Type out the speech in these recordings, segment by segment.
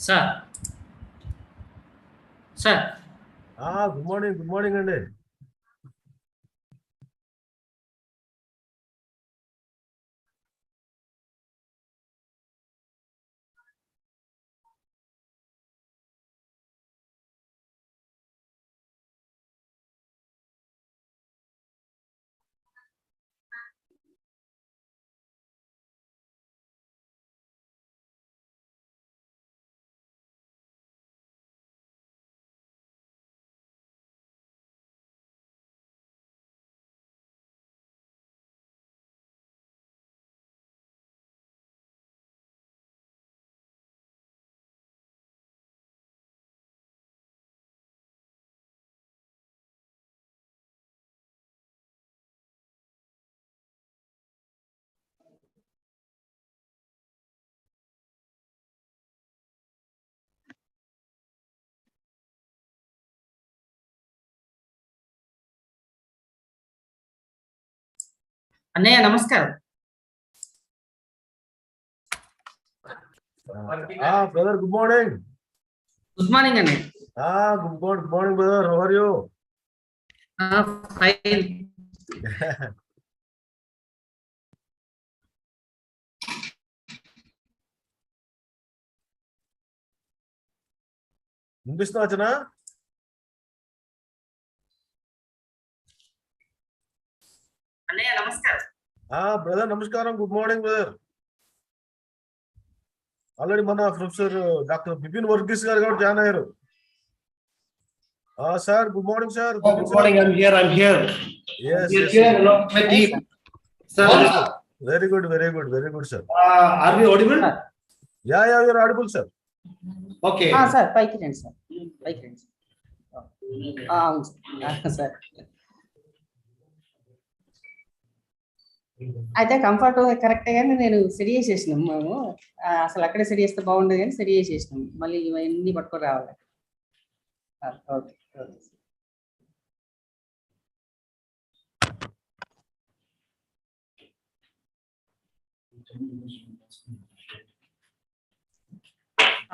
Sir sir good morning అండి. అన్నయ్య నమస్కారం. Brother good morning. Good morning అన్నయ్య. Good morning brother. How are you? Fine. వినిపిస్తున్నా వచ్చనా? అన్నయ్య నమస్కారం. బ్రదర్ నమస్కారం. Good morning brother. ఆల్రెడీ మన ప్రొఫెసర్ డాక్టర్ బిపిన్ వర్గీస్ గారు కూడా జాయిన్ అయ్యారు. Sir good morning sir. Good morning. I'm here. Yes, We're yes, here yes. along with the sir. Very good sir. Are we audible? Yeah, you're audible sir. Okay. Sir పైకి రండి sir. పైకి రండి sir. అవును sir. అయితే comfort correct గానీ నేను set చేసేసినాం. మేము అసలు అక్కడే సెట్ చేస్తే బాగుండదు కానీ సెట్ చేసేసినాం. మళ్ళీ ఇవన్నీ పట్టుకొని రావాలి. ఓకే.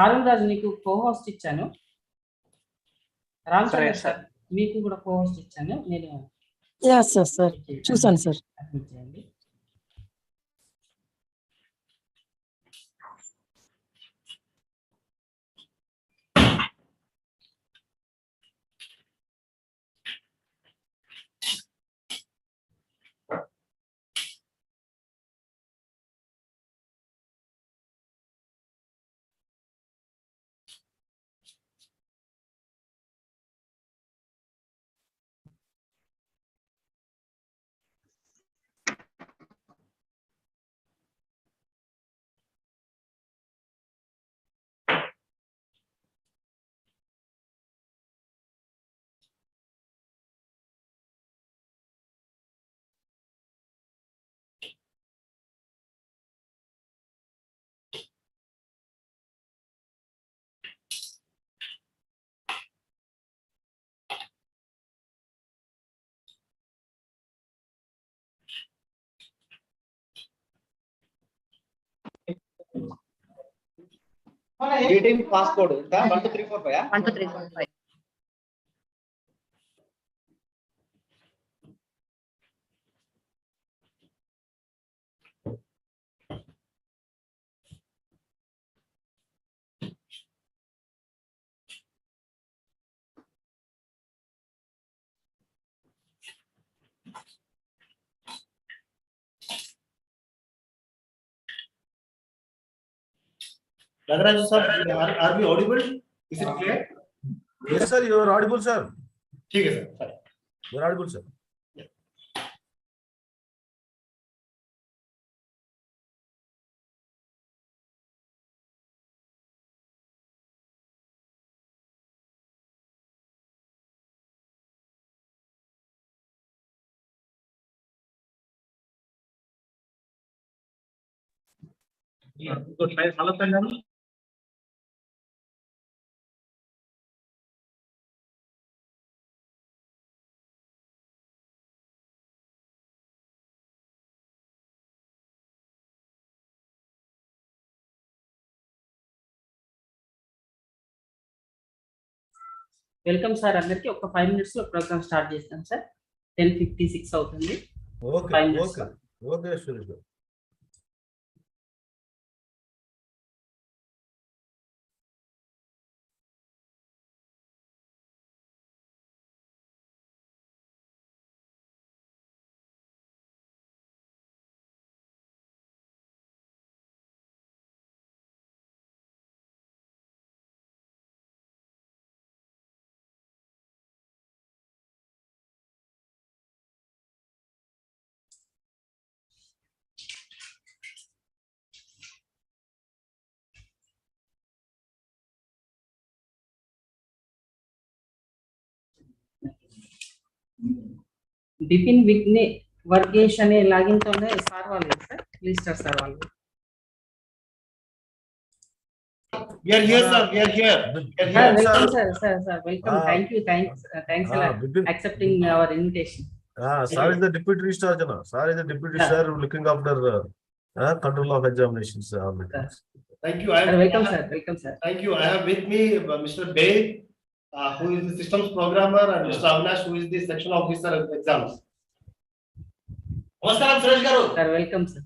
అరుణ్ రాజు నీకు కోహోస్ట్ ఇచ్చాను. రామ్ చంద్ర సార్ మీకు కూడా కోహోస్ట్ ఇచ్చాను. నేను సార్ చూసాను సార్. చేయండి. Passport. 1 2 3 4 5. 1 2 3 4 5. Nagaraj sir, are we audible? Is it clear? Yes sir, you are audible sir. ठीक है sir. You are audible sir. तो शायद हालत है వెల్కమ్ సార్ అందరికి. ఒక 5 minutes లో ప్రోగ్రామ్ స్టార్ట్ చేస్తాం సార్. 10:56 అవుతుంది. Okay 5 minutes. Okay okay Suresh గారు. బిపిన్ విఘ్నే వర్గేష్ అనే లాగిన్ తోనే సార్ వాళ్ళు సార్, ప్లీజ్ సార్ వాళ్ళు. We are here, sir. We are here. Welcome sir welcome. Thanks accepting our invitation. Sir is the deputy registrar, Jana. Sir is the deputy sir looking after control of examinations. Thank you. Welcome sir. Thank you. I have with me Mr. Bay, who is the systems programmer, and Mr. Avinash, who is the section officer of exams. Namaskaram, Suresh garu. Sir, welcome sir.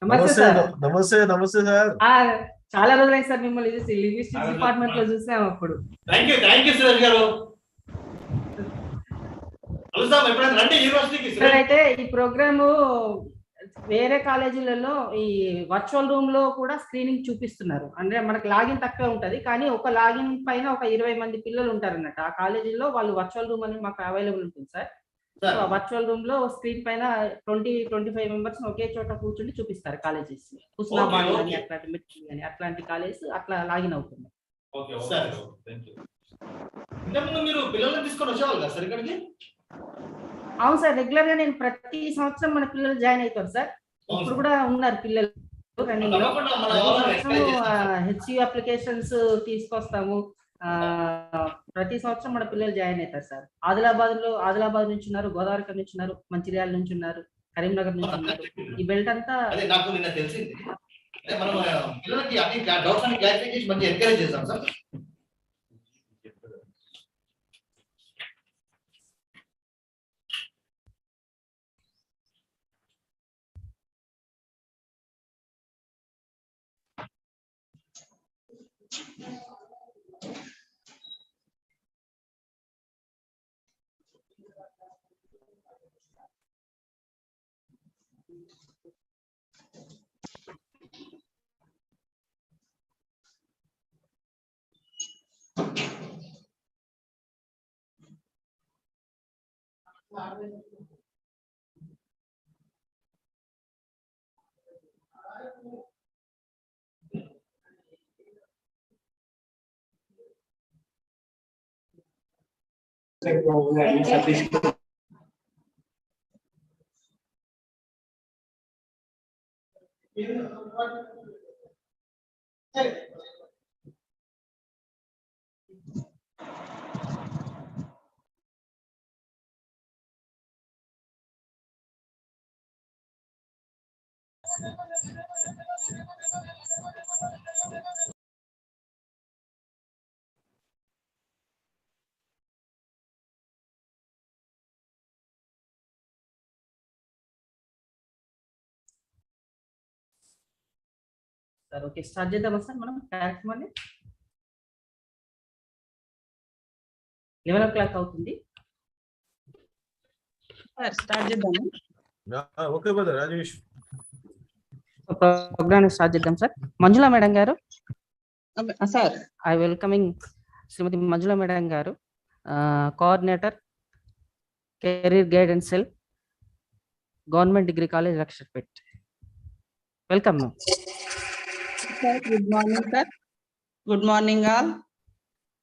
నమస్తే sir. చాలా రోజులైంది sir మిమ్మల్ని చూసి, linguistics department లో చూసాం అప్పుడు. Thank you Suresh గారు. ఎప్పుడైనా రండి యూనివర్సిటీకి. అయితే ఈ ప్రోగ్రాము వేరే కాలేజీలలో ఈ వర్చువల్ రూమ్ లో కూడా స్క్రీనింగ్ చూపిస్తున్నారు. అంటే మనకు లాగిన్ తక్కువ ఉంటది, కానీ ఒక లాగిన్ పైన ఒక 20 మంది పిల్లలు ఉంటారు అన్నట్టు. ఆ కాలేజీలో వాళ్ళు వర్చువల్ రూమ్ అని మాకు అవైలబుల్ ఉంటుంది సార్. సో వర్చువల్ రూమ్ లో స్క్రీన్ పైన 20-25 మెంబర్స్ ఒకే చోట కూర్చుని చూపిస్తారు. కాలేజెస్ హుస్నాబాద్ అని అట్లాంటి మిర్చి అని అట్లాంటి కాలేజ్ అట్లా లాగిన్ అవుతుంది. మీరు పిల్లల్ని తీసుకొని వచ్చేవాళ్ళు కదా సార్ ఇక్కడికి? అవును సార్, రెగ్యులర్ గా నేను ప్రతి సంవత్సరం మన పిల్లలు జాయిన్ అవుతారు సార్. ఇప్పుడు కూడా ఉన్నారు పిల్లలు రన్నింగ్ లో. హెచ్యు అప్లికేషన్స్ తీసుకొస్తాము. ప్రతి సంవత్సరం మన పిల్లలు జాయిన్ అవుతారు సార్. ఆదిలాబాద్ నుంచి ఉన్నారు, గోదావరి నుంచి ఉన్నారు, మంచిర్యాల నుంచి ఉన్నారు, కరీంనగర్ నుంచి ఉన్నారు. ఈ బెల్ట్ అంతా నాకు నిన్న తెలిసింది. మనం పిల్లలకి అన్ని డౌట్స్ అని క్లారిఫై చేసి మంచి ఎంకరేజ్ చేస్తాం సార్. సార్ ఓకే, స్టార్ట్ చేద్దామా సార్ మనం కార్యక్రమాన్ని? 11 o'clock అవుతుంది సార్. స్టార్ట్ చేద్దాము. Okay brother Rajesh. Programme start చేద్దాం సార్. మంజుల మేడం గారు sir, I welcoming Shrimati Manjula madam గారు, coordinator career guidance cell, government degree college Luxettipet. Welcome ma'am. Good morning sir. Good morning all.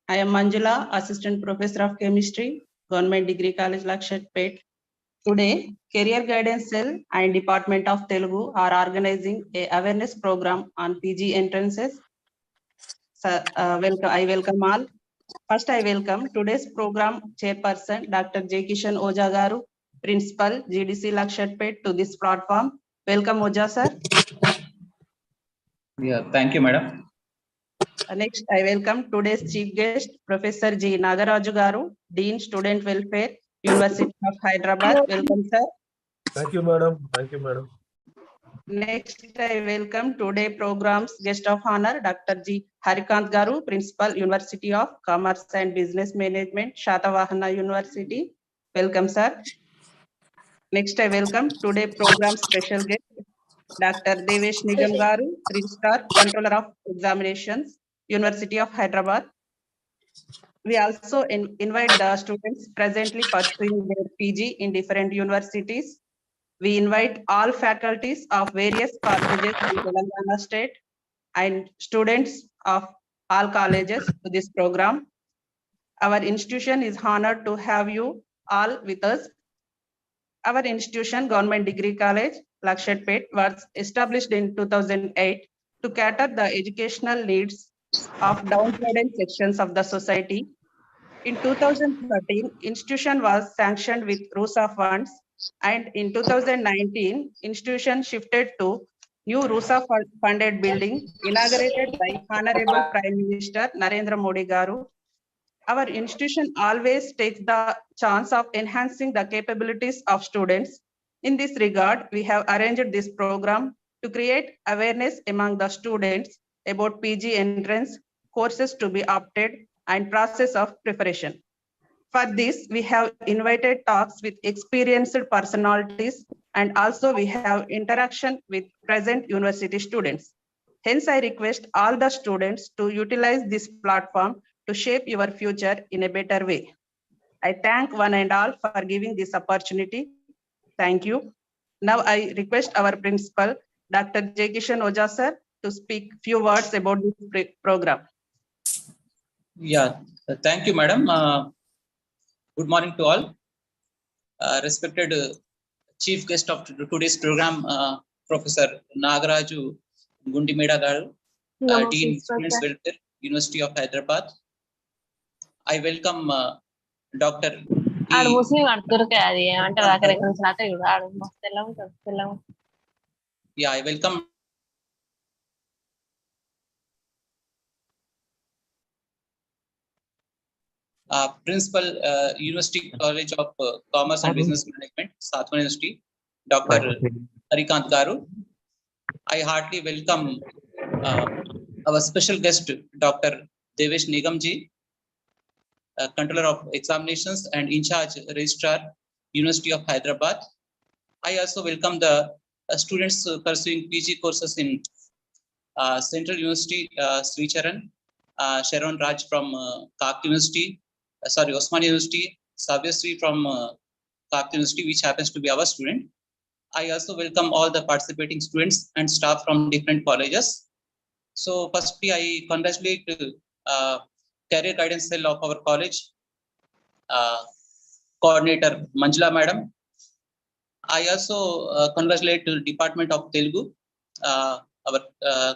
I am Manjula, Assistant Professor of Chemistry, Government Degree College, Luxettipet. Today, Career Guidance Cell and Department of Telugu are organizing a awareness program on PG entrances. I welcome all. First, I welcome today's program chairperson, Dr. J. Kishan Oja Garu, Principal, GDC Luxettipet, to this platform. Welcome, Oja sir. Yeah, thank you, madam. Next, I welcome today's chief guest, Professor G. Nagaraju Garu, Dean Student Welfare, University of Hyderabad. Welcome, sir. Thank you, madam. Thank you, madam. Next, I welcome today program's guest of honor, Dr. G. Harikant Garu, Principal, University of Commerce and Business Management, Shatavahana University. Welcome, sir. Next, I welcome today program's special guest, Dr. Devesh Nigam Garu, Registrar, Controller of Examinations, University of Hyderabad. We also invite the students presently pursuing their PG in different universities. We invite all faculties of various colleges in Telangana state and students of all colleges to this program. Our institution is honored to have you all with us. Our institution, Government Degree College, Luxettipet, was established in 2008 to cater the educational needs of downtrodden sections of the society. In 2013, institution was sanctioned with RUSA funds, and in 2019, institution shifted to new RUSA funded building inaugurated by Honorable Prime Minister Narendra Modi Garu. Our institution always takes the chance of enhancing the capabilities of students. In this regard, we have arranged this program to create awareness among the students about PG entrance, courses to be opted, and process of preparation. For this, we have invited talks with experienced personalities, and also we have interaction with present university students. Hence, I request all the students to utilize this platform to shape your future in a better way. I thank one and all for giving this opportunity. Thank you. Now I request our principal, Dr. J. Kishan Oja sir, to speak few words about this program. Yeah, thank you, madam. Good morning to all. Respected chief guest of today's program, Professor Nagaraju Gundimeda Garu, Dean Students Welfare, University of Hyderabad. I welcome Dr. ఆడు ముస్లిం ఆడు దొరికే అది ఏమంటారు అక్కడెక్కడ నుంచి రాత్రి కూడా ఆడు మస్తు తెల్ల ఉంటాడు తెల్ల. Yeah, I welcome Principal, University College of Commerce and Business Management, Sathwan University, Dr. Harikant Garu. I heartily welcome our special guest, Dr. Devesh Nigam ji, Controller of Examinations and In Charge Registrar, University of Hyderabad. I also welcome the students pursuing PG courses in Central University, Sri Charan, Sharon Raj from Kak University, Osmania University, Savyasri from Kak University, which happens to be our student. I also welcome all the participating students and staff from different colleges. So firstly, I congratulate Career Guidance Cell of our college, Coordinator Manjula Madam. I also congratulate the Department of Telugu, our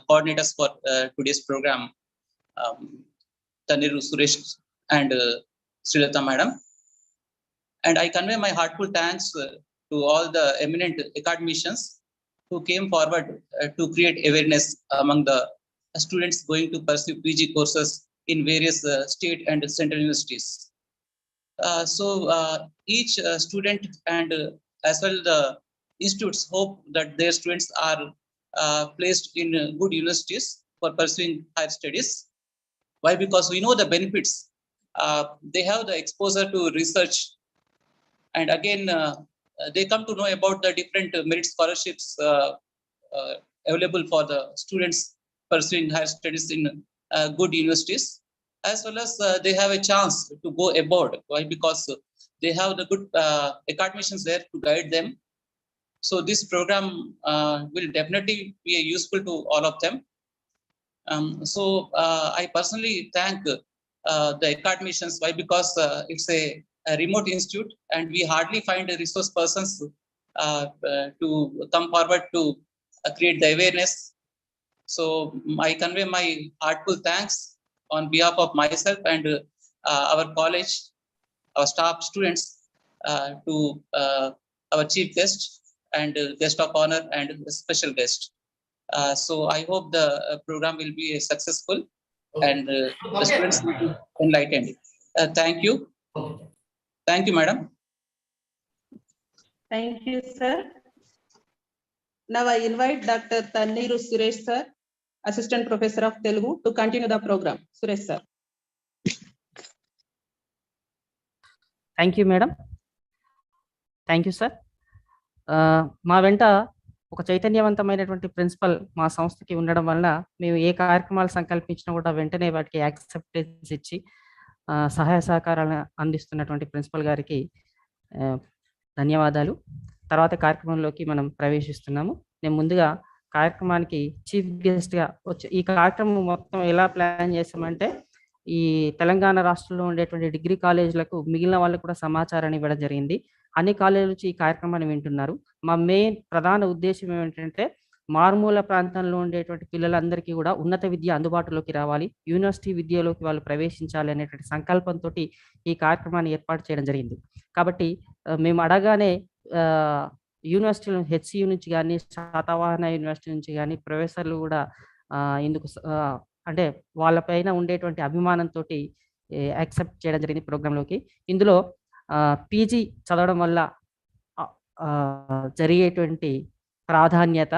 coordinators for today's program, Taniru Suresh and Srilata Madam. And I convey my heartfelt thanks to all the eminent academicians who came forward to create awareness among the students going to pursue PG courses in various state and central universities. So each student and as well the institutes hope that their students are placed in good universities for pursuing higher studies. Why? Because we know the benefits. They have the exposure to research, and again they come to know about the different merit scholarships available for the students pursuing higher studies in good universities, as well as they have a chance to go abroad. Why? Because they have the good academicians there to guide them. So this program will definitely be useful to all of them. So I personally thank the academicians. Why? Because it's a remote institute and we hardly find resource persons to come forward to create the awareness. So I convey my heartfelt thanks on behalf of myself and our college, our staff, students, to our chief guest and guest of honor and special guest. So I hope the program will be successful. and the students will be enlightened. Thank you. Thank you, madam. Thank you, sir. Now I invite Dr. Tanneeru Suresh, sir, Assistant Professor of Telugu, to continue the program. Suresh, sir. Thank you madam. Thank you sir. మా వెంట ఒక చైతన్యవంతమైనటువంటి principal మా సంస్థకి ఉండడం వలన మేము ఏ కార్యక్రమాలు సంకల్పించినా కూడా వెంటనే వాటికి యాక్సెప్టెన్స్ ఇచ్చి సహాయ సహకారాలను అందిస్తున్నటువంటి ప్రిన్సిపల్ గారికి ధన్యవాదాలు. తర్వాత కార్యక్రమంలోకి మనం ప్రవేశిస్తున్నాము. నేను ముందుగా కార్యక్రమానికి చీఫ్ గెస్ట్గా వచ్చి ఈ కార్యక్రమం మొత్తం ఎలా ప్లాన్ చేసామంటే, ఈ తెలంగాణ రాష్ట్రంలో ఉండేటువంటి డిగ్రీ కాలేజీలకు మిగిలిన వాళ్ళకు కూడా సమాచారాన్ని ఇవ్వడం జరిగింది. అన్ని కాలేజీల నుంచి ఈ కార్యక్రమాన్ని వింటున్నారు. మా మెయిన్ ప్రధాన ఉద్దేశం ఏమిటంటే, మారుమూల ప్రాంతంలో ఉండేటువంటి పిల్లలందరికీ కూడా ఉన్నత విద్య అందుబాటులోకి రావాలి, యూనివర్సిటీ విద్యలోకి వాళ్ళు ప్రవేశించాలి అనేటువంటి సంకల్పంతో ఈ కార్యక్రమాన్ని ఏర్పాటు చేయడం జరిగింది. కాబట్టి మేము అడగానే యూనివర్సిటీలో హెచ్సియు నుంచి కానీ, శాతవాహన యూనివర్సిటీ నుంచి కానీ ప్రొఫెసర్లు కూడా ఇందుకు అంటే వాళ్ళపైన ఉండేటువంటి అభిమానంతో యాక్సెప్ట్ చేయడం జరిగింది ప్రోగ్రాంలోకి. ఇందులో పీజీ చదవడం వల్ల జరిగేటువంటి ప్రాధాన్యత,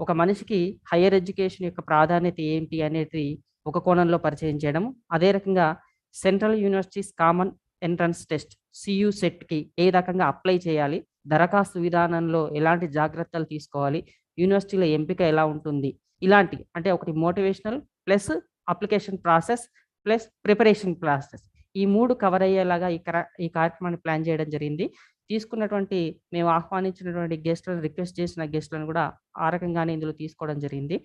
ఒక మనిషికి హయ్యర్ ఎడ్యుకేషన్ యొక్క ప్రాధాన్యత ఏంటి అనేది ఒక కోణంలో పరిచయం చేయడం, అదే రకంగా central universities common entrance test CU సెట్కి ఏ రకంగా అప్లై చేయాలి, దరఖాస్తు విధానంలో ఎలాంటి జాగ్రత్తలు తీసుకోవాలి, యూనివర్సిటీలో ఎంపిక ఎలా ఉంటుంది, ఇలాంటి అంటే ఒకటి motivational plus application process plus preparation process, ఈ మూడు కవర్ అయ్యేలాగా ఈ కార్యక్రమాన్ని ప్లాన్ చేయడం జరిగింది. తీసుకున్నటువంటి మేము ఆహ్వానించినటువంటి గెస్ట్లను, రిక్వెస్ట్ చేసిన గెస్ట్లను కూడా ఆ రకంగానే ఇందులో తీసుకోవడం జరిగింది.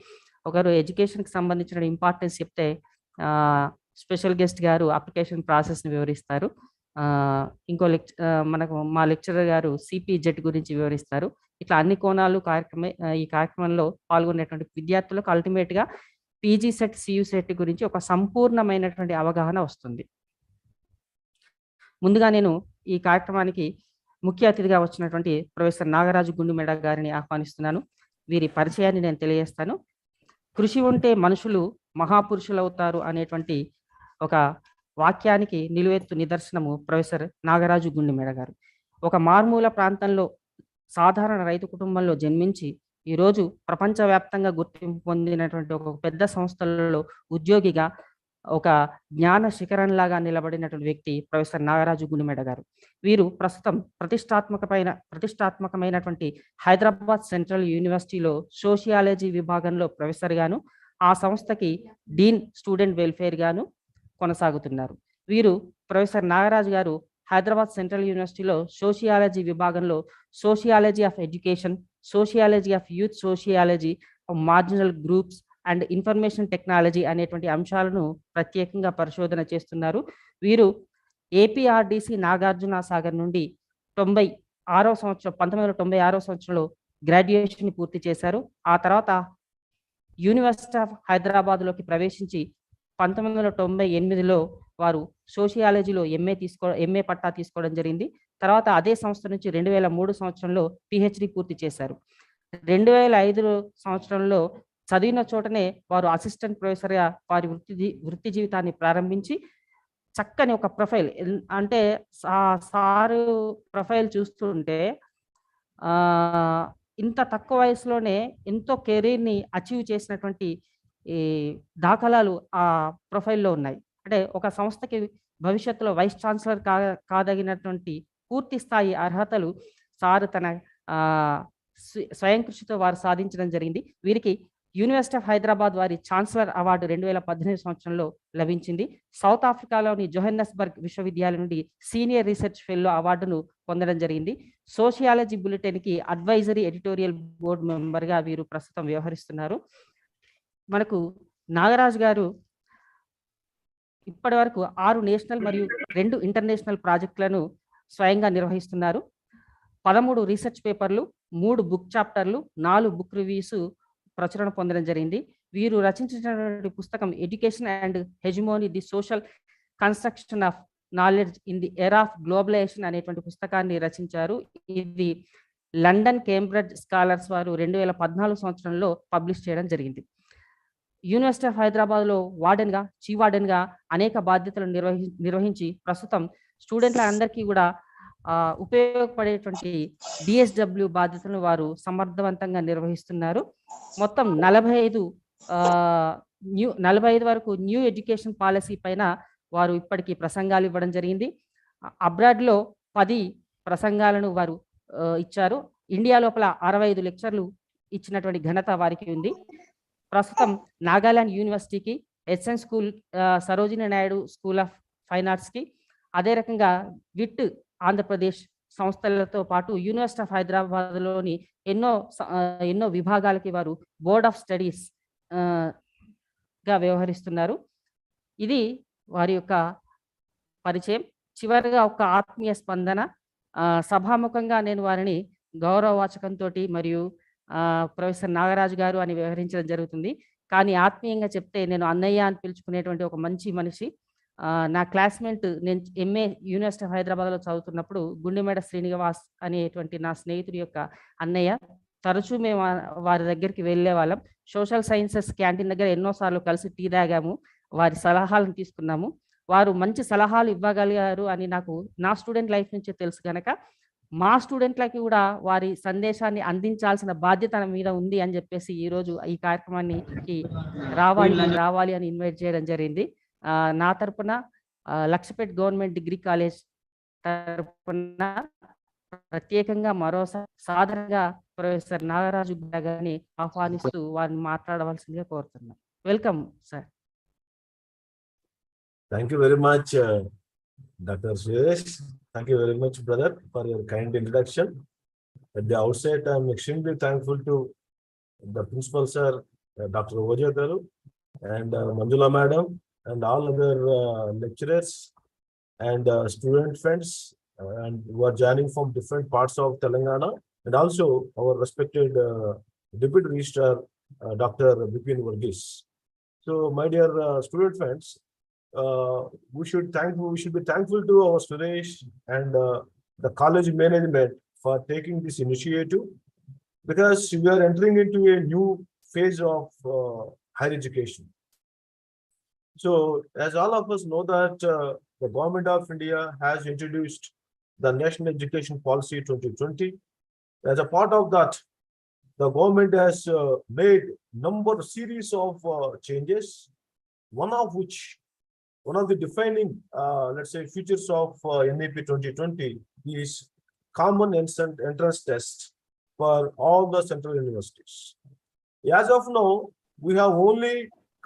ఒకరు ఎడ్యుకేషన్కి సంబంధించిన ఇంపార్టెన్స్ చెప్తే, స్పెషల్ గెస్ట్ గారు అప్లికేషన్ ప్రాసెస్ని వివరిస్తారు. ఇంకో మా లెక్చరర్ గారు సిపిజెడ్ గురించి వివరిస్తారు. ఇట్లా అన్ని కోణాలు ఈ కార్యక్రమంలో పాల్గొనేటువంటి విద్యార్థులకు అల్టిమేట్గా పీజీ సెట్, సియు సెట్ గురించి ఒక సంపూర్ణమైనటువంటి అవగాహన వస్తుంది. ముందుగా నేను ఈ కార్యక్రమానికి ముఖ్య అతిథిగా వచ్చినటువంటి ప్రొఫెసర్ నాగరాజు గుండుమెడ గారిని ఆహ్వానిస్తున్నాను. వీరి పరిచయాన్ని నేను తెలియజేస్తాను. కృషి ఉంటే మనుషులు మహాపురుషులు అవుతారు అనేటువంటి ఒక వాక్యానికి నిలువెత్తు నిదర్శనము ప్రొఫెసర్ నాగరాజు గుండుమెడ గారు. ఒక మారుమూల ప్రాంతంలో సాధారణ రైతు కుటుంబంలో జన్మించి ఈరోజు ప్రపంచవ్యాప్తంగా గుర్తింపు పొందినటువంటి ఒక పెద్ద సంస్థలలో ఉద్యోగిగా ఒక జ్ఞాన శిఖరంలాగా నిలబడినటువంటి వ్యక్తి ప్రొఫెసర్ నాగరాజు గుండుమెడ గారు. వీరు ప్రస్తుతం ప్రతిష్టాత్మకమైనటువంటి హైదరాబాద్ సెంట్రల్ యూనివర్సిటీలో సోషియాలజీ విభాగంలో ప్రొఫెసర్ గాను, ఆ సంస్థకి డీన్ స్టూడెంట్ వెల్ఫేర్ గాను కొనసాగుతున్నారు. వీరు ప్రొఫెసర్ నాగరాజు గారు హైదరాబాద్ సెంట్రల్ యూనివర్సిటీలో సోషియాలజీ విభాగంలో sociology of education, sociology of youth, sociology of marginal groups and information technology అనేటువంటి అంశాలను ప్రత్యేకంగా పరిశోధన చేస్తున్నారు. వీరు ఏపీఆర్డిసి నాగార్జున సాగర్ నుండి 1996 సంవత్సరంలో గ్రాడ్యుయేషన్ పూర్తి చేశారు. ఆ తర్వాత యూనివర్సిటీ ఆఫ్ హైదరాబాద్లోకి ప్రవేశించి 1998లో వారు సోషియాలజీలో ఎంఏ పట్టా తీసుకోవడం జరిగింది. తర్వాత అదే సంస్థ నుంచి 2003 సంవత్సరంలో పిహెచ్డి పూర్తి చేశారు. 2005 సంవత్సరంలో చదివిన చోటనే వారు అసిస్టెంట్ ప్రొఫెసర్గా వారి వృత్తి జీవితాన్ని ప్రారంభించి చక్కని ఒక ప్రొఫైల్, అంటే సారు ప్రొఫైల్ చూస్తుంటే ఇంత తక్కువ వయసులోనే ఎంతో కెరీర్ని అచీవ్ చేసినటువంటి ఈ దాఖలాలు ఆ ప్రొఫైల్లో ఉన్నాయి. అంటే ఒక సంస్థకి భవిష్యత్తులో వైస్ ఛాన్సలర్ కాదగినటువంటి పూర్తి స్థాయి అర్హతలు సారు తన స్వయం కృషితో వారు సాధించడం జరిగింది. వీరికి యూనివర్సిటీ ఆఫ్ హైదరాబాద్ వారి ఛాన్సలర్ అవార్డు 2018 సంవత్సరంలో లభించింది. సౌత్ ఆఫ్రికాలోని జోహెన్నస్బర్గ్ విశ్వవిద్యాలయం నుండి సీనియర్ రీసెర్చ్ ఫెలో అవార్డును పొందడం జరిగింది. సోషియాలజీ బులెటిన్కి అడ్వైజరీ ఎడిటోరియల్ బోర్డు మెంబర్గా వీరు ప్రస్తుతం వ్యవహరిస్తున్నారు. మనకు నాగరాజు గారు ఇప్పటి వరకు 6 నేషనల్ మరియు 2 ఇంటర్నేషనల్ ప్రాజెక్టులను స్వయంగా నిర్వహిస్తున్నారు. 13 రీసెర్చ్ పేపర్లు, 3 బుక్ చాప్టర్లు, 4 బుక్ రివ్యూస్ ప్రచురణ పొందడం జరిగింది. వీరు రచించినటువంటి పుస్తకం education and hegemony the social construction of knowledge in the era of globalisation అనేటువంటి పుస్తకాన్ని రచించారు. ఇది లండన్ కేంబ్రిడ్జ్ స్కాలర్స్ వారు 2014 సంవత్సరంలో పబ్లిష్ చేయడం జరిగింది. యూనివర్సిటీ ఆఫ్ హైదరాబాద్ లో వార్డెన్ గా, చీఫ్ వార్డెన్ గా అనేక బాధ్యతలను నిర్వహించి ప్రస్తుతం స్టూడెంట్ల అందరికీ కూడా ఉపయోగపడేటువంటి డిఎస్డబ్ల్యూ బాధ్యతలను వారు సమర్థవంతంగా నిర్వహిస్తున్నారు. మొత్తం 45 వరకు న్యూ ఎడ్యుకేషన్ పాలసీ పైన వారు ఇప్పటికీ ప్రసంగాలు ఇవ్వడం జరిగింది. అబ్రాడ్ లో 10 ప్రసంగాలను వారు ఇచ్చారు. ఇండియా లోపల 65 లెక్చర్లు ఇచ్చినటువంటి ఘనత వారికి ఉంది. ప్రస్తుతం నాగాలాండ్ యూనివర్సిటీకి, SN school, Sarojini Naidu school of fine arts కి, అదే రకంగా విట్ ఆంధ్రప్రదేశ్ సంస్థలతో పాటు యూనివర్సిటీ ఆఫ్ హైదరాబాద్ లోని ఎన్నో విభాగాలకి వారు బోర్డ్ ఆఫ్ స్టడీస్ గా వ్యవహరిస్తున్నారు. ఇది వారి యొక్క పరిచయం. చివరిగా ఒక ఆత్మీయ స్పందన. సభాముఖంగా నేను వారిని గౌరవవాచకంతో మరియు ప్రొఫెసర్ నాగరాజు గారు అని వ్యవహరించడం జరుగుతుంది. కానీ ఆత్మీయంగా చెప్తే నేను అన్నయ్య అని పిలుచుకునేటువంటి ఒక మంచి మనిషి. నా క్లాస్మేట్, నేను ఎంఏ యూనివర్సిటీ ఆఫ్ హైదరాబాద్లో చదువుతున్నప్పుడు గుండెమేడ శ్రీనివాస్ అనేటువంటి నా స్నేహితుడి యొక్క అన్నయ్య. తరచూ మేము వారి దగ్గరికి వెళ్ళే వాళ్ళం. సోషల్ సైన్సెస్ క్యాంటీన్ దగ్గర ఎన్నోసార్లు కలిసి టీ తాగాము, వారి సలహాలను తీసుకున్నాము. వారు మంచి సలహాలు ఇవ్వగలిగారు అని నాకు నా స్టూడెంట్ లైఫ్ నుంచే తెలుసు కనుక మా స్టూడెంట్లకి కూడా వారి సందేశాన్ని అందించాల్సిన బాధ్యత మీద ఉంది అని చెప్పేసి ఈరోజు ఈ కార్యక్రమానికి రావాలి అని ఇన్వైట్ చేయడం జరిగింది. నా తరపున లక్షపేట్ గవర్నమెంట్ డిగ్రీ కాలేజ్ తరపున ప్రత్యేకంగా మరోసారి సాధారణంగా ప్రొఫెసర్ నాగరాజు గారిని ఆహ్వానిస్తూ వారిని మాట్లాడవలసిందిగా కోరుతున్నాను. Welcome sir. Thank you very much, Dr. Suresh. Thank you very much, brother, for your kind introduction. At the outset, I am extremely thankful to the principal sir, Dr. Ojha Garu, and Manjula madam, and all other lecturers and student friends, and who are joining from different parts of Telangana, and also our respected Deputy Registrar, Dr. Bipin Varghese. So, my dear student friends, we should be thankful to our Suresh and the college management for taking this initiative, because we are entering into a new phase of higher education. So, as all of us know that the government of India has introduced the National Education Policy 2020. As a part of that, the government has made series of changes, one of the defining, let's say, features of NEP 2020 is common entrance test for all the central universities. As of now, we have only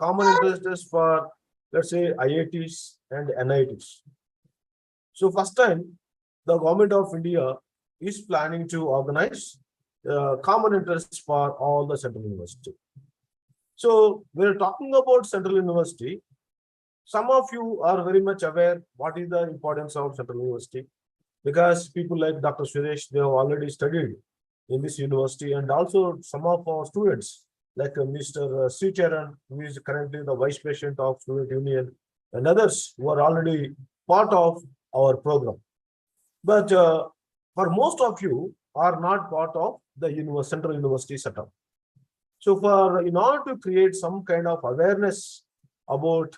common entrance test for, let's say, IITs and NITs. So first time, the government of India is planning to organize common entrance for all the central university. So we're talking about central university. Some of you are very much aware what is the importance of central university, because people like Dr. Suresh, they have already studied in this university, and also some of our students like Mr. Sri Charan, who is currently the Vice President of Student Union, and others who are already part of our program. But for most of you are not part of the central university setup. So in order to create some kind of awareness about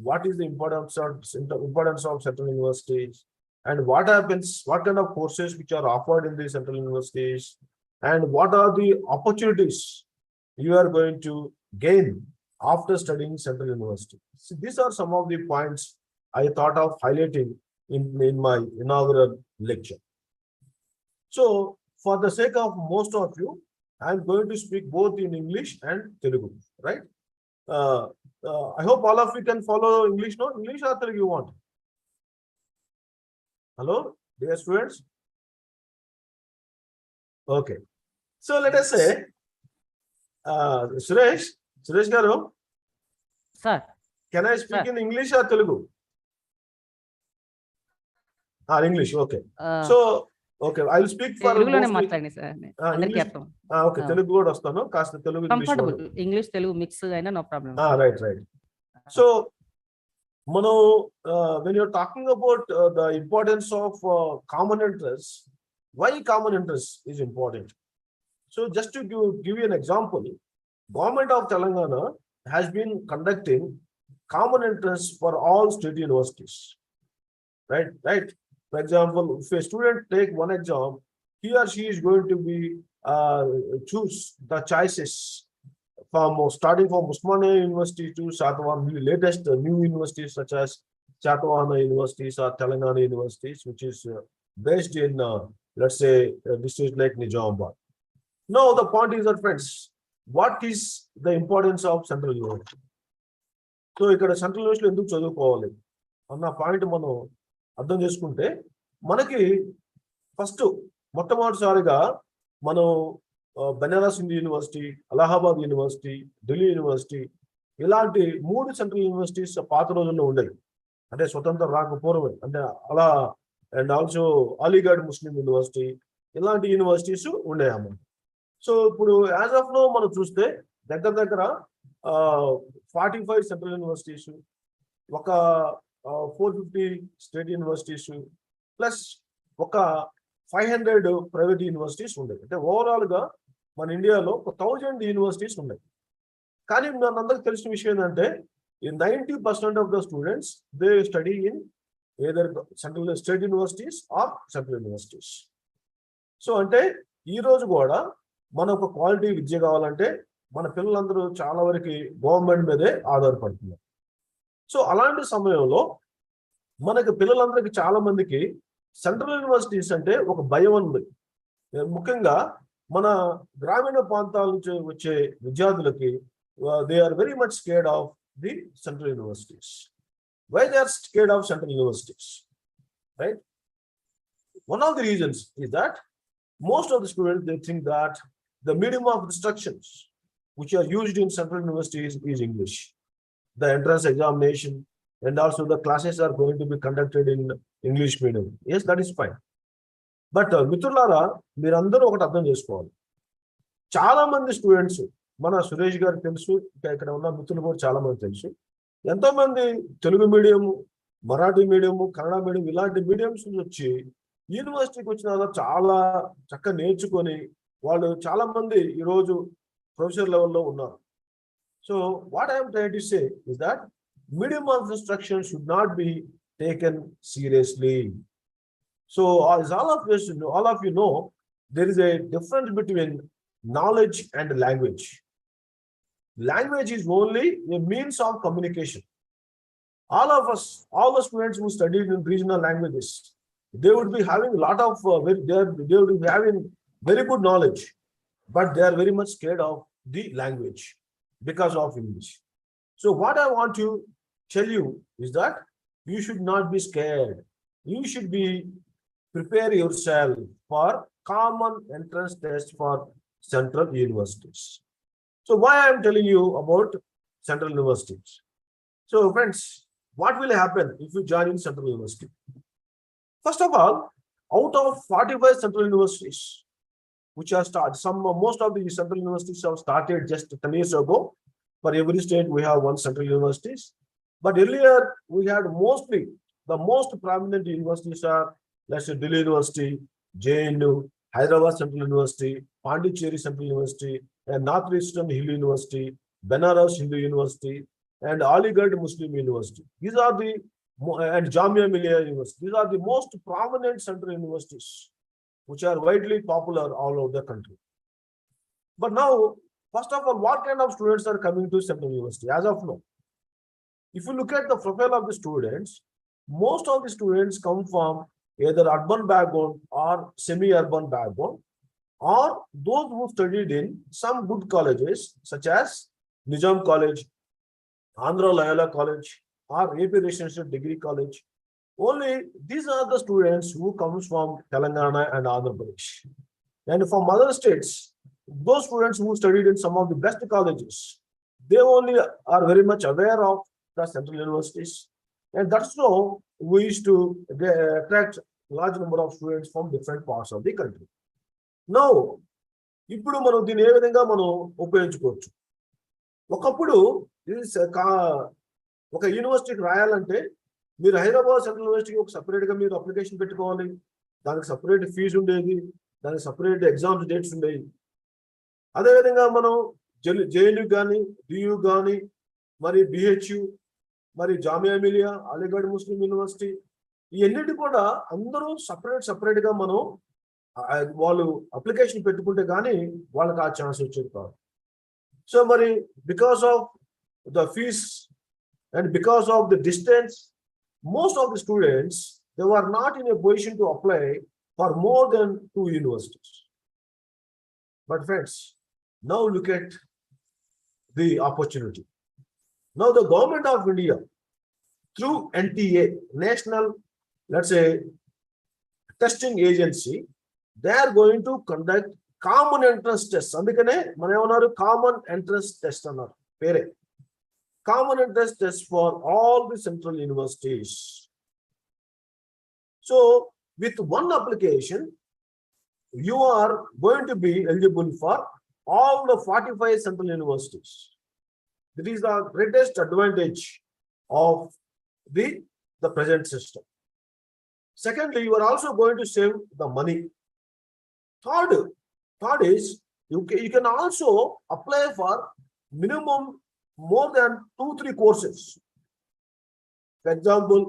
what is the importance of central universities, and what happens, what kind of courses which are offered in the central universities, and what are the opportunities you are going to gain after studying central university. So these are some of the points I thought of highlighting in my inaugural lecture. So for the sake of most of you, I am going to speak both in English and Telugu, right? I hope all of you can follow English, no? English or Telugu you want? Hello, dear students? Okay. So let us say, Suresh Garu. Sir. Can I speak in English or Telugu? English, okay. So, okay, I will speak for తెలుగులోనే మాట్లాడండి sir, అందరికీ అర్థం. Okay, Telugu కూడా వస్తాను, కాస్త Telugu comfortable, English Telugu mix అయినా no problem. Right. So మనం when you're talking about the importance of common interest, why common interest is important? So just to give you an example, government of Telangana has been conducting common entrance for all state universities. Right? For example, if a student take one exam, he or she is going to be choose the choices from starting from Usmania University to Satavahana, latest new universities such as Satavahana universities or Telangana universities, which is based in, let's say, districts like Nizamabad. Now, the point is that, friends, what is the importance of Central University? So, ఇక్కడ central యూనివర్సిటీలో ఎందుకు చదువుకోవాలి అన్న point మనం అర్థం చేసుకుంటే, మనకి first మొట్టమొదటిసారిగా మనం Banaras Hindu university, Allahabad university, Delhi university, ఇలాంటి 3 సెంట్రల్ యూనివర్సిటీస్ పాత రోజుల్లో ఉండేవి. అంటే స్వతంత్ర రాకపూర్వమే. అంటే అలా and also Aligarh Muslim university, ఇలాంటి యూనివర్సిటీస్ ఉండేవన్నమాట. సో ఇప్పుడు యాజ్ ఆఫ్ నో మనం చూస్తే దగ్గర 45 సెంట్రల్ యూనివర్సిటీస్, ఒక 450 స్టేట్ యూనివర్సిటీస్ ప్లస్ ఒక 500 ప్రైవేట్ యూనివర్సిటీస్ ఉండేవి. అంటే ఓవరాల్ గా మన ఇండియాలో 1000 యూనివర్సిటీస్ ఉన్నాయి. కానీ మనందరికి తెలిసిన విషయం ఏంటంటే 90% of the students they study in either central state universities or central universities. So అంటే ఈ రోజు కూడా మన ఒక క్వాలిటీ విద్య కావాలంటే మన పిల్లలందరూ చాలా వరకు గవర్నమెంట్ మీదే ఆధారపడుతున్నారు. సో అలాంటి సమయంలో మనకి పిల్లలందరికీ చాలా మందికి సెంట్రల్ యూనివర్సిటీస్ అంటే ఒక భయం ఉంది. ముఖ్యంగా మన గ్రామీణ ప్రాంతాల నుంచి వచ్చే విద్యార్థులకి they are very much scared of the central universities. Why they are scared of central universities? Right, one of the reasons is that most of the students, they think that the medium of instructions which are used in central universities is English. The entrance examination and also the classes are going to be conducted in English medium. Yes, that is fine. But మిత్రులారా, మీరందరూ ఒకటి అర్థం చేసుకోవాలి. చాలా మంది students, మన సురేష్ గారికి తెలుసు, ఇక్కడ ఉన్న మిత్రులు కూడా చాలా మంది తెలుసు, ఎంతో మంది Telugu medium, Marathi medium, Kannada medium ఇలాంటి మీడియంస్ వచ్చి యూనివర్సిటీకి వచ్చిన చాలా చక్కగా నేర్చుకొని వాళ్ళు చాలా మంది ఈరోజు ప్రొఫెసర్ లెవెల్లో ఉన్నారు. So what I'm trying to say is that medium of instruction should not be taken seriously. So as all of you know, there is a difference between knowledge and language. Language is only a means of communication. All of us, all the students who studied in regional languages, they would be having a lot of they would be having very good knowledge, but they are very much scared of the language because of English. So what I want to tell you is that you should not be scared. You should be prepare yourself for common entrance test for central universities. So why I am telling you about central universities? So friends, what will happen if you join in central university? First of all, out of 45 central universities which are started, most of the central universities have started just 10 years ago. For every state we have one central universities. But earlier we had mostly the most prominent universities are, let's say, Delhi University, JNU, Hyderabad Central University, Pondicherry Central University, and Northeastern Hindu University, Benaras Hindu University, and Aligarh Muslim University. These are the and Jamia Millia University. These are the most prominent central universities which are widely popular all over the country. But now, first of all, what kind of students are coming to central university as of now? If you look at the profile of the students, most of the students come from either urban background or semi-urban background, or those who studied in some good colleges such as Nizam College, Andhra Loyola College, or AP Residential Degree College. Only these are the students who comes from Telangana and Andhra Pradesh. And from other states, those students who studied in some of the best colleges, they only are very much aware of the central universities, and that's how we used to attract large number of students from different parts of the country. Now, ఇప్పుడు మనం దీన్ని ఏ విధంగా మనం ఉపయోగించుకోవచ్చు? ఒకప్పుడు ఒక యూనివర్సిటీకి రాయాలంటే మీరు హైదరాబాద్ సెంట్రల్ యూనివర్సిటీకి ఒక సపరేట్గా మీరు అప్లికేషన్ పెట్టుకోవాలి. దానికి సపరేట్ ఫీజు ఉండేది, దానికి సపరేట్ ఎగ్జామ్స్ డేట్స్ ఉండేవి. అదేవిధంగా మనం జేఎన్యూ కానీ, డియూ కానీ, మరి బిహెచ్యు, మరి జామియా మిలియా, అలీగఢ్ ముస్లిం యూనివర్సిటీ, ఇవన్నిటి కూడా అందరూ సపరేట్ గా మనం వాళ్ళు అప్లికేషన్ పెట్టుకుంటే కానీ వాళ్ళకి ఆ ఛాన్స్ వచ్చేది కాదు. సో మరి because of the fees and because of the distance, most of the students, they were not in a position to apply for more than 2 universities. But friends, now look at the opportunity. Now the government of India, through NTA, National, let's say, testing agency, they are going to conduct common entrance tests. Andukane manam common entrance test annaru pere. Common entrance test for all the central universities. So with one application, you are going to be eligible for all the 45 central universities. That is the greatest advantage of the present system. Secondly, you are also going to save the money. Third is you can also apply for minimum more than 2-3 courses. For example,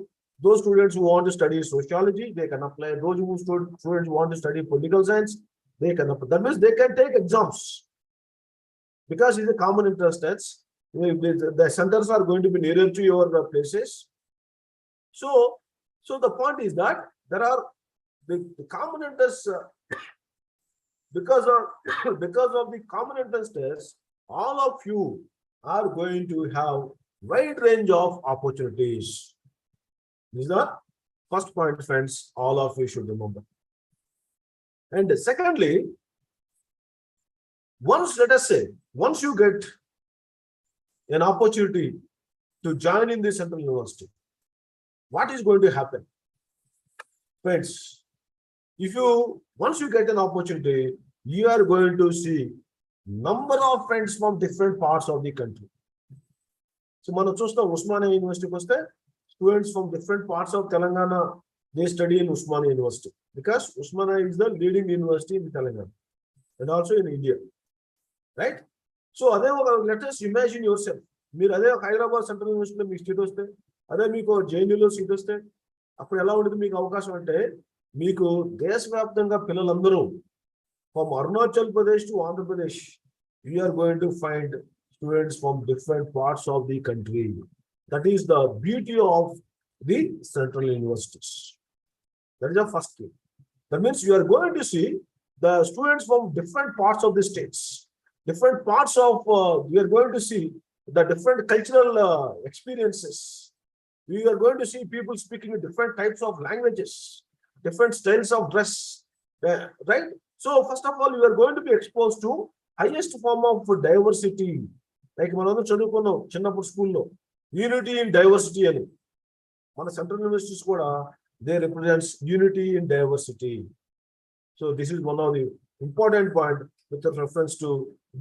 those students who want to study sociology, they can apply. Those students who want to study political science, they can apply. That means they can take exams because it's a common interest test. The centers are going to be nearer to your places. So the point is that there are the common interest because of the common interest test, all of you are going to have wide range of opportunities. This is the first point, friends, all of you should remember. And secondly, let us say, once you get an opportunity to join in the central university, what is going to happen? Friends, once you get an opportunity, you are going to see number of friends from different parts of the country. So మనం చూస్తాం ఉస్మానియా యూనివర్సిటీకి వస్తే students from different parts of Telangana, they study in Usmania University because Usmania is the leading university in Telangana and also in India, right? So let us imagine yourself, మీరు అదే Hyderabad central యూనివర్సిటీలో మీకు seat వస్తే, అదే మీకు జేఎన్యూలో seat వస్తే, అప్పుడు ఎలా ఉంటుంది మీకు అవకాశం అంటే, మీకు దేశవ్యాప్తంగా పిల్లలందరూ from Arunachal Pradesh to Andhra Pradesh, we are going to find students from different parts of the country. That is the beauty of the central universities. That is the first thing. That means you are going to see the students from different parts of the states, different parts of, we are going to see the different cultural experiences. We are going to see people speaking different types of languages, different styles of dress, right? So first of all, you are going to be exposed to highest form of diversity. Like మనం చదువుకున్నాం చిన్నప్పుడు స్కూల్లో unity in diversity అని. మన central universities కూడా they represents unity in diversity. So this is one of the important point with reference to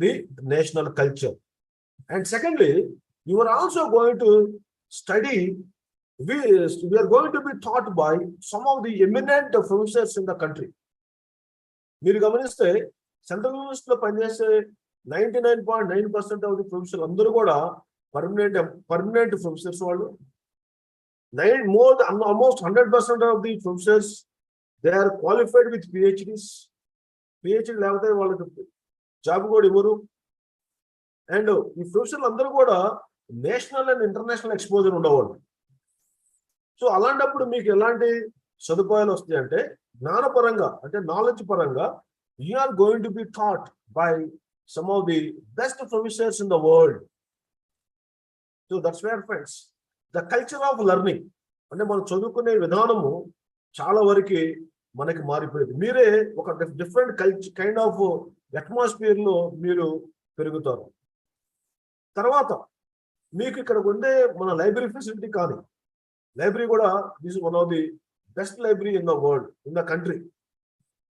the national culture. And secondly, you are also going to study, we are going to be taught by some of the eminent professors in the country. మీరు గమనిస్తే central యూనివర్సిటీలో పనిచేసే 99.9% of the ప్రొఫెసర్లు అందరూ కూడా permanent professors. వాళ్ళు almost 100% of the professors they are qualified with PhDs. PhD లేకపోతే వాళ్ళకి జాబ్ కూడా ఇవ్వరు. అండ్ ఈ ప్రొఫెసర్లు అందరూ కూడా నేషనల్ అండ్ ఇంటర్నేషనల్ ఎక్స్పోజర్ ఉండేవాళ్ళు. సో అలాంటప్పుడు మీకు ఎలాంటి సదుపాయాలు వస్తాయి అంటే, జ్ఞానపరంగా అంటే నాలెడ్జ్ పరంగా, you are going to be taught by some of the best professors in the world. So that's where friends the culture of learning అంటే మనం చదువుకునే విధానము చాలా వరకు మనకి మారిపోయింది. మీరే ఒక డిఫరెంట్ కైండ్ ఆఫ్ అట్మాస్ఫియర్ లో మీరు పెరుగుతారు. తర్వాత మీకు ఇక్కడ ఉండే మన లైబ్రరీ ఫెసిలిటీ కానీ, లైబ్రరీ కూడా this one of the best library in the world, in the country.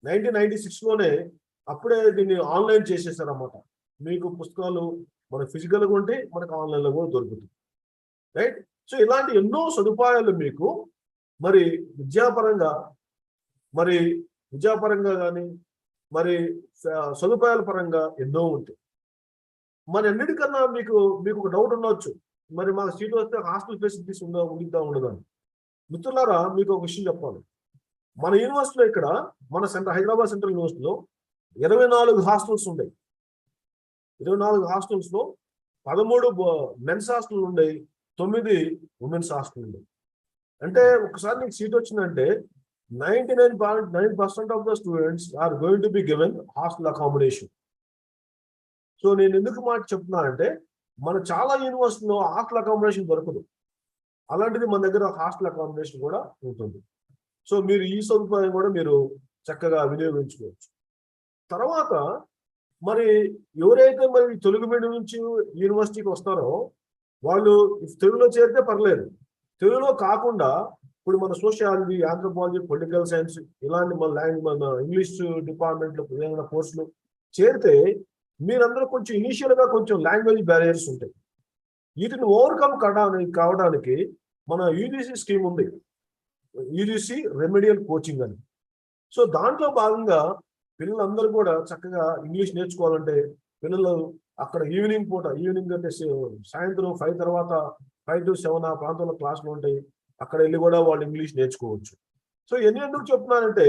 1996లోనే అప్పుడే దీన్ని ఆన్లైన్ చేసేసారన్నమాట. మీకు పుస్తకాలు మన ఫిజికల్గా ఉంటే మనకు ఆన్లైన్లో కూడా దొరుకుతుంది, రైట్? సో ఇలాంటి ఎన్నో సదుపాయాలు మీకు మరి విద్యాపరంగా కానీ మరి సదుపాయాల పరంగా ఎన్నో ఉంటాయి. మన అన్నిటికన్నా మీకు ఒక డౌట్ ఉండొచ్చు, మరి మాకు సీట్ వస్తే హాస్టల్ ఫెసిలిటీస్ ఉండిద్దా ఉండదని. మిత్రులారా, మీకు ఒక విషయం చెప్పాలి. మన యూనివర్సిటీలో ఇక్కడ మన హైదరాబాద్ సెంట్రల్ యూనివర్సిటీలో 24 హాస్టల్స్ ఉన్నాయి. 24 హాస్టల్స్లో 13 మెన్స్ హాస్టల్ ఉన్నాయి, 9 ఉమెన్స్ హాస్టల్ ఉన్నాయి. అంటే ఒకసారి నీకు సీట్ వచ్చిందంటే 99.9% of the students are going to be given hostel accommodation. సో నేను ఎందుకు మాట చెప్తున్నానంటే, మన చాలా యూనివర్సిటీలో హాస్టల్ అకామిడేషన్ దొరకదు. అలాంటిది మన దగ్గర హాస్టల్ అకామిడేషన్ కూడా ఉంటుంది. సో మీరు ఈ సదుపాయం కూడా మీరు చక్కగా వినియోగించుకోవచ్చు. తర్వాత మరి ఎవరైతే మరి తెలుగు మీడియం నుంచి యూనివర్సిటీకి వస్తారో వాళ్ళు తెలుగులో చేరితే పర్లేదు. తెలుగులో కాకుండా ఇప్పుడు మన సోషియాలజీ, ఆంథ్రోపాలజీ, పొలిటికల్ సైన్స్ ఇలాంటి మన ఇంగ్లీష్ డిపార్ట్మెంట్లో ఏదైనా కోర్సులు చేరితే మీరందరూ కొంచెం ఇనీషియల్గా కొంచెం లాంగ్వేజ్ బ్యారియర్స్ ఉంటాయి. వీటిని ఓవర్కమ్ కావడానికి మన యూజీసీ స్కీమ్ ఉంది, యూజీసీ రెమెడియల్ కోచింగ్ అని. సో దాంట్లో భాగంగా పిల్లలందరూ కూడా చక్కగా ఇంగ్లీష్ నేర్చుకోవాలంటే పిల్లలు అక్కడ ఈవినింగ్ అంటే సాయంత్రం 5 తర్వాత 5 to 7 ఆ ప్రాంతంలో క్లాసులు ఉంటాయి. అక్కడ వెళ్ళి కూడా వాళ్ళు ఇంగ్లీష్ నేర్చుకోవచ్చు. సో ఎందుకు చెప్తున్నానంటే,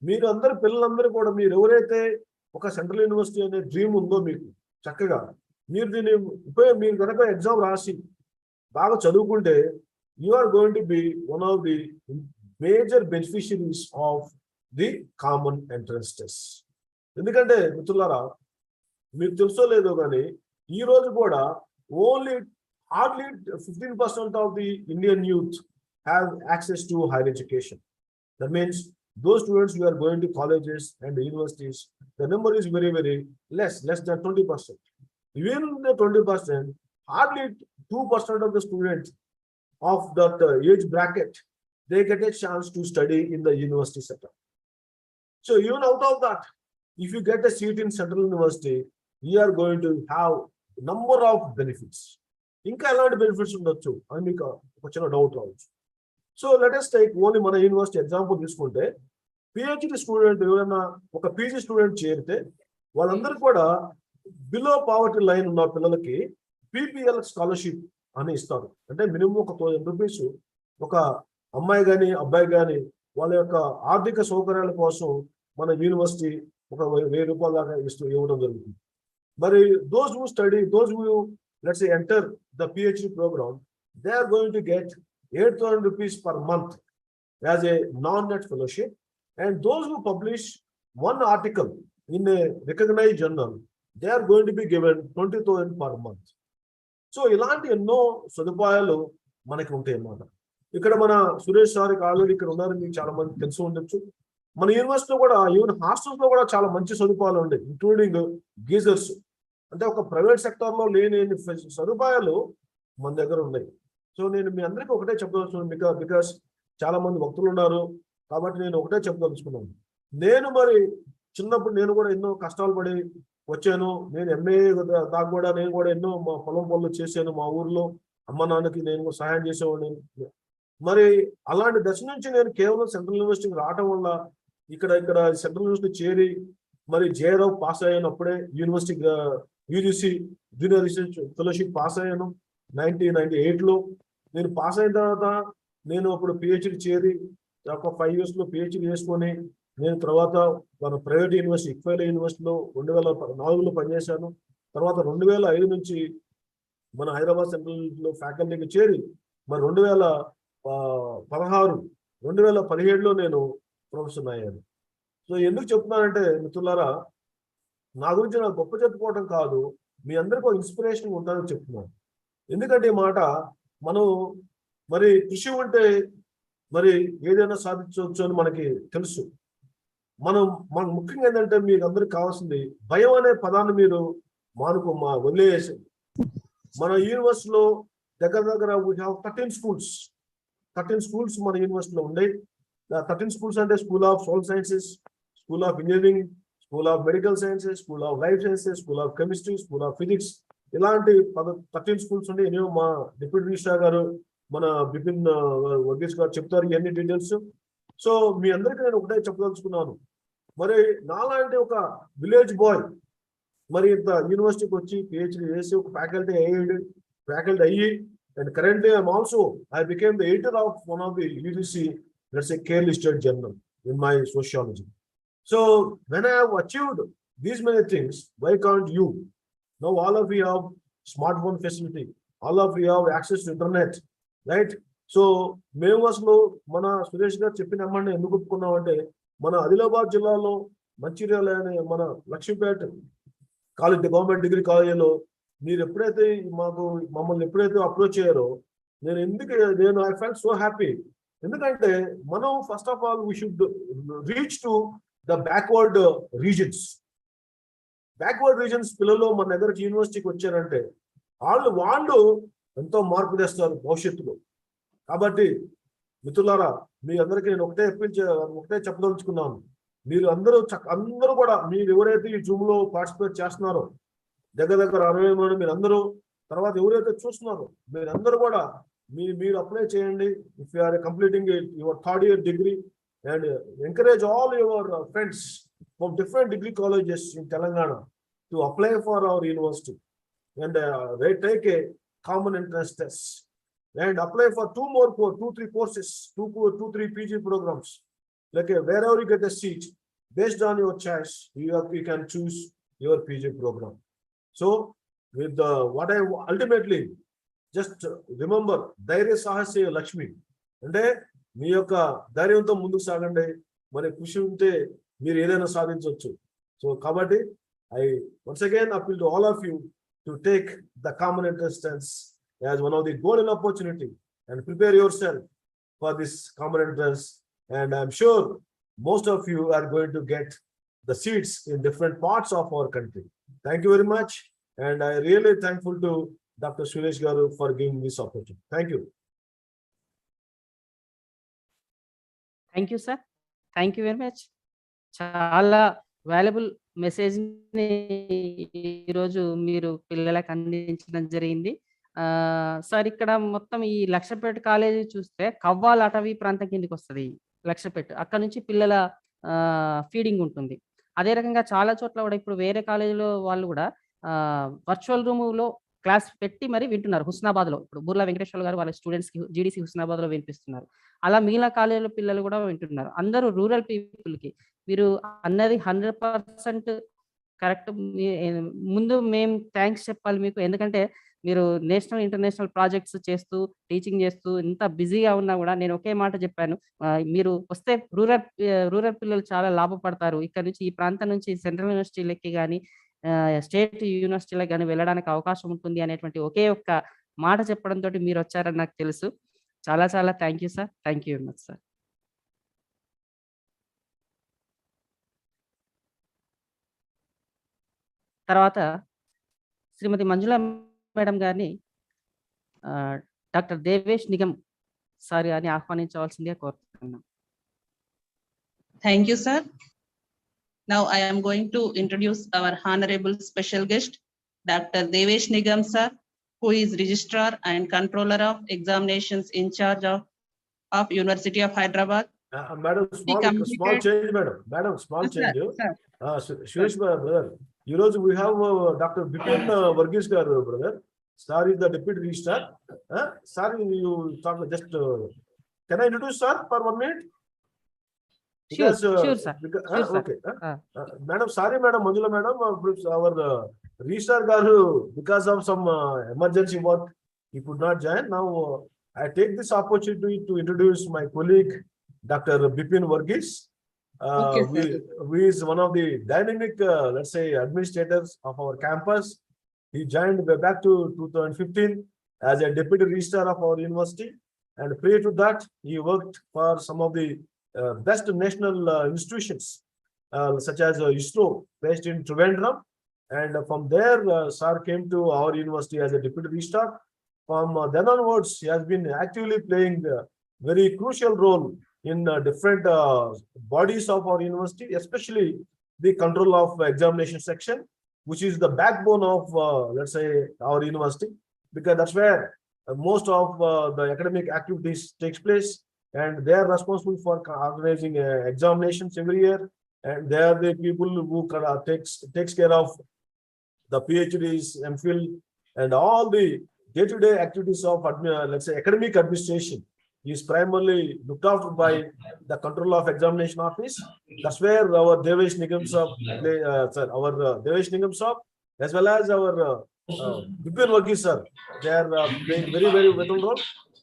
మీరు పిల్లలందరూ కూడా మీరు ఎవరైతే ఒక సెంట్రల్ యూనివర్సిటీ అనే డ్రీమ్ ఉందో మీకు చక్కగా మీరు దీన్ని మీరు కనుక ఎగ్జామ్ రాసి బాగా చదువుకుంటే you are going to be one of the major beneficiaries of the common entrance test. ఎందుకంటే మిత్రులారా, మీకు తెలుసో లేదో కానీ ఈ రోజు కూడా hardly 15% of the Indian youth have access to higher education. That means those students who are going to colleges and universities, the number is very, very less than 20%. Even the 20%, hardly 2% of the students of that age bracket, they get a chance to study in the university setup. So even out of that, if you get a seat in Central University, you are going to have number of benefits. ఇంకా ఎలాంటి benefits ఉండొచ్చు అని మీకు ఒక చిన్న doubt రావచ్చు. So let us take only మన university example తీసుకుంటే, పిహెచ్డి స్టూడెంట్ ఎవరైనా ఒక పీజీ స్టూడెంట్ చేరితే వాళ్ళందరూ కూడా బిలో పావర్టీ లైన్ ఉన్న పిల్లలకి పీపీఎల్ స్కాలర్షిప్ అని ఇస్తారు. అంటే మినిమం ఒక 1000 రూపీస్ ఒక అమ్మాయి కానీ అబ్బాయి కానీ వాళ్ళ యొక్క ఆర్థిక సౌకర్యాల కోసం మన యూనివర్సిటీ ఒక 1000 రూపాయల దాకా ఇవ్వడం జరుగుతుంది. మరి those who let's say enter the PhD program, they are going to get 8,000 rupees per month as a non-net fellowship, and those who publish one article in a recognized journal, they are going to be given 20,000 per month. So ఇలాంటి ఎన్నో సదుపాయాలు మనకి ఉంటాయి అన్నమాట. ఇక్కడ మన Suresh sir already ఇక్కడ ఉన్నారు, మీకు చాలా మంది తెలిసి ఉండొచ్చు. మన యూనివర్సిటీలో కూడా ఈవెన్ హాస్టల్స్ లో కూడా చాలా మంచి సదుపాయాలు ఉన్నాయి, ఇంక్లూడింగ్ గీజర్స్. అంటే ఒక ప్రైవేట్ సెక్టార్లో లేని సదుపాయాలు మన దగ్గర ఉన్నాయి. సో నేను మీ అందరికీ ఒకటే చెప్పదలుచుకున్నాను, బికాస్ చాలా మంది భక్తులు ఉన్నారు కాబట్టి నేను ఒకటే చెప్పదలుచుకున్నాను. నేను మరి చిన్నప్పుడు నేను కూడా ఎన్నో కష్టాలు పడి వచ్చాను. నేను ఎంఏ దాకా కూడా నేను కూడా ఎన్నో మా పొలం పనులు చేశాను. మా ఊర్లో అమ్మ నాన్నకి నేను సహాయం చేసేవాడిని. మరి అలాంటి దశ నుంచి నేను కేవలం సెంట్రల్ యూనివర్సిటీకి రావటం వల్ల ఇక్కడ సెంట్రల్ యూనివర్సిటీ చేరి మరి జేఆర్ఎఫ్ పాస్ అయ్యానప్పుడే university UGC junior research fellowship pass అయ్యాను 1998లో. నేను పాస్ అయిన తర్వాత నేను అప్పుడు పిహెచ్డి చేరి ఒక 5 years పిహెచ్డి చేసుకొని నేను తర్వాత మన ప్రైవేట్ యూనివర్సిటీ ఇక్ఫైల్ యూనివర్సిటీలో 2004లో పనిచేశాను. తర్వాత 2005 నుంచి మన హైదరాబాద్ సెంట్రల్ ఫ్యాకల్టీకి చేరి మరి 2017లో నేను ప్రొఫెసర్ అయ్యాను. సో ఎందుకు చెప్తున్నానంటే మిత్రులారా, నా గురించి నాకు గొప్ప చెప్పుకోవటం కాదు, మీ అందరికీ ఒక ఇన్స్పిరేషన్ ఉంటుందని చెప్తున్నాను. ఎందుకంటే ఈ మాట మనం మరి కృషి ఉంటే మరి ఏదైనా సాధించవచ్చు అని మనకి తెలుసు. మనకు ముఖ్యంగా ఏంటంటే మీకు అందరికి కావాల్సింది భయం అనే పదాన్ని మీరు వదిలేసి, మన యూనివర్సిటీలో దగ్గర 13 schools మన యూనివర్సిటీలో ఉన్నాయి. 13 schools అంటే school of social sciences, school of engineering, school of medical sciences, school of life sciences, school of chemistry, school of physics, ఇలాంటి 13 schools ఉండే. ఎన్నో మా డిప్యూటీ రిజిస్ట్రార్ గారు మన బిపిన్ వర్గీస్ గారు చెప్తారు ఇవన్నీ డీటెయిల్స్. సో మీ అందరికీ నేను ఒకటే చెప్పదలుచుకున్నాను, మరి నాలాంటి ఒక విలేజ్ బాయ్ మరి ఇంత యూనివర్సిటీకి వచ్చి పిహెచ్డి చేసి ఒక ఫ్యాకల్టీ అయ్యి And currently I became the editor of one of the GDC, let's say, care listed journal in my sociology. So when I have achieved these many things, why can't you? Now all of you have smartphone facility, all of you have access to internet, right? So మేము అసలు మన సురేష్ గారు చెప్పిన అమ్మాయిని ఎందుకు ఒప్పుకున్నామంటే, మన ఆదిలాబాద్ జిల్లాలో మంచిర్యాల అనే మన లక్ష్మీపేట కాలేజ్, గవర్నమెంట్ డిగ్రీ కాలేజీలో మీరు ఎప్పుడైతే మమ్మల్ని ఎప్పుడైతే అప్రోచ్ అయ్యారో, నేను ఐ ఫెల్ట్ సో హ్యాపీ. ఎందుకంటే మనం first of all we should reach to the backward reasons. Backward reasons పిల్లలు మన దగ్గరికి యూనివర్సిటీకి వచ్చారంటే వాళ్ళు ఎంతో మార్పు తెస్తారు భవిష్యత్తులో. కాబట్టి మిత్రులారా, మీ అందరికీ నేను ఒకటే చెప్పదలుచుకున్నాను. మీరు అందరూ కూడా మీరు ఎవరైతే ఈ జూమ్ లో పార్టిసిపేట్ చేస్తున్నారో, దగ్గర 60 మంది మీరు అందరూ, తర్వాత ఎవరైతే చూస్తున్నారో మీరందరూ కూడా మీరు అప్లై చేయండి. If you are completing your third year degree, and encourage all your friends from different degree colleges in Telangana to apply for our university and take a common entrance test and apply for 2-3 courses, 2-3 PG programs. Like wherever you get a seat, based on your choice, you can choose your PG program. So with what I ultimately just remember, ధైర్య సాహసే లక్ష్మి. అంటే మీ యొక్క ధైర్యంతో ముందుకు సాగండి, మరి కృషి ఉంటే మీరు ఏదైనా సాధించవచ్చు. సో కాబట్టి I once again appeal to all of you to take the common entrance test as one of the golden opportunity and prepare yourself for this common entrance. And I'm sure most of you are going to get the seats in different parts of our country. Thank you very much. And I really thankful to Dr. Suresh Garu for giving this opportunity. Thank you. Thank you, sir. Thank you very much. చాలా valuable message ని ఈరోజు మీరు పిల్లలకు అందించడం జరిగింది. Sir ఇక్కడ మొత్తం ఈ లక్షపేట కాలేజీ చూస్తే కవ్వాల్ అటవీ ప్రాంతం కిందకి వస్తుంది లక్షపేట. అక్కడ నుంచి పిల్లల ఫీడింగ్ ఉంటుంది. అదే రకంగా చాలా చోట్ల కూడా ఇప్పుడు వేరే కాలేజీలో వాళ్ళు కూడా వర్చువల్ రూమ్ లో క్లాస్ పెట్టి మరి వింటున్నారు. హుస్నాబాద్ లో ఇప్పుడు బుర్లా వెంకటేశ్వర గారు వాళ్ళ స్టూడెంట్స్ కి GDC హుస్నాబాద్ లో వినిపిస్తున్నారు. అలా మిగిలిన కాలేజీలో పిల్లలు కూడా వింటున్నారు. అందరూ రూరల్ పీపుల్ కి మీరు అన్నది 100% కరెక్ట్. ముందు మేము థ్యాంక్స్ చెప్పాలి మీకు. ఎందుకంటే మీరు నేషనల్ ఇంటర్నేషనల్ ప్రాజెక్ట్స్ చేస్తూ టీచింగ్ చేస్తూ ఇంత బిజీగా ఉన్నా కూడా నేను ఒకే మాట చెప్పాను, మీరు వస్తే రూరల్ పిల్లలు చాలా లాభపడతారు. ఇక్కడ నుంచి ఈ ప్రాంతం నుంచి సెంట్రల్ యూనివర్సిటీలకి కానీ స్టేట్ యూనివర్సిటీలకు కానీ వెళ్ళడానికి అవకాశం ఉంటుంది అనేటువంటి ఒకే ఒక్క మాట చెప్పడంతో మీరు వచ్చారని నాకు తెలుసు. చాలా చాలా thank you sir. Thank you very much sir. తర్వాత శ్రీమతి మంజుల మేడం గారిని డాక్టర్ దేవేష్ నిగమ్ సార్ గారిని ఆహ్వానించవలసిందిగా కోరుతున్నాను. Thank you, sir. Now I am going to introduce our honorable special guest, Dr. Devesh Nigam sir, who is Registrar and Controller of Examinations in charge of University of Hyderabad. Madam, small change, madam, small change. Suresh brother, you know we have Dr. Bipin Varghese garu brother. Sir is the deputy registrar. Sir, you talk just. Can I introduce sir for 1 minute? Because, sure, sir. Sure, okay. Madam, sorry, madam, Manjula madam, our registrar garu, because of some emergency work, he could not join. Now, I take this opportunity to introduce my colleague, Dr. Bipin Varghese, who is one of the dynamic, let's say, administrators of our campus. He joined back to 2015 as a deputy registrar of our university, and prior to that, he worked for some of the best national institutions, such as ISRO, based in Trivandrum. And from there, sir came to our university as a deputy registrar. From then onwards, he has been actively playing a very crucial role in different bodies of our university, especially the control of examination section, which is the backbone of, let's say, our university, because that's where most of the academic activities takes place. And they are responsible for organizing examinations every year, and they are the people who takes care of the PhDs, MPhil, and all the day-to-day activities of, let's say, academic administration is primarily looked after by the control of examination office. That's where our Devesh Nigam Sahab, Devesh Nigam Sahab, as well as our Bipin Varghese sir, they are playing very, very vital role.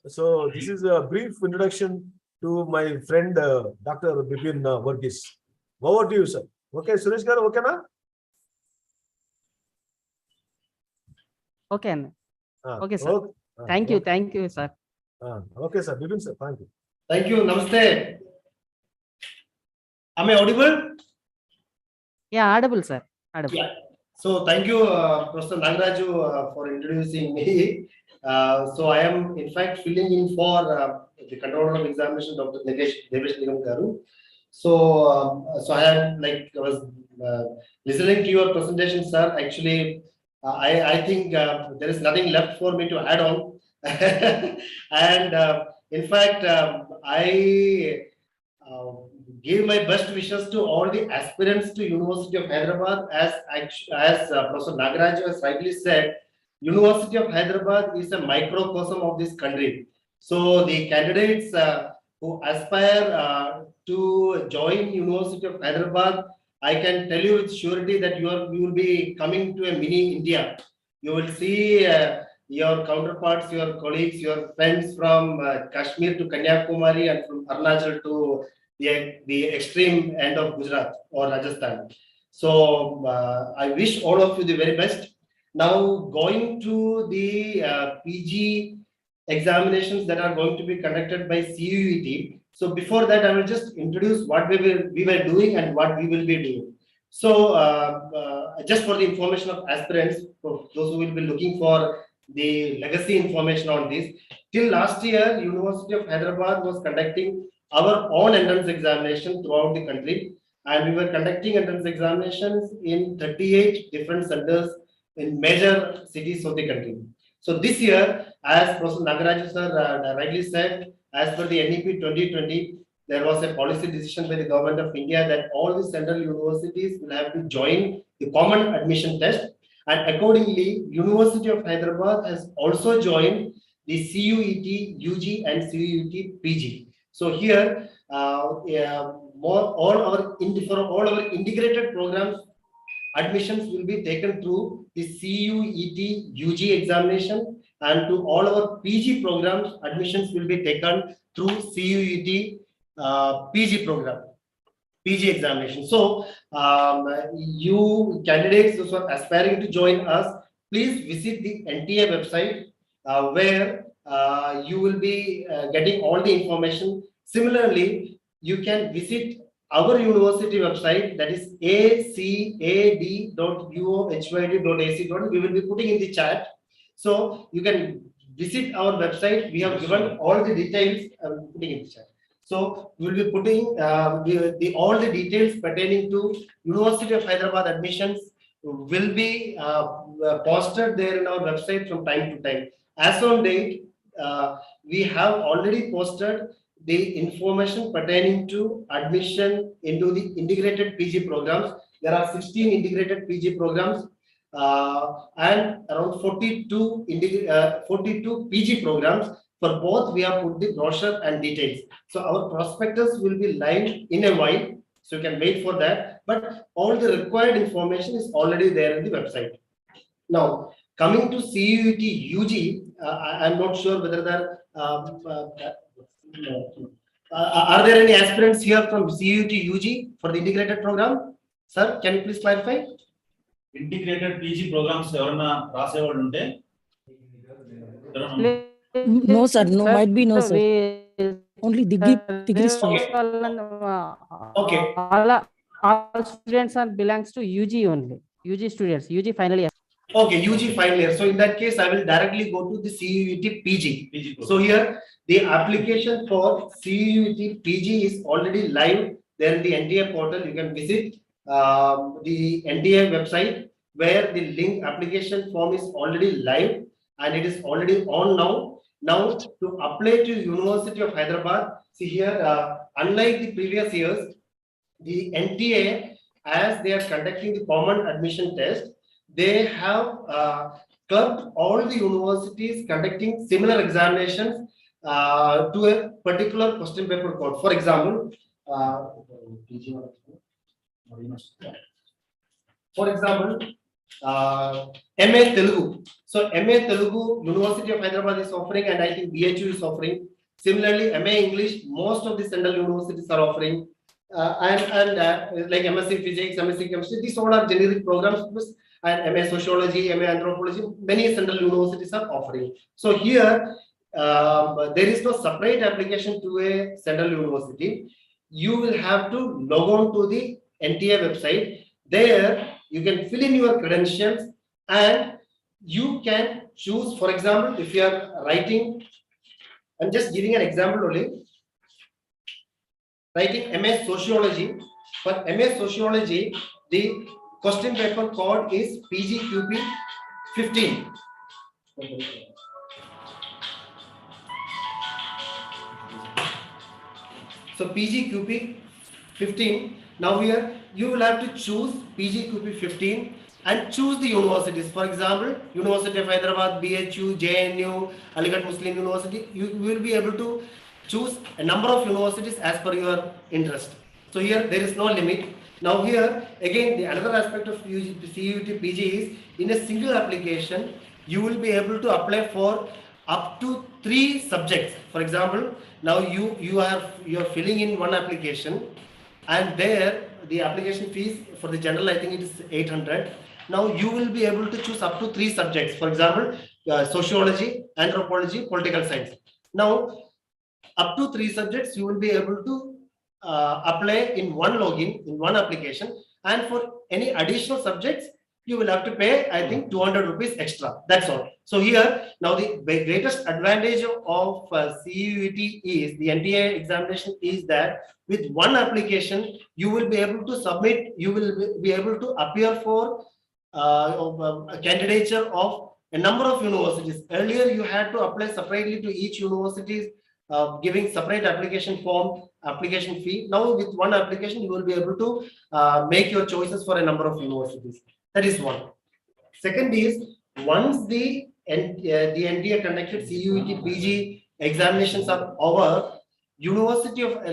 So this is a brief introduction to my friend Dr. Bipin Varghese. Over to you, sir. Okay, Suresh garu, okay na? Okay, Anna. Okay, sir. Okay. Thank you, sir. Okay, sir. Bipin sir, thank you. Thank you. Namaste. Am I audible? Yeah, audible, sir. Audible. Yeah. So thank you, Professor Nagaraju, for introducing me. So I am in fact filling in for the controller of examination, Dr. Devesh Nigam garu. So I was listening to your presentation, sir. Actually, I think there is nothing left for me to add on. And in fact, I give my best wishes to all the aspirants to University of Hyderabad. As Professor Nagaraju has rightly said, University of Hyderabad is a microcosm of this country. So the candidates who aspire to join University of Hyderabad, I can tell you with surety that you will be coming to a mini India. You will see your counterparts, your colleagues, your friends from Kashmir to Kanyakumari and from Arunachal to the extreme end of Gujarat or Rajasthan. So I wish all of you the very best. Now going to the PG examinations that are going to be conducted by CUET. So before that, I will just introduce what we were doing and what we will be doing. So just for the information of aspirants, for those who will be looking for the legacy information on this, till last year, University of Hyderabad was conducting our own entrance examination throughout the country, and we were conducting entrance examinations in 38 different centers in major cities of the country. So this year, as Professor Nagaraju sir rightly said, as per the NEP 2020, there was a policy decision by the government of India that all the central universities will have to join the common admission test, and accordingly, University of Hyderabad has also joined the CUET UG and CUET PG. So here, for all our integrated programs, admissions will be taken through the CUET UG examination, and to all our PG programs, admissions will be taken through CUET PG examination. So you candidates who are aspiring to join us, please visit the NTA website where you will be getting all the information. Similarly, you can visit our university website, that is acad.uohyd.ac. We will be putting in the chat. So you can visit our website. We have given all the details. I'm putting in the chat. So we will be putting all the details pertaining to University of Hyderabad admissions will be posted there in our website from time to time. As on date, we have already posted the information pertaining to admission into the integrated PG programs. There are 16 integrated PG programs and around 42 PG programs. For both, we have put the brochure and details. So our prospectus will be live in a while, so you can wait for that. But all the required information is already there in the website. Now, coming to CUET UG, I'm not sure whether there are there any aspirants here from CUET UG for the integrated program? Sir, can you please clarify? Integrated PG programs evarna rasevallu unte No, sir. No, might be no, sir. Only degree students. Okay. All students belongs to UG only. UG students, UG final year. Okay, UG final year. So in that case, I will directly go to the CUET PG. So here, the application for CUET PG is already live there in the NTA portal. You can visit the NTA website where the link application form is already live and it is already on now. Now, to apply to University of Hyderabad, see here, unlike the previous years, the NTA, as they are conducting the common admission test, they have clubbed all the universities conducting similar examinations to a particular question paper code. For example, MA Telugu. So MA Telugu, University of Hyderabad is offering, and I think BHU is offering. Similarly, MA English, most of the central universities are offering. Like MSc Physics, MSc Chemistry, these all are generic programs, and MA Sociology, MA Anthropology, many central universities are offering. So here, there is no separate application to a central university. You will have to log on to the NTA website. There, you can fill in your credentials and you can choose, for example, if you are writing, I'm just giving an example only. Writing MA Sociology. For MA Sociology, the question paper code is PGQP 15. So PGQP 15. Now here you will have to choose PGQP 15 and choose the universities. For example, University of Hyderabad, BHU, JNU, Aligarh Muslim University. You will be able to choose a number of universities as per your interest. So here there is no limit. Now here again, the another aspect of CUET PG is in a single application you will be able to apply for up to 3 subjects. For example, now you are filling in one application, and there the application fees for the general, I think it is 800. Now you will be able to choose up to 3 subjects. For example, sociology, anthropology, political science. Now up to 3 subjects you will be able to apply in one login, in one application, and for any additional subjects you will have to pay, I think, 200 rupees extra. That's all. So here, now the greatest advantage of CUET is, the NTA examination is that with one application, you will be able to submit, you will be able to appear for a candidature of a number of universities. Earlier, you had to apply separately to each university, giving separate application form, application fee. Now with one application, you will be able to make your choices for a number of universities. That is one. Second is, once the NTA conducted CUET PG examinations are over, University of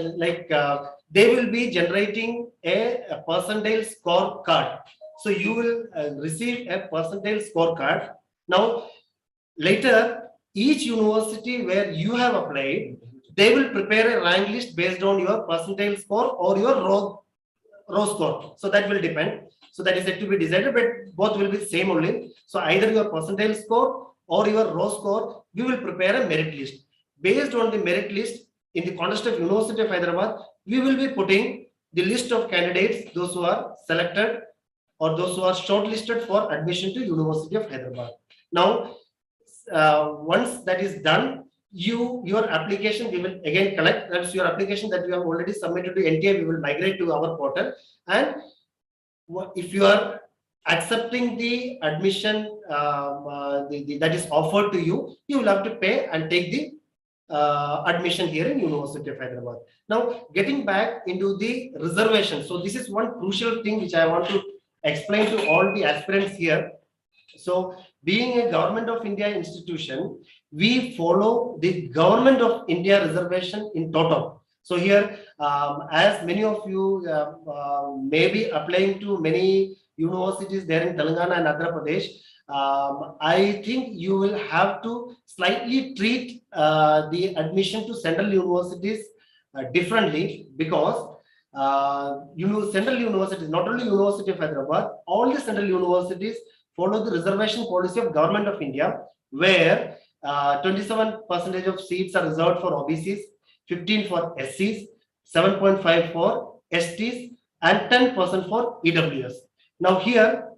they will be generating a percentile score card. So you will receive a percentile score card. Now later, each university where you have applied, they will prepare a rank list based on your percentile score or your row score. So that will depend. So that is yet to be decided, but both will be the same only. So either your percentile score or your row score, we will prepare a merit list. Based on the merit list, in the context of University of Hyderabad, we will be putting the list of candidates, those who are selected or those who are shortlisted for admission to University of Hyderabad. Now, once that is done, your application we will again collect. That's your application that you have already submitted to NTA. We will migrate to our portal, and if you are accepting the admission that is offered to you, you will have to pay and take the admission here in University of Hyderabad. Now, getting back into the reservation. So this is one crucial thing which I want to explain to all the aspirants here. So being a Government of India institution, we follow the Government of India reservation in total. So here, as many of you may be applying to many universities there in Telangana and Andhra Pradesh, I think you will have to slightly treat the admission to central universities differently, because central universities, not only University of Hyderabad, all the central universities follow the reservation policy of Government of India, where 27% of seats are reserved for OBCs, 15 for SCs, 7.5 for STs, and 10% for EWS. Now here,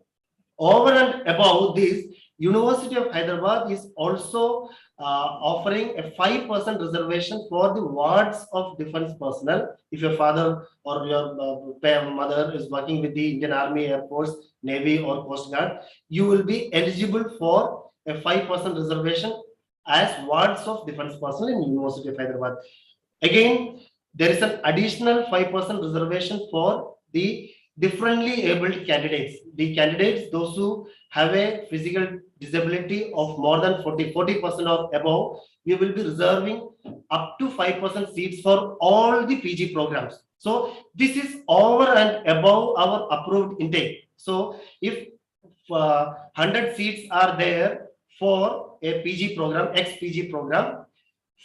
over and above this, University of Hyderabad is also offering a 5% reservation for the wards of defense personnel. If your father or your mother is working with the Indian Army, Air Force, Navy, or Coast Guard, you will be eligible for a 5% reservation as wards of defense personnel in University of Hyderabad. Again, there is an additional 5% reservation for the differently abled candidates. The candidates, those who have a physical disability of more than 40% or above, we will be reserving up to 5% seats for all the PG programs. So this is over and above our approved intake. So if 100 seats are there for a PG program, ex-PG program,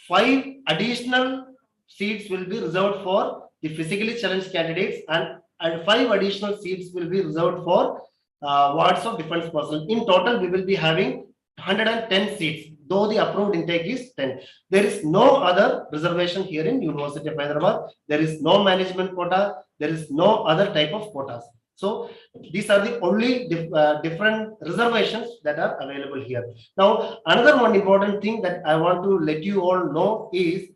5 additional seats will be reserved for the physically challenged candidates, and 5 additional seats will be reserved for wards of defense personnel. In total, we will be having 110 seats, though the approved intake is 10. There is no other reservation here in University of Hyderabad. There is no management quota. There is no other type of quotas. So these are the only different reservations that are available here. Now, another one important thing that I want to let you all know is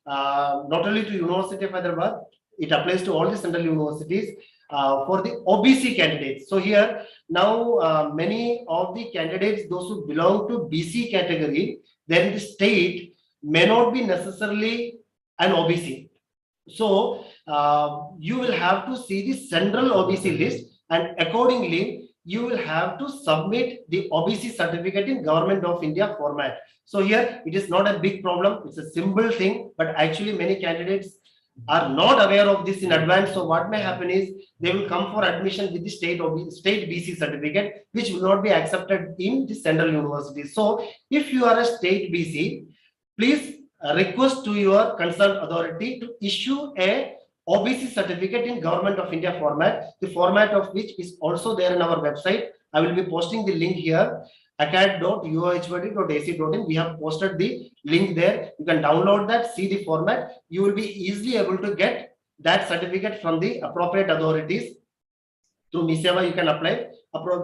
not only to University of Hyderabad, it applies to all the central universities for the OBC candidates. So here now many of the candidates, those who belong to BC category, then the state may not be necessarily an OBC. So you will have to see the central OBC list, and accordingly you will have to submit the OBC certificate in Government of India format. So here it is not a big problem, it's a simple thing, but actually many candidates are not aware of this in advance. So what may happen is they will come for admission with the state BC certificate, which will not be accepted in the central universities. So if you are a state BC, please request to your concerned authority to issue a OBC certificate in Government of India format, the format of which is also there in our website. I will be posting the link here, acad.uohbd.ac.in. We have posted the link there. You can download that, see the format. You will be easily able to get that certificate from the appropriate authorities. Through MISEVA, you can apply.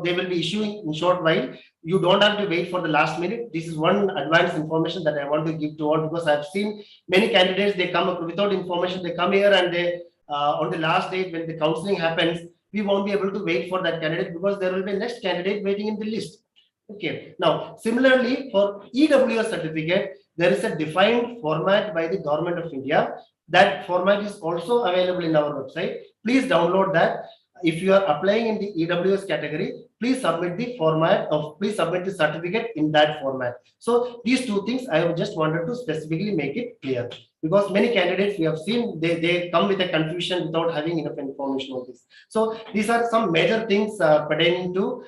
They will be issuing in short while. You don't have to wait for the last minute. This is one advanced information that I want to give to all, because I've seen many candidates, they come up without information. They come here and they on the last day when the counseling happens, we won't be able to wait for that candidate because there will be next candidate waiting in the list. Okay. Now, similarly for EWS certificate, there is a defined format by the Government of India. That format is also available in our website. Please download that. If you are applying in the EWS category, please submit the certificate in that format. So these two things I have just wanted to specifically make it clear, because many candidates we have seen, they come with a confusion without having enough information on this. So these are some major things pertaining to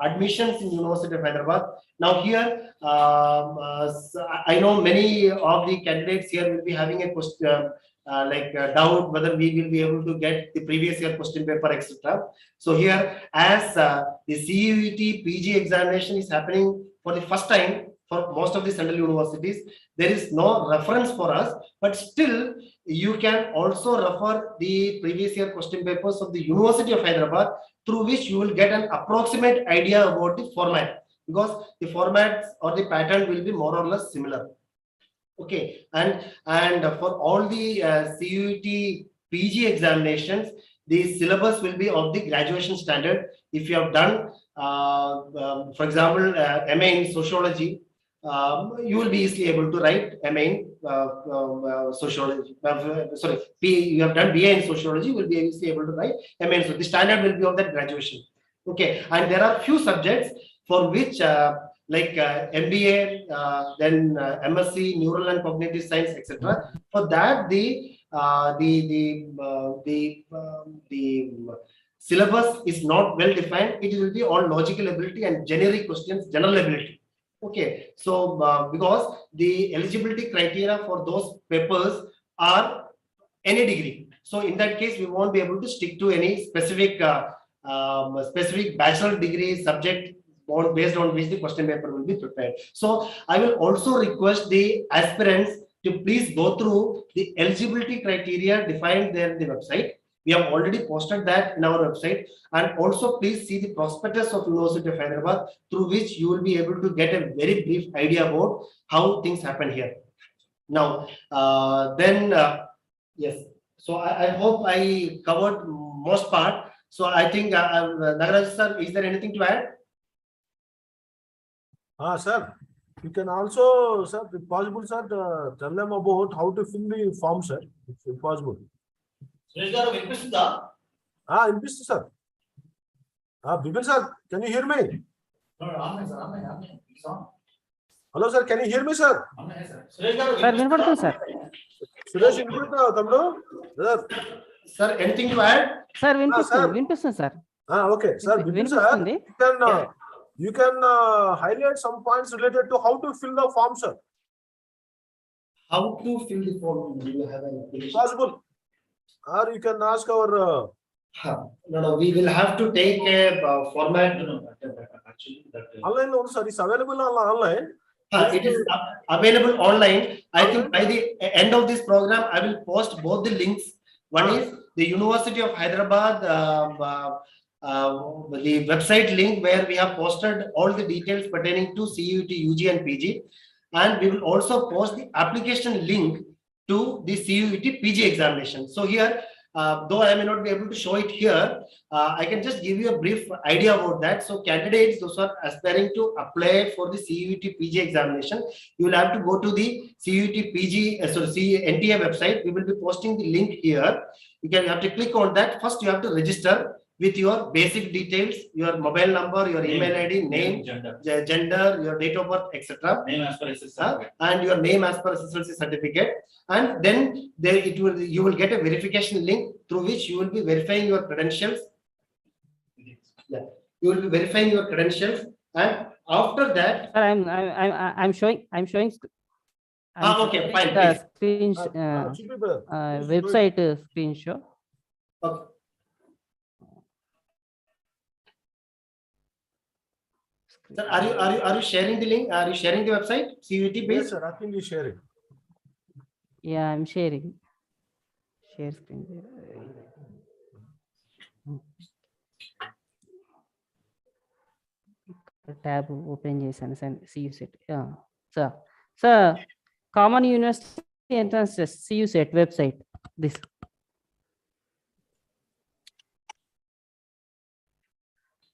admissions in University of Hyderabad. Now here, I know many of the candidates here will be having a question, doubt whether we will be able to get the previous year question paper, etc. So here, as the CUET PG examination is happening for the first time for most of the central universities, there is no reference for us, but still you can also refer the previous year question papers of the University of Hyderabad, through which you will get an approximate idea about the format, because the formats or the pattern will be more or less similar. Okay, and for all the CUET PG examinations, the syllabus will be of the graduation standard. If you have done, for example, MA in sociology, you will be easily able to write MA in sociology. You have done BA in sociology, you will be easily able to write MA in. So the standard will be of that graduation. Okay, and there are few subjects for which like MBA, then MSc, Neural and Cognitive Science, etc. For that, the syllabus is not well defined. It will be all logical ability and generic questions, general ability. Okay, so because the eligibility criteria for those papers are any degree, so in that case we won't be able to stick to any specific bachelor degree subject based on which the question paper will be prepared. So I will also request the aspirants to please go through the eligibility criteria defined there in the website. We have already posted that in our website, and also please see the prospectus of University of Hyderabad, through which you will be able to get a very brief idea about how things happen here. Now, yes, so I hope I covered most part. So I think Nagaraj sir, is there anything to add? Sir, you can also, sir, if possible, sir, tell them about how to fill the form, sir, if possible. Sir. Bipin sir, can you hear me? Hello, sir. Can you hear me, sir? Sir వినపడుతుంది sir. Suresh, వినపడుతుందా తమ్ముడు? Brother. Sir, anything to add? Sir వినిపిస్తుంది sir. Okay, sir. వినిపిస్తుంది. You can highlight some points related to how to fill the form, sir. How to fill the form? Do you have any Possible. Or you can ask our. No, we will have to take a format. Online also, sir. It's available online. It is available online. I think by the end of this program, I will post both the links. One is the University of Hyderabad, the website link where we have posted all the details pertaining to CUET, UG and PG. And we will also post the application link to the CUET PG examination. So here, though I may not be able to show it here, I can just give you a brief idea about that. So candidates, those who are aspiring to apply for the CUET PG examination, you will have to go to the CUET PG, NTA website. We will be posting the link here. You have to click on that. First, you have to register with your basic details, your mobile number, your email ID, name, gender, your date of birth, etc. Name as per SSL. And your name as per SSLC certificate. And then you will get a verification link through which you will be verifying your credentials. Yeah, you will be verifying your credentials, and after that, Sir, I'm showing. Okay, fine. The Please. screen website screen show. Okay. Sir, are you sharing the link? Are you sharing the website? CUET page? Yes, sir. I think you share it. Yeah, I'm sharing. Share screen. Tab open చేశాను sir. CUSET. Sir, Common University Entrance Test, CUSET website. This.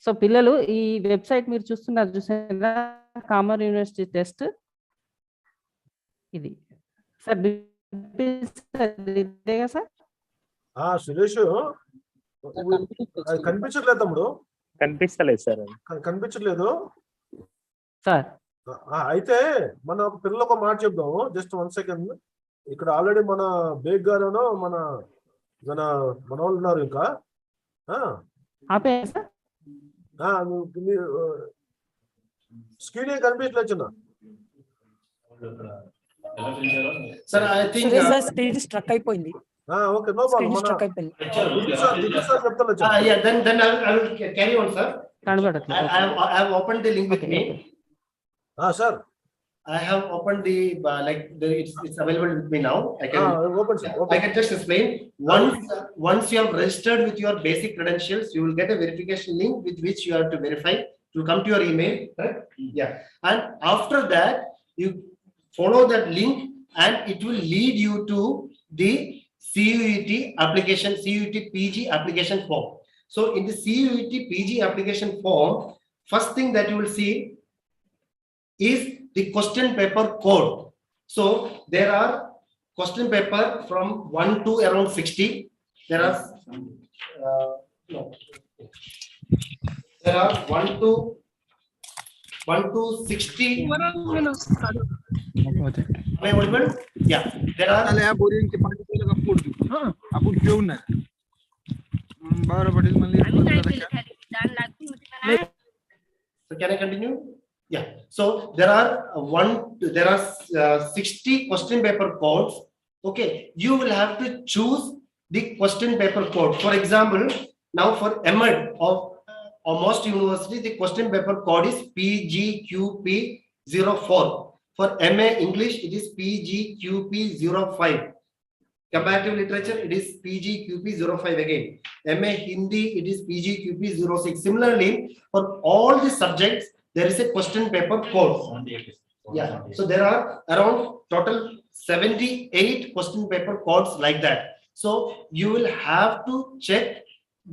So పిల్లలు ఈ website మీరు చూసారా, common university test ఇది sir. ఇదేగా sir? Suresh కనిపించట్లేదు తమ్ముడు. కనిపిస్తలేదు సార్. కనిపించట్లేదు సార్. అయితే మన పిల్లలు ఒక మాట చెప్దాము. Just 1 second. ఇక్కడ ఆల్రెడీ మన బేగ్ గారు మన వాళ్ళు ఉన్నారు. ఇంకా ఆపే సార్. స్క్రీన్ ఏం కనిపించలేదు చిన్న. Sir, I think screen struck అయిపోయింది. Okay, no problem. స్ట్రక్ అయిపోయింది. yeah, then I will carry on, sir. I have opened the link with me. Sir. I have opened it's available with me now. I can just explain. Once you have registered with your basic credentials, you will get a verification link with which you have to verify. It will come to your email, right? Yeah. And after that, you follow that link and it will lead you to the CUET application, CUET PG application form. So in the CUET PG application form, first thing that you will see is the question paper code. So there are question paper from 1 to around 60. There are 1 to 60. Am I audible? Yeah. There are. So can I continue? Yeah. So there are 60 question paper codes. Okay. You will have to choose the question paper code. For example, now for MEd of most universities, the question paper code is PGQP04. For MA English, it is PGQP05. Comparative literature, it is PGQP05 again. MA Hindi, it is PGQP06. Similarly, for all the subjects, there is a question paper code. Yeah. So there are around total 78 question paper codes like that. So you will have to check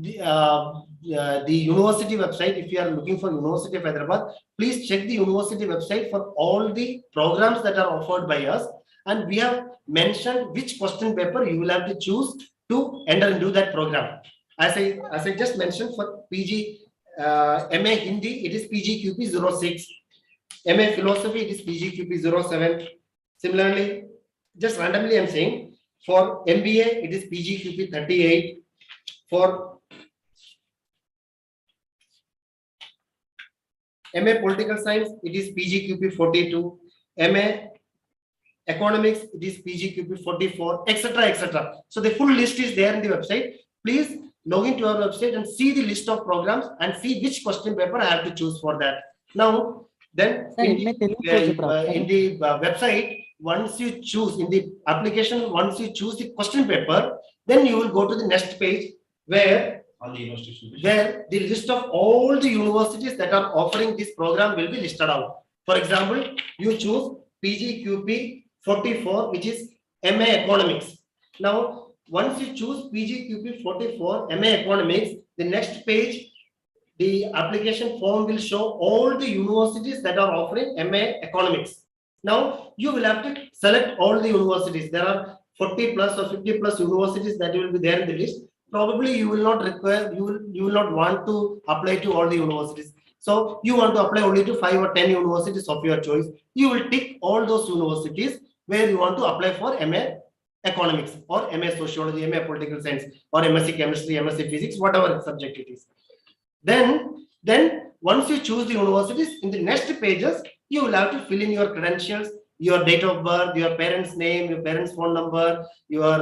the university website. If you are looking for University of Hyderabad, please check the university website for all the programs that are offered by us. And we have mentioned which question paper you will have to choose to enter into that program. As I just mentioned, for PG MA Hindi, it is PGQP 06. MA Philosophy, it is PGQP 07. Similarly, just randomly I'm saying, for MBA, it is PGQP 38. For MA Political Science, it is PGQP 42. MA Economics, it is PGQP 44, etc., etc. So the full list is there in the website. Please log into our website and see the list of programs and see which question paper I have to choose for that. Now, then in the website, once you choose in the application, once you choose the question paper, then you will go to the next page where the list of all the universities that are offering this program will be listed out. For example, you choose PGQP 44, which is MA Economics. Now, once you choose PGQP 44 MA Economics, the next page, the application form will show all the universities that are offering MA Economics. Now, you will have to select all the universities. There are 40 plus or 50 plus universities that will be there in the list. Probably you will not require, you will not want to apply to all the universities. So you want to apply only to 5 or 10 universities of your choice. You will tick all those universities where you want to apply for MA Economics or MA Sociology, MA Political Science, or MSc Chemistry, MSc Physics, whatever subject it is. Then once you choose the universities, in the next pages, you will have to fill in your credentials, your date of birth, your parents' name, your parents' phone number, your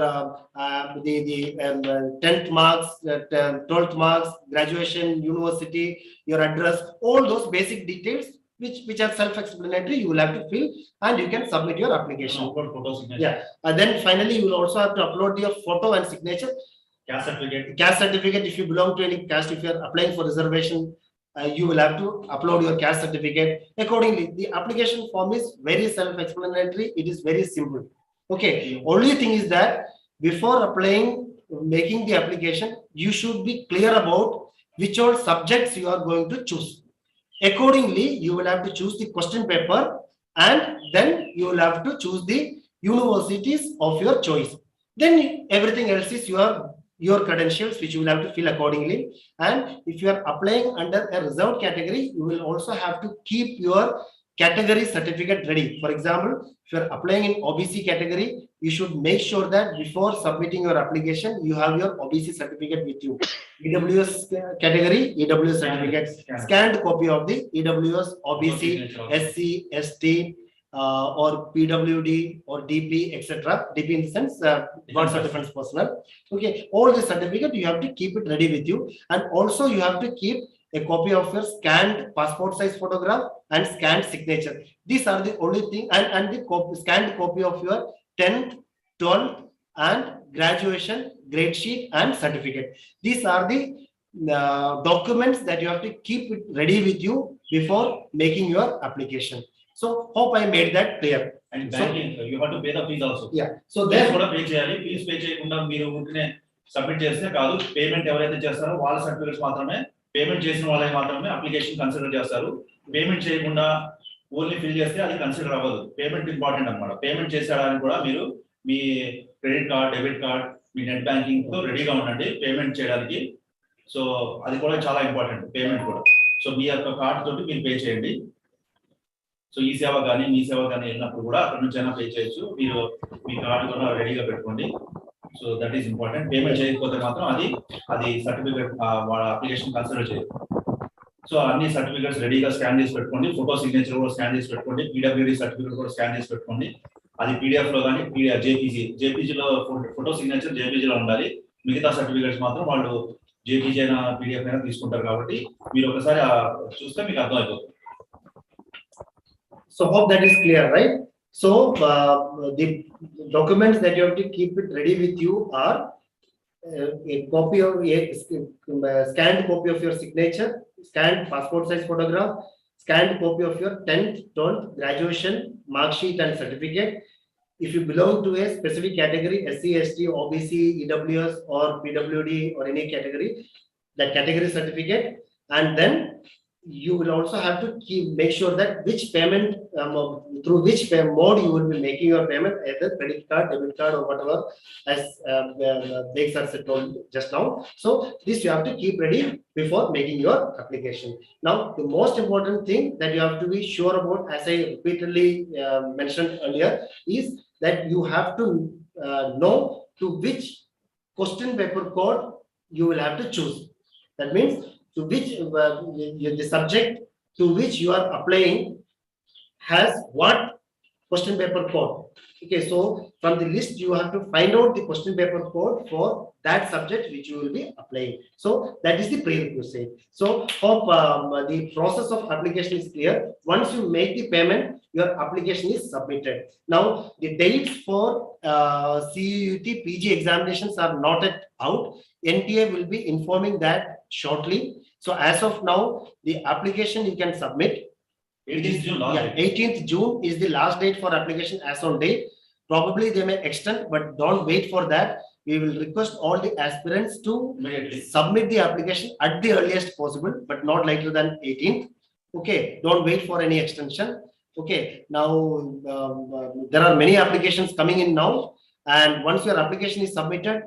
10th marks, 12th marks, graduation, university, your address, all those basic details which are self-explanatory, you will have to fill and you can submit your application. Yeah, and then finally you will also have to upload your photo and signature. Caste certificate. Caste certificate, if you belong to any caste, if you are applying for reservation, you will have to upload your caste certificate. Accordingly, the application form is very self-explanatory. It is very simple. Okay. Only thing is that before applying, making the application, you should be clear about which all subjects you are going to choose. Accordingly, you will have to choose the question paper and then you will have to choose the universities of your choice. Then everything else is your credentials, which you will have to fill accordingly. And if you are applying under a reserved category, you will also have to keep your category certificate ready. For example, if you are applying in OBC category, you should make sure that before submitting your application, you have your OBC certificate with you. EWS category, EWS certificate, scanned copy of the EWS, OBC, SC, ST, or PWD or DP, etc. DP in the sense, Guards of Defense Personnel. Okay, all the certificate you have to keep it ready with you, and also you have to keep a copy of your scanned passport size photograph and scanned signature. These are the only thing, and the scanned copy of your 10th, 12th, and graduation grade sheet and certificate. These are the documents that you have to keep it ready with you before making your application. So hope I made that clear. And banking, you have to pay the fees also. Yeah. So there pay cheyali, fees pay cheyakunda meeru untine submit chesthe kaadu, payment evaraithe chestaro vaalla certificates maatrame payment chesina vallayi maatrame application consider chestaru. Payment cheyakunda only fill chesthe adi consider avvadu. Payment important annamata. Payment chesarani kuda meeru me credit card, debit card, me net banking తో రెడీగా ఉండండి payment చేయడానికి. So అది కూడా చాలా important, payment కూడా. So మీ యొక్క card తోటి మీరు పే చేయండి. సో ఈ సేవ కానీ మీ సేవ కానీ వెళ్ళినప్పుడు కూడా అక్కడ నుంచి అయినా పే చేయొచ్చు. మీరు మీ కార్డు కూడా రెడీగా పెట్టుకోండి. So that is important. Payment చేయకపోతే మాత్రం అది సర్టిఫికేట్ వాళ్ళ అప్లికేషన్ కన్సిడర్ చేయదు. సో అన్ని సర్టిఫికేట్స్ రెడీగా స్కాన్ చేసి పెట్టుకోండి. ఫోటో సిగ్నేచర్ కూడా స్కాన్ చేసి పెట్టుకోండి. పీడబ్ల్యూడీ సర్టిఫికేట్ కూడా స్కాన్ చేసి పెట్టుకోండి. అది పీడిఎఫ్ లో కానీ జేపీజీలో ఫోటో సిగ్నేచర్ జేపీజీలో ఉండాలి. మిగతా సర్టిఫికేట్స్ మాత్రం వాళ్ళు జేపీజీ అయినా పీడిఎఫ్ అయినా తీసుకుంటారు. కాబట్టి మీరు ఒకసారి చూస్తే మీకు అర్థమైపోతుంది. So hope that is clear, right? So the documents that you have to keep it ready with you are a copy of a scanned copy of your signature, scanned passport size photograph, scanned copy of your 10th, 12th, graduation mark sheet and certificate. If you belong to a specific category, SC, ST, OBC, EWS or PWD or any category, that category certificate, and then you will also have to make sure that which payment through which mode you will be making your payment, either credit card, debit card, or whatever, as Blake sir said just now. So this you have to keep ready before making your application. Now, the most important thing that you have to be sure about, as I repeatedly mentioned earlier, is that you have to know to which question paper code you will have to choose. That means to which the subject to which you are applying has what question paper code. Okay, so from the list you have to find out the question paper code for that subject which you will be applying. So that is the prerequisite. So hope the process of application is clear. Once you make the payment, your application is submitted. Now the dates for CUT PG examinations are not yet out. NTA will be informing that shortly. So as of now, the application you can submit. 18th June, 18th June is the last date for application as on date. Probably they may extend, but don't wait for that. We will request all the aspirants to submit the application at the earliest possible, but not later than 18th. Okay, don't wait for any extension. Okay, now there are many applications coming in now, and once your application is submitted,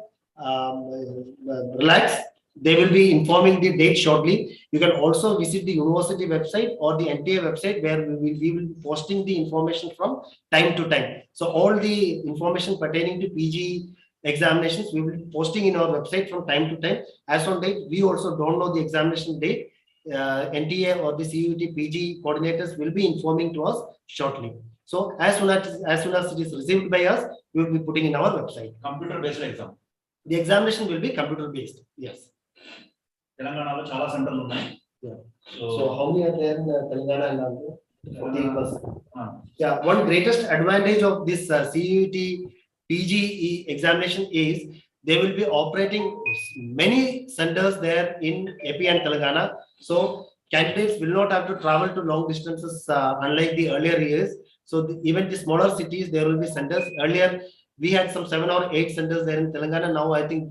relax. They will be informing the date shortly. You can also visit the university website or the NTA website, where we will be posting the information from time to time. So all the information pertaining to PG examinations we will be posting in our website from time to time. As on date, we also don't know the examination date. NTA or the CUT PG coordinators will be informing to us shortly. So as soon as it is received by us, we will be putting in our website. Computer based exam. The examination will be computer based. Yes. తెలంగాణలో చాలా సెంటర్లు ఉన్నాయి. So how many are there in Telangana and Andhra? 40%. Yeah, one greatest advantage of this CUT PGE examination is they will be operating many centers there in AP and Telangana. So candidates will not have to travel to long distances unlike the earlier years. So even the smaller cities, there will be centers. Earlier we had some 7 or 8 centers there in Telangana. Now I think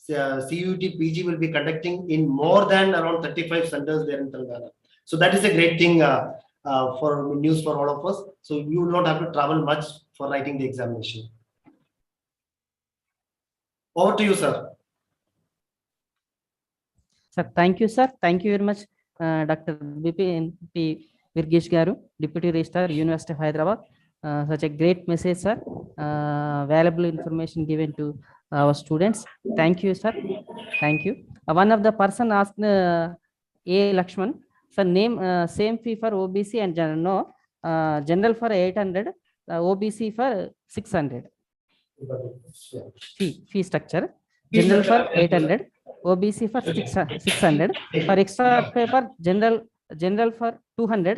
CUT PG will be conducting in more than around 35 centers there in Telangana. So that is a great thing for news for all of us. So you will not have to travel much for writing the examination. Over to you, sir. Sir, thank you, sir. Thank you very much, Dr. BP Virgesh Garu, Deputy Registrar, University of Hyderabad. Such a great message, sir. Valuable information given to our students. Thank you, sir. Thank you. One of the person asked A. Lakshman, sir, name same fee for OBC and general. No, general for 800, OBC for 600. Fee structure. General for 800, OBC for 600. For extra paper, general for 200.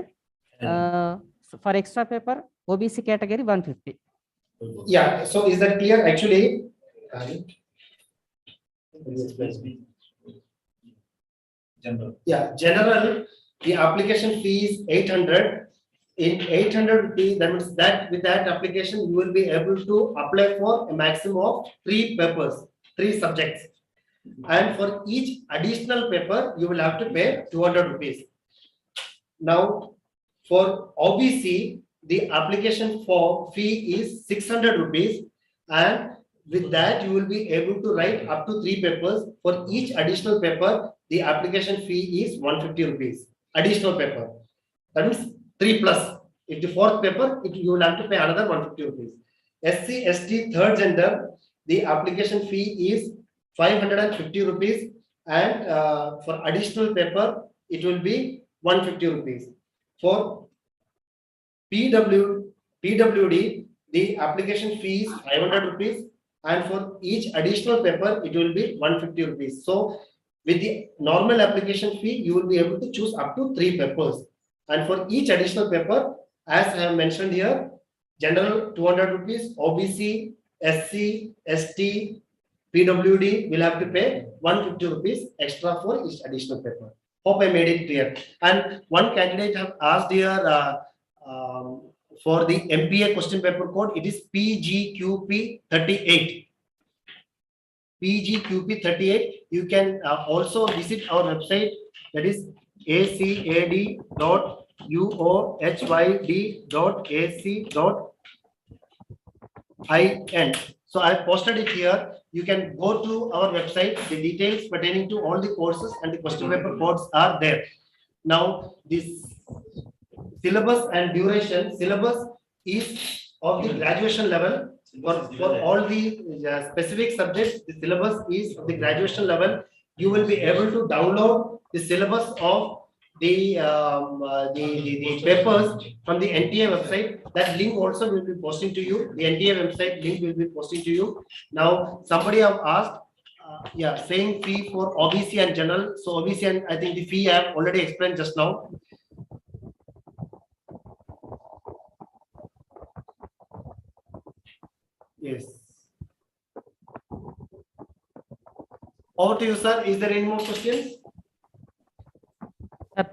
For extra paper, OBC category 150. Yeah. So is that clear? Actually, General. Yeah, general, the application fee is 800. In 800 rupees, that means that with that application, you will be able to apply for a maximum of 3 papers, 3 subjects. And for each additional paper, you will have to pay 200 rupees. Now, for OBC, the application fee is 600 rupees. And with that, you will be able to write up to 3 papers. For each additional paper, the application fee is 150 rupees. Additional paper. That means 3 plus. If the 4th paper, you will have to pay another 150 rupees. SC, ST, third gender, the application fee is 550 rupees. And for additional paper, it will be 150 rupees. For PWD, the application fee is 500 rupees. And for each additional paper, it will be 150 rupees. So with the normal application fee, you will be able to choose up to 3 papers. And for each additional paper, as I have mentioned here, general 200 rupees, OBC, SC, ST, PWD will have to pay 150 rupees extra for each additional paper. Hope I made it clear. And one candidate have asked here for the MPA question paper code, it is PGQP 38. PGQP 38. You can also visit our website, that is acad.uohyd.ac.in. So I posted it here. You can go to our website. The details pertaining to all the courses and the question paper codes are there. Now this syllabus and duration. Syllabus is of the graduation level. For all the specific subjects, the syllabus is of the graduation level. You will be able to download the syllabus of the papers from the NTA website. That link also will be posting to you. The NTA website link will be posting to you. Now somebody have asked, saying fee for OBC and general. So OBC and I think the fee I have already explained just now. Yes. Over to you, sir. Is there any more questions?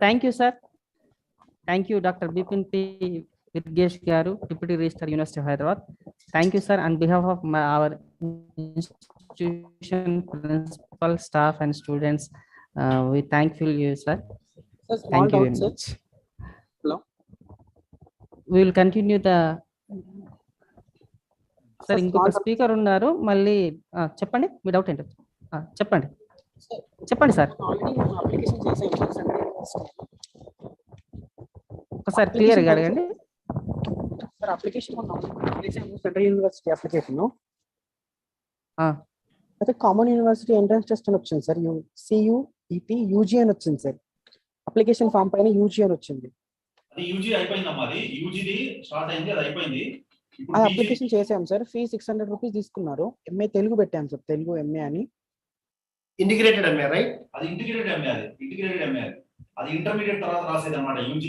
Thank you, sir. Thank you, Dr. Bipin P. Virgesh Garu, Deputy Registrar, University of Hyderabad. Thank you, sir. On behalf of our institution, principal, staff, and students, we thankful you, sir. Thank you very much. Hello. We will continue the. Sir, ఇంకొక speaker ఉన్నారు మళ్ళీ చెప్పండి without enter చెప్పండి sir ఒకసారి clear గా అడగండి sir. Application central university application అయితే common university entrance test అని వచ్చింది సార్. CUET UG అని వచ్చింది సార్. అప్లికేషన్ ఫామ్ పైన UG అని వచ్చింది. అది UG అయిపోయిందమ్మా, అది UGది స్టార్ట్ అయింది, అది అయిపోయింది. అది అప్లికేషన్ చేసాం సార్. ఫీ 600 రూపీస్ తీసుకున్నారు. MA తెలుగు పెట్టాం సార్, తెలుగు MA అని. Integrated MA right? అది ఇంటిగ్రేటెడ్ MA, అది ఇంటర్మీడియట్ తర్వాత రాసేది అన్నమాట. UG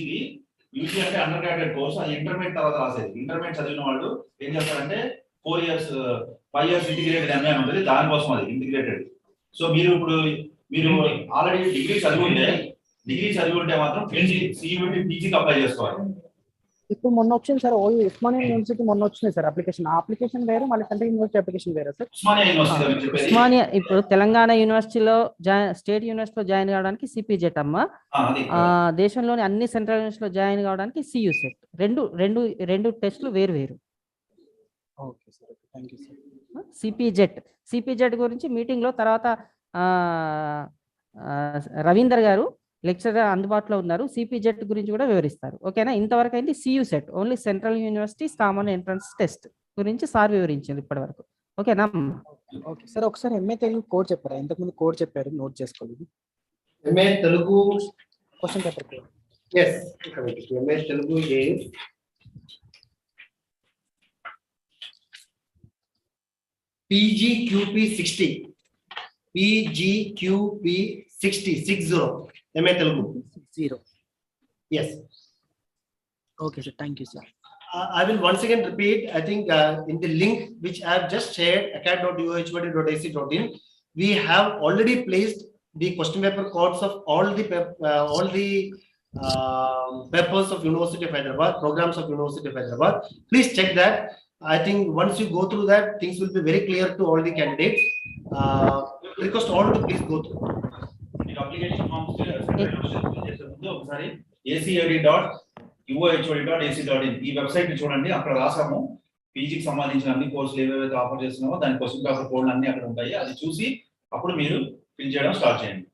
అంటే అండర్ గ్రాడ్యుయేట్ కోర్స్, అది ఇంటర్మీడియట్ తర్వాత రాసేది. ఇంటర్మీడియట్ చదివిన వాళ్ళు ఏం చేస్తారంటే 5 years ఇంటిగ్రేటెడ్ MA అని ఉంటుంది, దానికోసం అది ఇంటిగ్రేటెడ్. సో మీరు ఆల్రెడీ డిగ్రీ చదివి ఉంటే మాత్రం CUET PGకి అప్లై చేసుకోవాలి. ఇప్పుడు మొన్న వచ్చింది సార్ ఉస్మానియా యూనివర్సిటీ మొన్న వచ్చింది సార్ అప్లికేషన్. ఆ అప్లికేషన్ వేరు, మళ్ళీ సెంట్రల్ యూనివర్సిటీ అప్లికేషన్ వేరే సార్. ఉస్మానియా ఇప్పుడు తెలంగాణ యూనివర్సిటీలో స్టేట్ యూనివర్సిటీలో జాయిన్ కావడానికి CPJET అమ్మ, దేశంలోని అన్ని సెంట్రల్ యూనివర్సిటీలో జాయిన్ కావడానికి CUSET. రెండు టెస్టులు వేరు. Okay sir, thank you sir. CPJET గురించి మీటింగ్ లో తర్వాత రవీందర్ గారు లెక్చరర్ అందుబాటులో ఉన్నారు. CPJET గురించి కూడా వివరిస్తారు. ఓకేనా? ఇంతవరకు అయితే CUSET only central universities common entrance test గురించి సార్ వివరించారు ఇప్పటి వరకు. ఓకేనా? Okay sir. ఒకసారి MA తెలుగు కోడ్ చెప్పారా? ఇంతకుముందు కోడ్ చెప్పారు, నోట్ చేసుకోలేదు. MA Telugu question paper code. yes MA Telugu is PGQP 60 60 MA Telugu 0. yes. Okay sir, thank you sir. I will once again repeat. I think in the link which I have just shared, acad.uohyd.ac.in, we have already placed the question paper codes of all the papers of University of Hyderabad, programs of University of Hyderabad. Please check that. I think once you go through that, things will be very clear to all the candidates. Request all to please go through. Application forms ఒకసారి acad.uohyd.ac.in ఈ website ని చూడండి. అక్కడ రాసాము పీజీకి సంబంధించిన అన్ని కోర్సులు ఏవైతే offer చేస్తున్నామో దాని క్వశ్చన్ పేపర్ కోడ్లు అన్ని అక్కడ ఉంటాయి. అది చూసి అప్పుడు మీరు ఫిల్ చేయడం స్టార్ట్ చేయండి.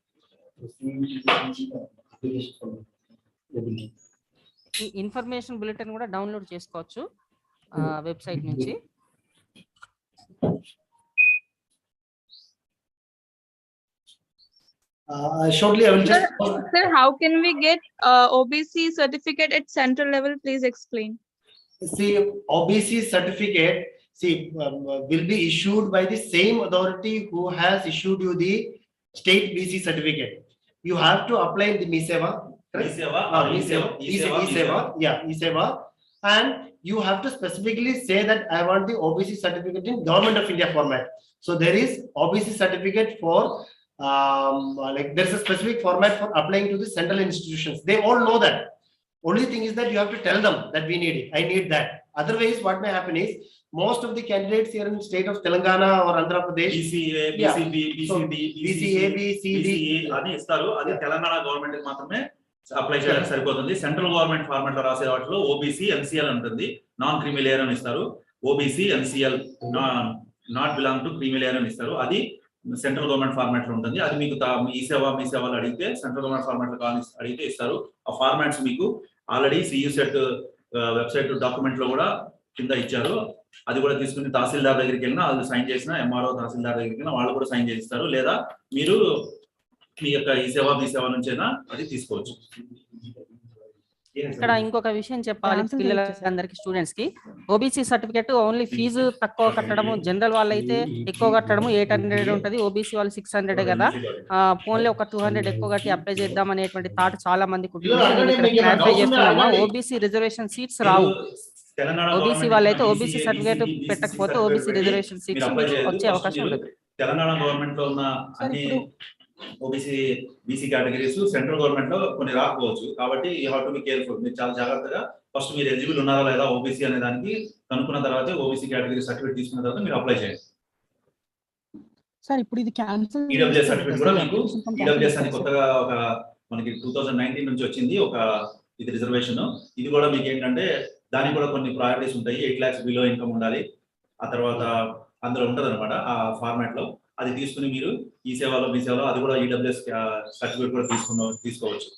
ఈ ఇన్ఫర్మేషన్ బులెటిన్ కూడా డౌన్లోడ్ చేసుకోవచ్చు వెబ్సైట్ నుంచి. Shortly, I will just. Sir, how can we get OBC certificate at central level? Please explain. See, OBC certificate will be issued by the same authority who has issued you the state BC certificate. You have to apply in the MISEVA. E-Seva, and you have to specifically say that I want the OBC certificate in Government of India format. So there is OBC certificate for like there's a specific format for applying to the central institutions. They all know that. Only thing is that you have to tell them that we need it. I need that. Otherwise, what may happen is most of the candidates here in the state of Telangana or Andhra Pradesh, BCA, Yeah. BCB, BCD, BCA, BCD, అని ఇస్తారు. అది Telangana government కి మాత్రమే apply చేయడానికి సరిపోతుంది. Central government format లో రాసే వాటిలో ఓబీసీ ఎన్సీఎల్ ఉంటుంది, నాన్ క్రీమీ లేయర్ అని ఇస్తారు. OBC NCL not belong to creamy layer అని ఇస్తారు. అది సెంట్రల్ గవర్నమెంట్ ఫార్మాట్ లో ఉంటుంది. అది మీకు మీ సేవలు అడిగితే సెంట్రల్ గవర్నమెంట్ ఫార్మాట్ లో అడిగితే ఇస్తారు. ఆ ఫార్మాట్స్ మీకు already CU set website document లో కూడా కింద ఇచ్చారు. అది కూడా తీసుకుని తహసీల్దార్ దగ్గరికి వెళ్ళినా, అది సైన్ చేసిన ఎంఆర్ఓ తహసీల్దార్ దగ్గరికి వెళ్ళినా వాళ్ళు కూడా సైన్ చేస్తారు. లేదా మీరు మీ యొక్క ఈ సేవ నుంచైనా అది తీసుకోవచ్చు. ఇక్కడ ఇంకొక విషయం చెప్పాలి పిల్లలందరికి, స్టూడెంట్స్ కి, ఓబీసీ సర్టిఫికేట్ ఓన్లీ ఫీజు తక్కువ కట్టడము, జనరల్ వాళ్ళు అయితే ఎక్కువ కట్టడము 800 ఉంటుంది, ఓబీసీ వాళ్ళు 600 కదా, ఓన్లీ ఒక 200 ఎక్కువ కట్టి అప్లై చేద్దాం అనేటువంటి థాట్ చాలా మందికి ఉంటుంది. క్లారిఫై చేస్తున్నామా, ఓబీసీ రిజర్వేషన్ సీట్స్ రావు. ఓబీసీ వాళ్ళైతే ఓబీసీ సర్టిఫికేట్ పెట్టకపోతే ఓబీసీ రిజర్వేషన్ సీట్స్ వచ్చే అవకాశం ఉండదు. తెలంగాణ గవర్నమెంట్ లో ఉన్న అన్ని OBC BC categories central government లో కొన్ని రాకపోవచ్చు. కాబట్టి you have to be careful. మీరు చాలా జాగ్రత్తగా ఫస్ట్ మీరు ఎలిజిబుల్ ఉన్నారా లేదా ఓబీసీ అనే దానికి కనుక్కున్న తర్వాత ఓబీసీ కేటగిరీ సర్టిఫికేట్ తీసుకున్న తర్వాత మీరు అప్లై చేయండి. సార్ ఇప్పుడు ఇది క్యాన్సిల్ ఈడబ్ల్యూఎస్ సర్టిఫికేట్ కూడా మీకు ఈడబ్ల్యూఎస్ అని కొత్తగా ఒక మనకి 2019 నుంచి వచ్చింది ఒక ఇది రిజర్వేషన్. ఇది కూడా మీకు ఏంటంటే దానికి కూడా కొన్ని ప్రయారిటీస్ ఉంటాయి. 8 lakhs బిలో ఇన్కమ్ ఉండాలి. ఆ తర్వాత అందులో ఉంటది అనమాట ఆ ఫార్మాట్ లో. అది తీసుకుని మీరు ఈ సేవలో మీ సేవలో అది కూడా ఈడబ్ల్యూఎస్ సర్టిఫికేట్ కూడా తీసుకోవచ్చు.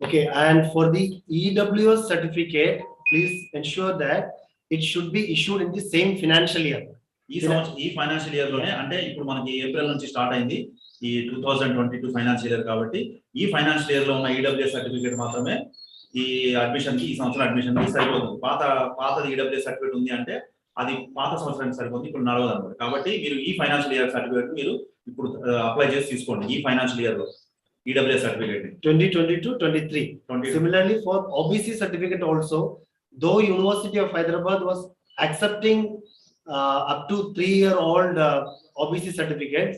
Okay, and for the EWS certificate, please ensure that it should be issued in the same financial year. ఈ ఫైనాన్షియల్ ఇయర్ లోనే, అంటే ఇప్పుడు మనకి ఏప్రిల్ నుంచి స్టార్ట్ అయింది ఈ 2022 ఫైనాన్షియల్ ఇయర్. కాబట్టి ఈ ఫైనాన్షియల్ ఇయర్ లో ఉన్న ఈడబ్ల్యూఎస్ సర్టిఫికేట్ మాత్రమే ఈ అడ్మిషన్ కి, ఈ సంవత్సరం అడ్మిషన్ కి సరిపోతుంది. పాతది ఈడబ్ల్యూఎస్ సర్టిఫికేట్ ఉంది అంటే అది పాత సంవత్సరానికి సరిపోతుంది, ఇప్పుడు నడవదు అనమాట. కాబట్టి మీరు ఈ ఫైనాన్షియల్ ఇయర్ సర్టిఫికేట్ మీరు ఇప్పుడు అప్లై చేసి తీసుకోండి. ఈ ఫైనాన్షియల్ ఇయర్ లో EWS certificate 2022-23. Similarly, for OBC certificate also, though University of Hyderabad was accepting up to 3-year-old OBC certificates,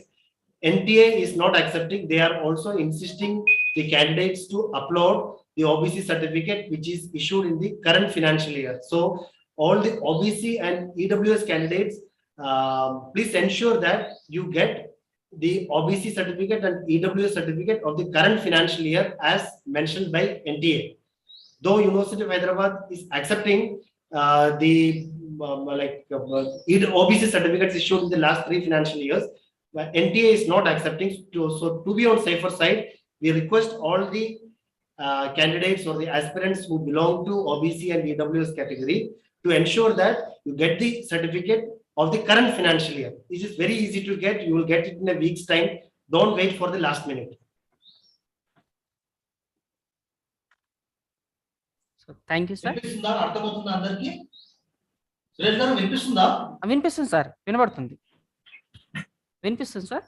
NTA is not accepting. They are also insisting the candidates to upload the OBC certificate which is issued in the current financial year. So all the OBC and EWS candidates, please ensure that you get the OBC certificate and EWS certificate of the current financial year as mentioned by NTA. Though University of Hyderabad is accepting the OBC certificates issued in the last 3 financial years, but NTA is not accepting. So to be on safer side, we request all the candidates or the aspirants who belong to OBC and EWS category to ensure that you get the certificate of the current financial year. It is very easy to get. You will get it in a week's time. Don't wait for the last minute. So thank you, sir. అర్థమవుతుందా అందరికి? సురేష్ గారు వినిపిస్తుందా? వినిపిస్తుంది sir, వినబడుతుంది, వినిపిస్తుంది sir.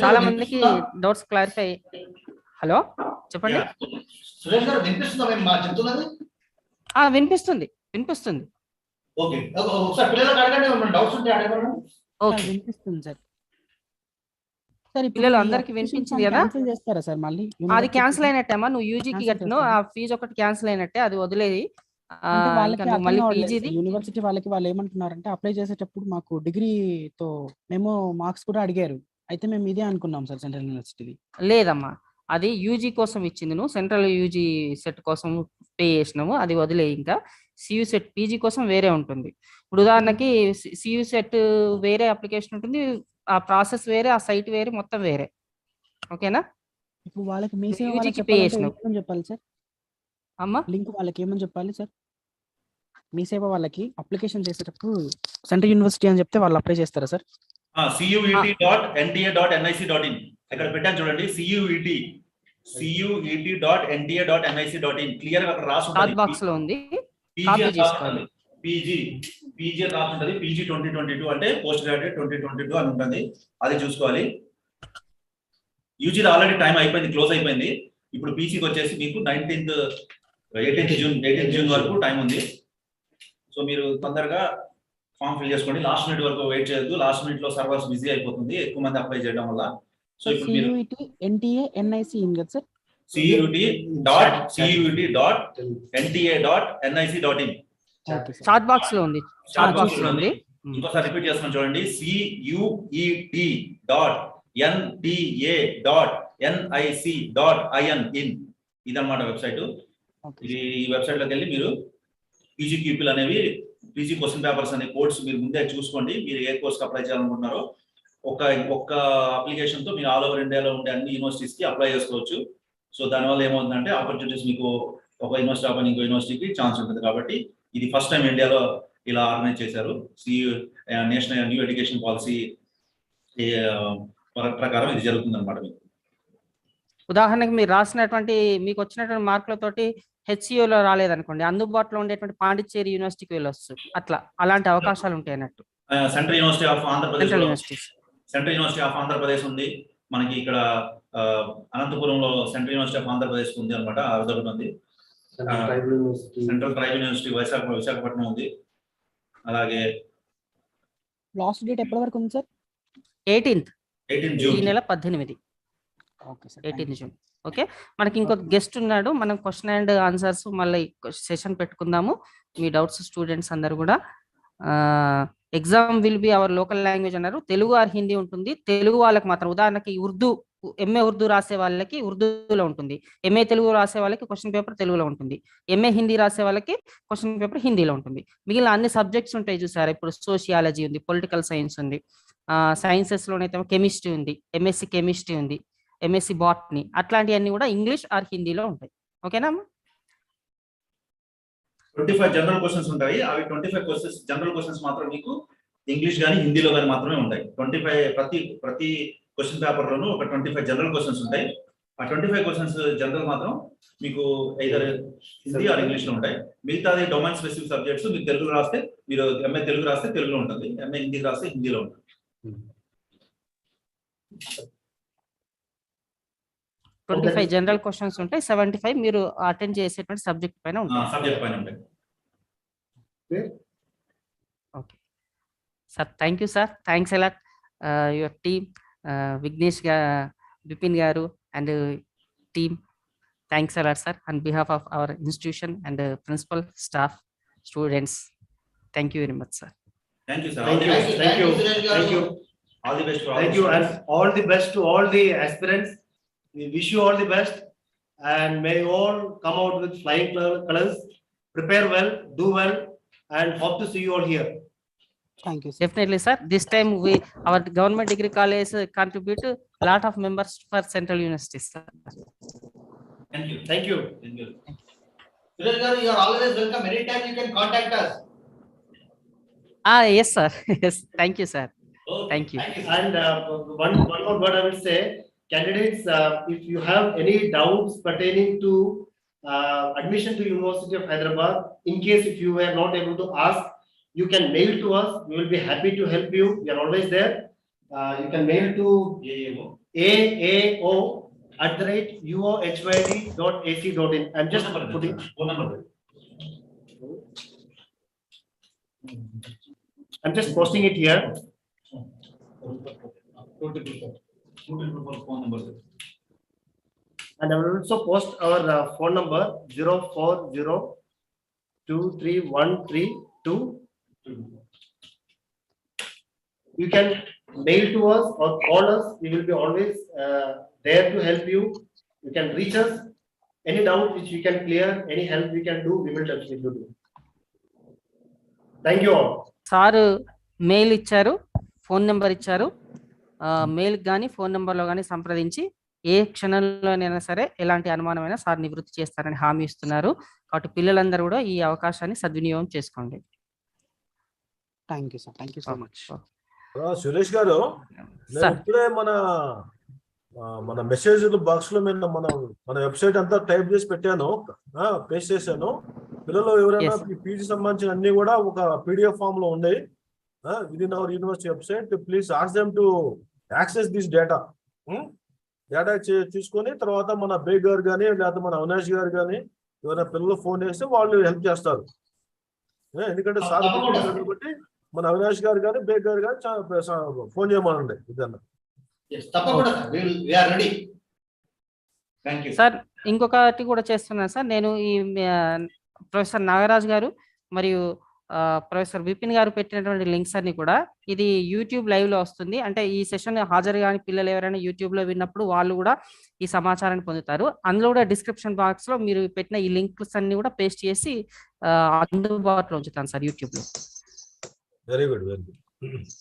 చాలా మందికి doubts clarify. Hello చెప్పండి. సురేష్ గారు వినిపిస్తుందా మేము చెప్తున్నది? వినిపిస్తుంది, వినిపిస్తుంది. ఓకే, ఒకసారి పిల్లలకు అడగండి, డౌట్స్ ఉంటే అడగండి. ఓకే, వినిపిస్తుంది సార్. సార్ పిల్లలు అందరికి వినిపించింది కదా? క్యాన్సిల్ చేస్తారా సార్ మళ్ళీ? అది క్యాన్సిల్ అయినట్టేమా? నువ్వు యూజీకి కట్టినావు, ఆ ఫీజు ఒకటి క్యాన్సిల్ అయినట్టే, అది వదిలేది. మళ్ళీ పీజీది యూనివర్సిటీ వాళ్ళకి వాళ్ళు ఏమంటున్నారంటే అప్లై చేసేటప్పుడు మాకు డిగ్రీతో మేము మార్క్స్ కూడా అడిగారు. అయితే మేము ఇదే అనుకున్నాం సార్ సెంట్రల్ యూనివర్సిటీది. లేదమ్మా, అది యూజీ కోసం ఇచ్చింది, నువ్వు సెంట్రల్ యూజీ సెట్ కోసం పే చేసినాము, అది వదిలే. ఇంకా సియు సెట్ పీజీ కోసం వేరే ఉంటుంది. ఇప్పుడు ఉదాహరణకి సియు సెట్ వేరే అప్లికేషన్ ఉంటుంది, ఆ ప్రాసెస్ వేరే, ఆ సైట్ వేరే, మొత్తం వేరే. ఓకేనా? ఇప్పుడు వాళ్ళకి మీ సేవ యూజీకి పే చేసినావు ఏమని చెప్పాలి సార్? అమ్మా లింక్ వాళ్ళకి ఏమని చెప్పాలి సార్? మీ సేవ వాళ్ళకి అప్లికేషన్ చేసేటప్పుడు సెంట్రల్ యూనివర్సిటీ అని చెప్తే వాళ్ళు అప్లై చేస్తారా సార్? CUET.nta.nic.in ఇక్కడ పెట్టాను చూడండి. CUET.nta.nic.in క్లియర్ గా అక్కడ రాసి ఉంటుంది. బాక్స్ లో ఉంది. పీజీ రాసి ఉంటుంది. పీజీ 2022 అంటే పోస్ట్ గ్రాడ్యుయేట్ 2022 అని ఉంటుంది. అది చూసుకోవాలి. యూజీలో ఆల్రెడీ టైం అయిపోయింది, క్లోజ్ అయిపోయింది. ఇప్పుడు పీసీకి వచ్చేసి మీకు 18th జూన్ వరకు టైం ఉంది. సో మీరు తొందరగా ఫామ్ ఫిల్ చేసుకోండి. లాస్ట్ మినిట్ వరకు వెయిట్ చేయొద్దు. లాస్ట్ మినిట్ లో సర్వర్స్ బిజీ అయిపోతుంది, ఎక్కువ మంది అప్లై చేయడం వల్ల. సో ఇప్పుడు మీరు NTA NIC కదా సార్? CUT.NTA.nic.in. చాట్ బాక్స్ లో ఉంది. ఇంకోసారి రిపీట్ చేస్తున్నాం చూడండి, CUET.NTA.nic.in. ఇదన్నమాట వెబ్సైట్. ఈ వెబ్సైట్ లోకి వెళ్ళి మీరు పీజీ క్యూపీలు అనేవి, పీజీ క్వశ్చన్ పేపర్స్ అనే కోడ్స్ మీరు ముందే చూసుకోండి. మీరు ఏ కోర్స్ అప్లై చేయాలనుకుంటున్నారో ఒక్క అప్లికేషన్ తో మీరు ఆల్ ఓవర్ ఇండియాలో ఉండే అన్ని యూనివర్సిటీస్ కి అప్లై చేసుకోవచ్చు. సో దానివల్ల ఏమవుతుందంటే ఆపర్చునిటీస్ మీకు ఒక యూనివర్సిటీ ఆపని ఇంకో యూనివర్సిటీకి ఛాన్స్ ఉంటుంది. కాబట్టి ఇది ఫస్ట్ టైం ఇండియాలో ఇలా ఆర్గనైజ్ చేశారు. నేషనల్ న్యూ ఎడ్యుకేషన్ పాలసీ ప్రకారం ఇది జరుగుతుంది అనమాట. మీకు ఉదాహరణకి మీరు రాసినటువంటి మీకు వచ్చినటువంటి మార్కులతోటి హెచ్సిఓలో రాలేదనుకోండి, అందుబాటులో ఉండేటువంటి పాండిచ్చేరి యూనివర్సిటీకి వెళ్ళొచ్చు. అట్లా అలాంటి అవకాశాలు ఉంటాయి అన్నట్టు. సెంట్రల్ యూనివర్సిటీ ఆఫ్ ఆంధ్రప్రదేశ్ ఉంది మనకి ఇక్కడ. అనంతపురంలో సెంట్రల్ యూనివర్సిటీ ఆఫ్ ఆంధ్రప్రదేశ్ ఉంది అనమాట. అదొకటి ఉంది. సెంట్రల్ ట్రైబల్ యూనివర్సిటీ విశాఖపట్నం ఉంది. అలాగే లాస్ట్ డేట్ ఎప్పటి వరకు ఉంది సార్? 18th జూన్, ఈ నెల 18. Okay sir, 18th June. Okay, మనకి ఇంకొక గెస్ట్ ఉన్నాడు. మనం క్వశ్చన్ అండ్ ఆన్సర్స్ మళ్ళీ సెషన్ పెట్టుకుందాము. మీ డౌట్స్ స్టూడెంట్స్ అందరు కూడా. Exam will be our local language అన్నారు. తెలుగు ఆర్ హిందీ ఉంటుంది. తెలుగు వాళ్ళకి మాత్రం, ఉదాహరణకి ఉర్దూ, ఎంఏ ఉర్దూ రాసే వాళ్ళకి ఉర్దూలో ఉంటుంది. ఎంఏ తెలుగు రాసే వాళ్ళకి క్వశ్చన్ పేపర్ తెలుగులో ఉంటుంది. ఎంఏ హిందీ రాసే వాళ్ళకి క్వశ్చన్ పేపర్ హిందీలో ఉంటుంది. మిగిలిన అన్ని సబ్జెక్ట్స్ ఉంటాయి చూసారా. ఇప్పుడు సోషియాలజీ ఉంది, పొలిటికల్ సైన్స్ ఉంది, సైన్సెస్ లోనైతే కెమిస్ట్రీ ఉంది, ఎంఎస్సి కెమిస్ట్రీ ఉంది, ఎంఎస్సి బాటనీ, అట్లాంటివన్నీ కూడా ఇంగ్లీష్ ఆర్ హిందీలో ఉంటాయి. ఓకేనా? 25 జనరల్ క్వశ్చన్స్ ఉంటాయి. అవి 25 క్వశ్చన్స్ జనరల్ క్వశ్చన్స్ మాత్రం మీకు ఇంగ్లీష్ కానీ హిందీలో కానీ మాత్రమే ఉంటాయి. 25 ప్రతి క్వశ్చన్ పేపర్ లోను ఒక 25 జనరల్ క్వశ్చన్స్ ఉంటాయి. ఆ 25 క్వశ్చన్స్ జనరల్ మాత్రం మీకు either హిందీ ఆర్ ఇంగ్లీష్ లో ఉంటాయి. మిగతాది డొమైన్ స్పెసిఫిక్ సబ్జెక్ట్స్ మీరు తెలుగు రాస్తే, మీరు ఎంఏ తెలుగు రాస్తే తెలుగులో ఉంటుంది, ఎంఏ హిందీ రాస్తే హిందీలో ఉంటుంది. 25 జనరల్ క్వశ్చన్స్ ఉంటాయి. 75 మీరు అటెండ్ చేసేటువంటి సబ్జెక్ట్ పైన ఉంటాయి. సబ్జెక్ట్ పైన ఉంటాయి. Okay sir, thank you sir. Thanks a lot your team, Vignesh Bipin గారు and team. Thanks a lot sir on behalf of our institution and principal, staff, students. Thank you very much sir. Thank you, sir. Thank you. All the best for all. Thank you, and all the best to all the aspirants. We wish you all the best, and may you all come out with flying colors. Prepare well, do well, and hope to see you all here. Thank you, sir. Definitely, sir. This time our government degree college contribute a lot of members for central universities, sir. Thank you. Thank you. Thank you. Suresh garu, you are always welcome. Anytime you can contact us. Yes, sir. Yes, thank you, sir. Thank you. And one more word I will say, candidates, if you have any doubts pertaining to admission to University of Hyderabad, in case if you were not able to ask, you can mail to us. We will be happy to help you. We are always there. You can mail to aao@uohyd.ac.in. I'm just putting phone number. I'm just posting it here. Phone number. And I will also post our phone number 040231332. You can mail to us or call us. We will be always there to help you. You can reach us. Any doubt which we can clear, any help we can do, we will definitely do. Thank you all. Sir mail ఇచ్చారు, phone number ఇచ్చారు. Mail కానీ phone నెంబర్లో కానీ సంప్రదించి ఏ క్షణంలోనైనా సరే ఎలాంటి అనుమానమైనా sir నివృత్తి చేస్తారని హామీ ఇస్తున్నారు. కాబట్టి పిల్లలందరూ కూడా ఈ అవకాశాన్ని సద్వినియోగం చేసుకోండి. Thank you sir. Thank you so much. Suresh గారు, నేను ఇప్పుడే మన మెసేజ్ బాక్స్ లో మన వెబ్సైట్ అంతా టైప్ చేసి పెట్టాను, పేస్ట్ చేశాను. పిల్లలు ఎవరైనా పీజీ సంబంధించిన అన్ని కూడా ఒక పీడిఎఫ్ ఫామ్ లో ఉన్నాయి. Within hour university website. Please ask them to access this data. Data తీసుకొని తర్వాత మన బేగ్ గారు కానీ లేకపోతే మన అవినాష్ గారు కానీ ఎవరైనా పిల్లలు ఫోన్ చేస్తే వాళ్ళు హెల్ప్ చేస్తారు. ఎందుకంటే సార్ కాబట్టి మన అవినాష్ గారు కానీ బేగ్ గారు కానీ ఫోన్ చేయమనండి. ఇదన్నా Yes, తప్పకుండా sir. We are ready. Thank you. Sir ఇంకొకటి కూడా చేస్తున్నాను సార్. నేను ఈ ప్రొఫెసర్ నాగరాజ్ గారు మరియు ప్రొఫెసర్ విపిన్ గారు పెట్టినటువంటి లింక్స్ అన్ని కూడా ఇది యూట్యూబ్ లైవ్ లో వస్తుంది. అంటే ఈ సెషన్ హాజరు కాని పిల్లలు ఎవరైనా యూట్యూబ్ లో విన్నప్పుడు వాళ్ళు కూడా ఈ సమాచారాన్ని పొందుతారు. అందులో కూడా డిస్క్రిప్షన్ బాక్స్ లో మీరు పెట్టిన ఈ లింక్స్ అన్ని కూడా పేస్ట్ చేసి అందుబాటులో ఉంచుతాను సార్ యూట్యూబ్ లో. Very good, very good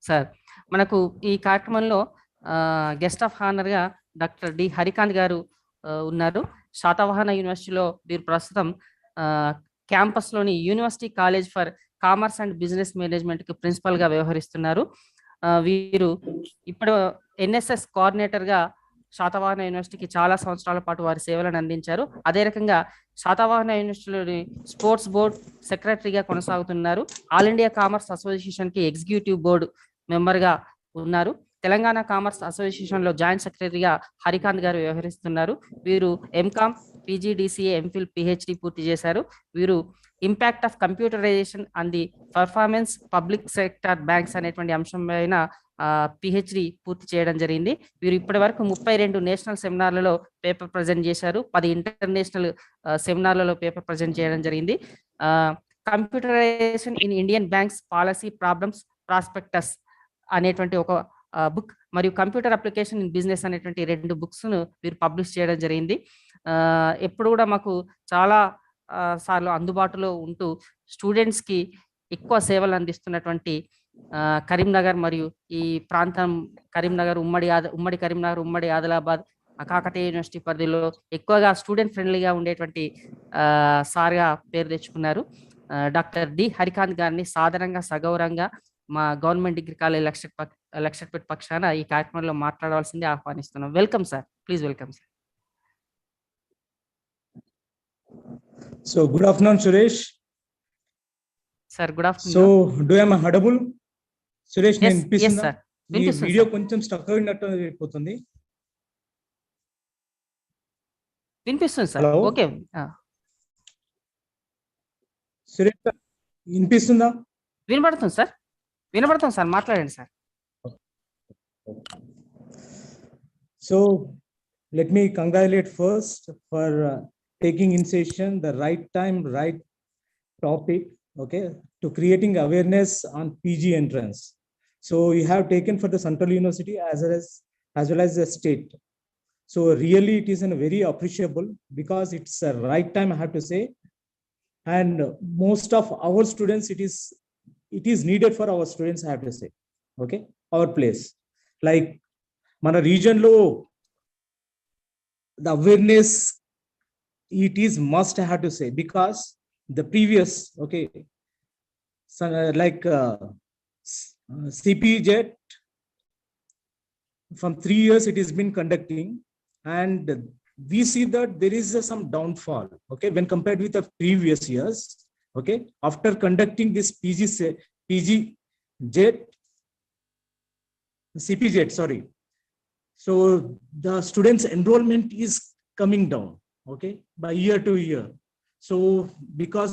sir. మనకు ఈ కార్యక్రమంలో గెస్ట్ ఆఫ్ హానర్ గా డాక్టర్ డి హరికాంత్ గారు ఉన్నారు. శాతవాహన యూనివర్సిటీలో వీరు ప్రస్తుతం క్యాంపస్ లోని university college for commerce and business management కి ప్రిన్సిపల్ గా వ్యవహరిస్తున్నారు. వీరు ఇప్పుడు ఎన్ఎస్ఎస్ కోఆర్డినేటర్ గా శాతవాహన యూనివర్సిటీకి చాలా సంవత్సరాల పాటు వారి సేవలను అందించారు. అదే రకంగా శాతవాహన యూనివర్సిటీలోని స్పోర్ట్స్ బోర్డ్ సెక్రటరీగా కొనసాగుతున్నారు. ఆల్ ఇండియా కామర్స్ అసోసియేషన్ కి ఎగ్జిక్యూటివ్ బోర్డు మెంబర్ గా ఉన్నారు. తెలంగాణ కామర్స్ అసోసియేషన్ లో జాయింట్ సెక్రటరీగా హరికాంత్ గారు వ్యవహరిస్తున్నారు. వీరు ఎంకామ్, పీజీడీసీఏ, ఎంఫిల్, పిహెచ్డి పూర్తి చేశారు. వీరు impact of computerisation and the performance public sector banks అనేటువంటి అంశం పైన పిహెచ్డి పూర్తి చేయడం జరిగింది. వీరు ఇప్పటి వరకు 32 నేషనల్ సెమినార్లలో పేపర్ ప్రజెంట్ చేశారు. 10 ఇంటర్నేషనల్ సెమినార్లలో పేపర్ ప్రజెంట్ చేయడం జరిగింది. Computerisation in Indian banks policy problems prospectus అనేటువంటి ఒక బుక్ మరియు కంప్యూటర్ అప్లికేషన్ ఇన్ బిజినెస్ అనేటువంటి 2 బుక్స్ ను వీరు పబ్లిష్ చేయడం జరిగింది. ఎప్పుడు కూడా మాకు చాలా సార్లు అందుబాటులో ఉంటూ స్టూడెంట్స్ కి ఎక్కువ సేవలు అందిస్తున్నటువంటి కరీంనగర్ మరియు ఈ ప్రాంతం కరీంనగర్, ఉమ్మడి కరీంనగర్, ఉమ్మడి ఆదిలాబాద్, కాకతీయ యూనివర్సిటీ పరిధిలో ఎక్కువగా స్టూడెంట్ ఫ్రెండ్లీగా ఉండేటువంటి సార్గా పేరు తెచ్చుకున్నారు. డాక్టర్ డి హరికాంత్ గారిని సాధారణంగా సగౌరవంగా మా గవర్నమెంట్ డిగ్రీ కాలేజ్ లక్షట్పేట్ పక్షాన ఈ కార్యక్రమంలో మాట్లాడవలసింది ఆహ్వానిస్తున్నాం. Welcome sir, please welcome sir. So good afternoon, Suresh. Sir, good afternoon. So do I am audible? Suresh, yes, yes sir. ఈ వీడియో కొంచెం స్టక్ అయినట్టు అయిపోతుంది. వినిపిస్తుంది సార్. ఓకే సురేష్ వినిపిస్తుందా? వినబడుతుంది సార్, వినబడుతుంది సార్, మాట్లాడండి sir. So let me congratulate first for taking initiation the right time, right topic, okay, to creating awareness on PG entrance. So you have taken for the Central University as well as the state. So really it is a very appreciable because it's a right time, I have to say, and most of our students it is needed for our students, I have to say, okay, our place like mana region lo the awareness it is must, I have to say, because the previous, okay, so like CPJet from 3 years it has been conducting, and we see that there is some downfall, okay, when compared with the previous years, okay, after conducting this CPJet, sorry. So the students enrollment is coming down, okay, by year to year. So because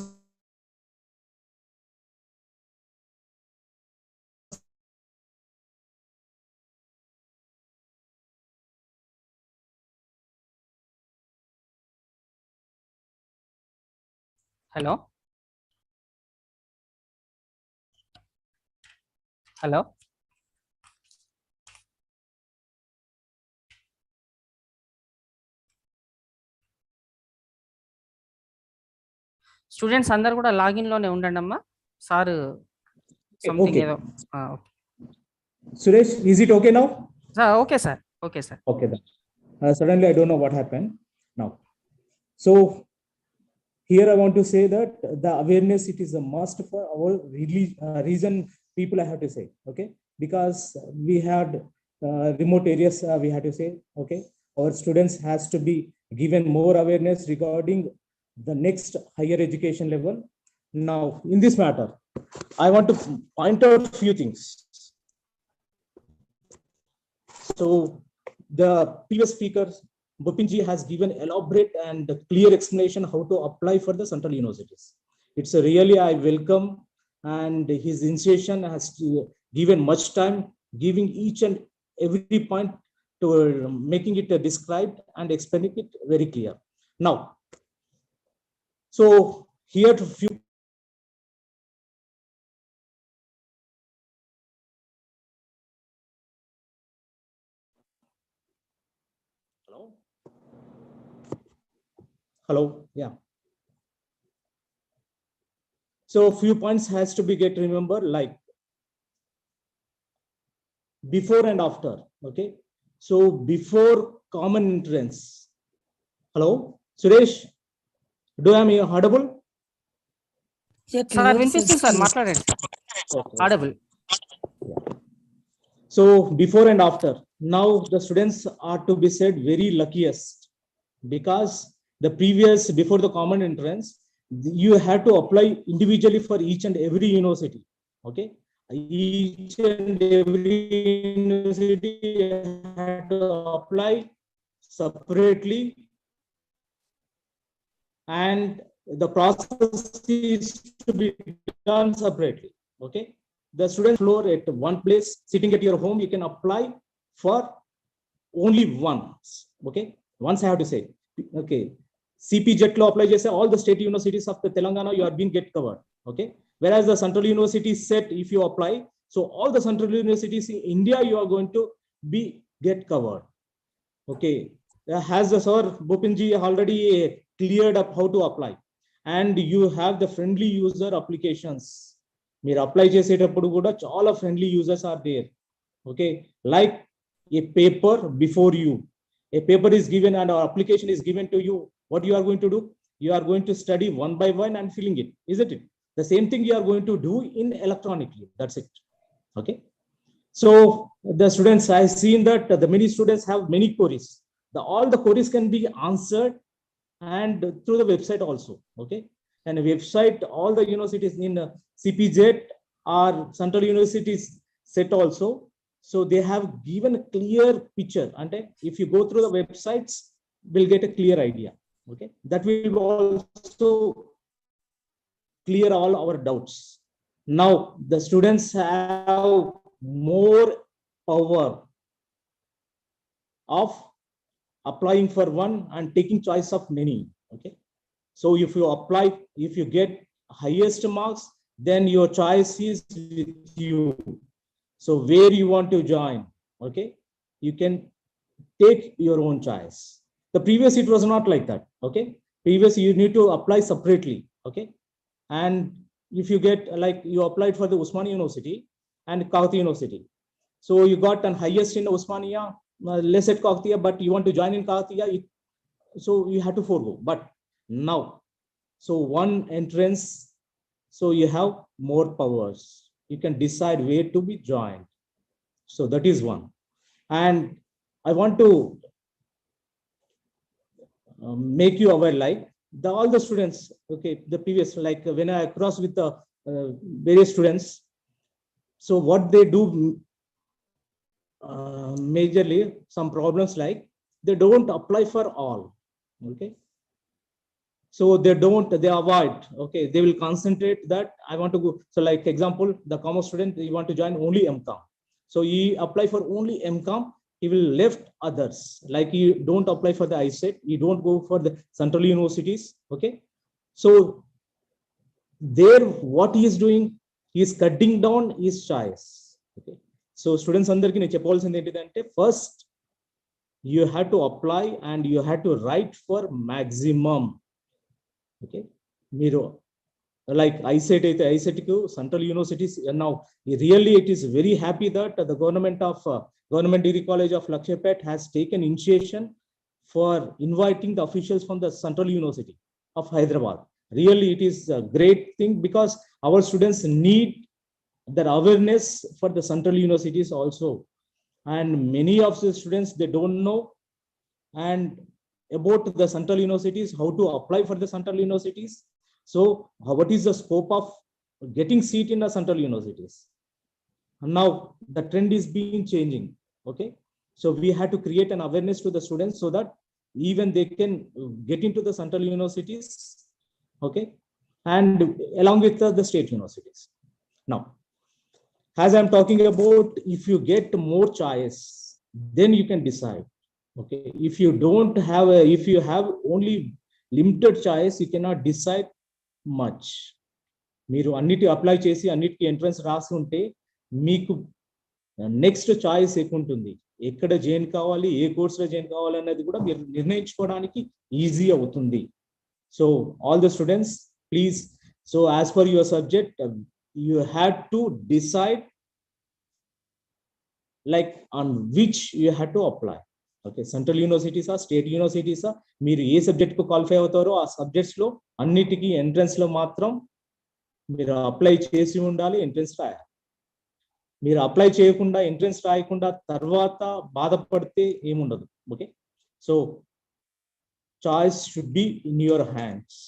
hello hello students అందరూ కూడా login లోనే ఉండండి అమ్మా. Sir something ఏదో Suresh, is it okay now? Okay sir, okay sir. Okay then. Suddenly I don't know what happened now. So here I want to say that the awareness, it is a must for our region people, I have to say, okay, because we had remote areas, we have to say, okay, our students has to be given more awareness regarding the next higher education level. Now in this matter I want to point out few things. So the previous speaker Bupinji has given elaborate and clear explanation how to apply for the central universities. It's a really I welcome, and his initiation has given much time, giving each and every point to making it described and explaining it very clear. Now, so here to few. Hello. Hello. Yeah. So few points has to be get remember, like before and after. Okay. So before common entrance. Hello, Suresh. Do I am audible? Yeah, Sir, clear, వినిపిస్తుంది sir, clear. మాట్లాడండి. Okay. Audible. So before and after. Now the students are to be said very luckiest, because the previous before the common entrance, you had to apply individually for each and every university. Okay. Each and every university had to apply separately, and the process is to be done separately. Okay. The student floor at one place, sitting at your home, you can apply for only once. Okay. Once I have to say, okay, CPJet law apply just all the state universities of the Telangana, you are being get covered. Okay. Whereas the central university set, if you apply, so all the central universities in India, you are going to be get covered. Okay. Has the sir Bhupinji already cleared up how to apply, and you have the friendly user applications. మీరు apply చేసేటప్పుడు కూడా చాలా friendly users are there. Okay, like a paper before you, a paper is given and our application is given to you. What you are going to do? You are going to study one by one and filling it, isn't it? The same thing you are going to do in electronically. That's it. Okay. So the students, I've seen that the many students have many queries. All the queries can be answered and through the website also. Okay. And a website, all the universities in CPZ or central universities set also. So they have given a clear picture. And if you go through the websites, we'll get a clear idea. Okay. That will also clear all our doubts. Now the students have more power of applying for one and taking choice of many. Okay. So if you apply, if you get highest marks, then your choice is with you. So where you want to join, okay, you can take your own choice. The previous it was not like that. Okay. Previous you need to apply separately. Okay. And if you get, like you applied for the Usmania University and Kakatiya University, so you got an highest in Usmania, less at Kakatiya, but you want to join in Kakatiya, so you have to forego. But now, so one entrance, so you have more powers. You can decide where to be joined. So that is one. And I want to make you aware, like all the students, okay, the previous, like when I cross with the various students, so what they do majorly, some problems like they don't apply for all. Okay. So they avoid. Okay, they will concentrate that I want to go. So like example, the commerce student, you want to join only MCOM. So he apply for only MCOM, he will left others. Like you don't apply for the ISET, you don't go for the central universities. Okay. So there, what he is doing, he is cutting down his choice. Okay. So students andarki ne cheppalsindi entidante, first you have to apply and you have to write for maximum. Okay, Miro, like ISET, central universities, and now really it is very happy that the government degree college of Luxettipet has taken initiation for inviting the officials from the central university of Hyderabad. Really, it is a great thing, because our students need that awareness for the central universities also, and many of the students, they don't know and about the central universities, how to apply for the central universities. So what is the scope of getting seat in the central universities? Now the trend is being changing. Okay. So we had to create an awareness to the students so that even they can get into the central universities. Okay. And along with the state universities. Now, as I'm talking about, if you get more choice, then you can decide. Okay, if you don't have if you have only limited choice, you cannot decide much. మీరు అన్నిటి apply చేసి అన్నిటికీ entrance రాసి ఉంటే మీకు next choice ఎక్కువ ఉంటుంది. ఎక్కడ జాయిన్ కావాలి, ఏ కోర్సులో జాయిన్ కావాలి అనేది కూడా మీరు నిర్ణయించుకోవడానికి ఈజీ అవుతుంది. So all the students please, so as per your subject you have to decide like on which you have to apply. Okay, central universities or state universities, మీరు ఏ సబ్జెక్ట్ కు qualify అవుతారో ఆ subjects లో అన్నిటికీ entrance లో మాత్రం మీరు apply చేసి ఉండాలి, ఎంట్రన్స్ రాయాలి. మీరు అప్లై చేయకుండా ఎంట్రన్స్ రాయకుండా తర్వాత బాధపడితే ఏముండదు. Okay, so choice should be in your hands,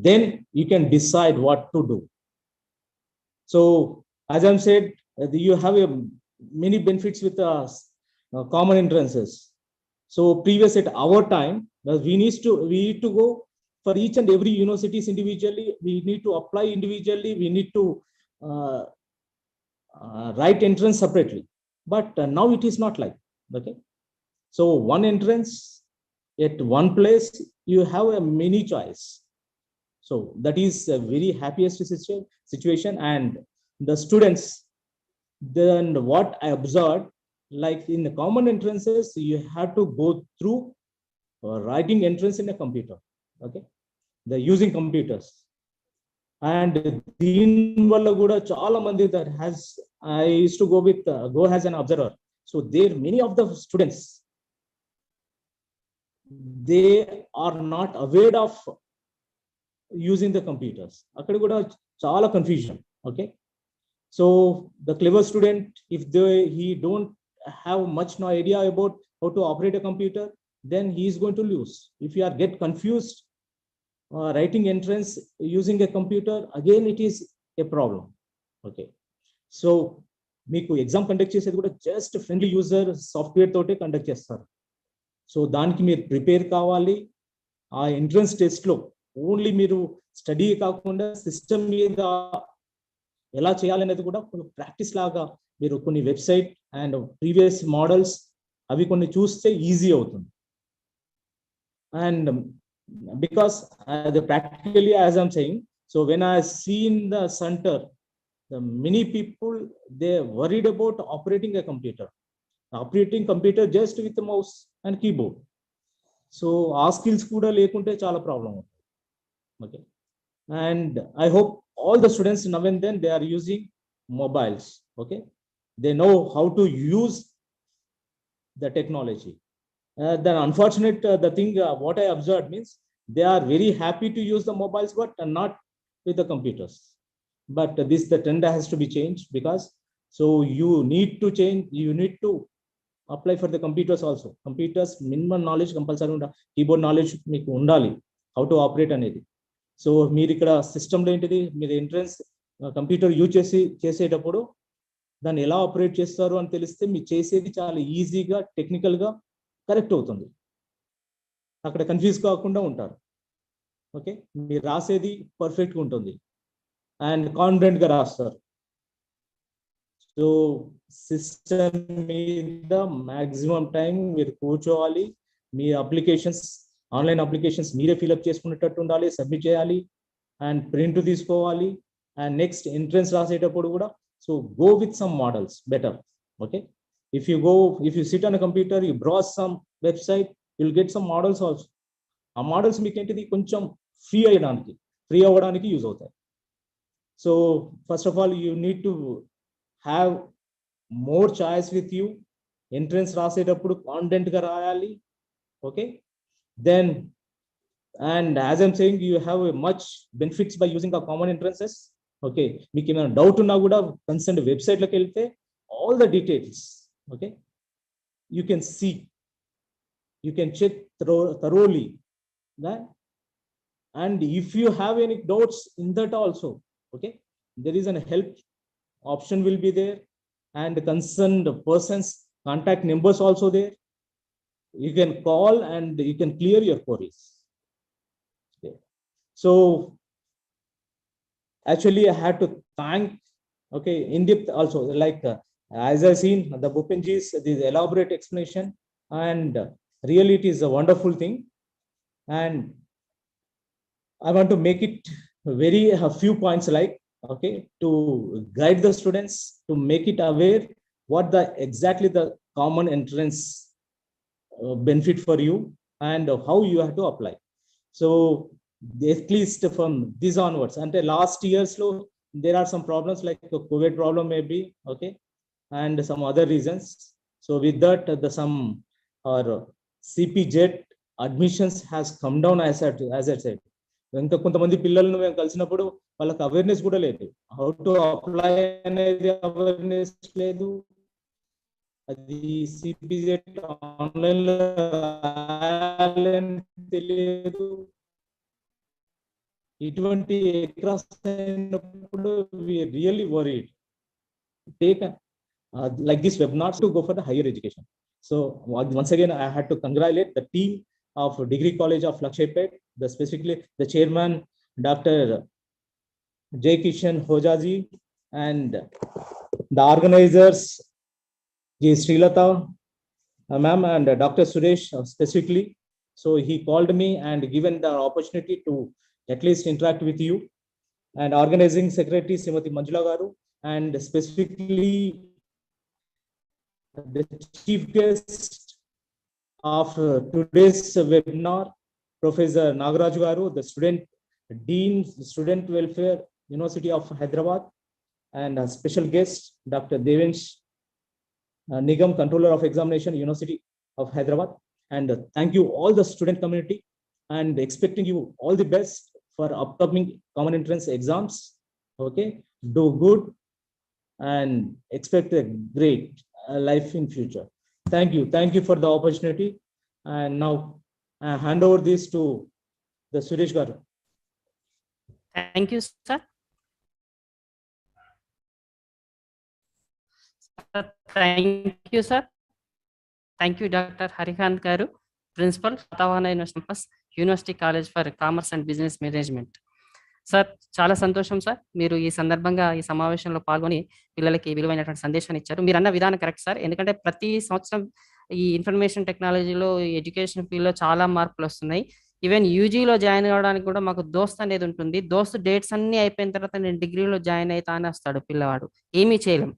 then you can decide what to do. So as I said, you have many benefits with common entrances. So previous at our time, we need to go for each and every universities individually. We need to apply individually. We need to write entrance separately. But now it is not like. Okay, so one entrance at one place, you have a many choice. So that is a very happiest situation. And the students, then what I observed, like in the common entrances, you have to go through writing entrance in a computer. Okay, they're using computers, and deen valla kuda chaala mandi that has, I used to go as an observer. So there many of the students, they are not aware of using the computers. Akkada kuda chaala confusion. Okay, so the clever student, if he don't have much no idea about how to operate a computer, then he is going to lose. If you are get confused writing entrance using a computer, again it is a problem. Okay, so meeku exam conduct chesedi kuda just friendly user software tote conduct chestaru. So daniki meer prepare kavali. Aa entrance test lo only meeru study kaakunda system meeda ఎలా చేయాలనేది కూడా practice లాగా మీరు కొన్ని website and previous models అవి కొన్ని చూస్తే easy అవుతుంది. And because the practically, as I'm saying, so when I see in the center, the many people, they worried about operating a computer just with the mouse and keyboard. So ఆ skills కూడా లేకుంటే చాలా problem అవుతుంది. Okay, and I hope all the students now and then they are using mobiles. Okay, they know how to use the technology. Then unfortunate the thing what I observed means they are very happy to use the mobiles but not with the computers. But the trend has to be changed, because so you need to change, you need to apply for the computers also. Computers minimum knowledge compulsory unda, keyboard knowledge meeku undali, how to operate anedi. So మీరు ఇక్కడ సిస్టంలో ఏంటిది, మీరు entrance computer use చేసేటప్పుడు దాన్ని ఎలా operate చేస్తారు అని తెలిస్తే మీరు చేసేది చాలా ఈజీగా టెక్నికల్గా కరెక్ట్ అవుతుంది. అక్కడ కన్ఫ్యూజ్ కాకుండా ఉంటారు. ఓకే, మీరు రాసేది పర్ఫెక్ట్గా ఉంటుంది అండ్ కాన్ఫిడెంట్గా రాస్తారు. సో సిస్టమ్ మీద మ్యాక్సిమం టైం మీరు కూర్చోవాలి. మీ అప్లికేషన్స్, ఆన్లైన్ అప్లికేషన్స్ మీరే ఫిల్అప్ చేసుకునేటట్టు ఉండాలి, సబ్మిట్ చేయాలి అండ్ ప్రింట్ తీసుకోవాలి. అండ్ నెక్స్ట్ ఎంట్రన్స్ రాసేటప్పుడు కూడా so go with some models better. Okay, if you SIT on a computer, you browse some website, you will get some models also. ఆ models మీకు ఏంటిది కొంచెం free అవ్వడానికి use అవుతాయి. So first of all you need to have more choice with you. Entrance రాసేటప్పుడు కాన్ఫిడెంట్గా రాయాలి. Okay, then, and as I'm saying, you have a much benefits by using the common entrances. Okay, మీకు ఏమైనా doubt ఉన్నా కూడా concern వెబ్సైట్లోకి వెళ్తే all the details, okay, you can see, you can check thoroughly that. And if you have any doubts in that also, okay, there is a help option will be there, and concerned person's contact numbers also there. You can call and you can clear your queries. Okay. So actually I had to thank, okay, in depth also, like As I seen the Bhupenji's this elaborate explanation, and really it is a wonderful thing. And I want to make it very a few points like, okay, to guide the students to make it aware what the exactly the common entrance benefit for you and how you have to apply. So at least from this onwards, until last year's low, there are some problems like the COVID problem maybe, okay, and some other reasons. So with that, the some or CPZ admissions has come down as I said. ఇంకా కొంతమంది పిల్లలను మేము కలిసినప్పుడు వాళ్ళకి awareness కూడా లేదు, how to apply అనేది awareness లేదు, అది సిపిజెట్ ఆన్లైన్ లో తెలియదు. ఇటువంటి క్రాస్ అయినప్పుడు we really worried. Take like this webinars to go for the higher education. So once again, I had to congratulate the team of Degree College of Luxettipet, specifically the chairman, Dr. J. Kishan Hojaji, and the organizers, J. Srilata, ma'am, and Dr. Suresh specifically. So he called me and given the opportunity to at least interact with you, and organizing secretary Srimati Manjula Garu, and specifically the chief guest of today's webinar, Professor Nagaraj Garu, the Dean, Student Welfare, University of Hyderabad, and a special guest, Dr. Devensh Nigam, Controller of Examination, University of Hyderabad. And thank you all the student community, and expecting you all the best for upcoming common entrance exams. Okay, do good and expect a great life in future. Thank you for the opportunity. And now I hand over this to the Suresh Garu. Thank you, sir. Thank you, sir. Thank you, Dr. Harikant Garu, Principal, Satavahana University Campus, University College for Commerce and Business Management. Sir చాలా సంతోషం sir, మీరు ఈ సందర్భంగా ఈ సమావేశంలో పాల్గొని పిల్లలకి విలువైనటువంటి సందేశాన్ని ఇచ్చారు. మీరు అన్న విధానం కరెక్ట్ సార్, ఎందుకంటే ప్రతి సంవత్సరం ఈ ఇన్ఫర్మేషన్ టెక్నాలజీలో ఎడ్యుకేషన్ ఫీల్డ్లో చాలా మార్పులు వస్తున్నాయి. ఈవెన్ యూజీలో జాయిన్ అవ్వడానికి కూడా మాకు దోస్త్ అనేది ఉంటుంది. దోస్త్ డేట్స్ అన్ని అయిపోయిన తర్వాత నేను డిగ్రీలో జాయిన్ అవుతా అని వస్తాడు పిల్లవాడు, ఏమీ చేయలేం.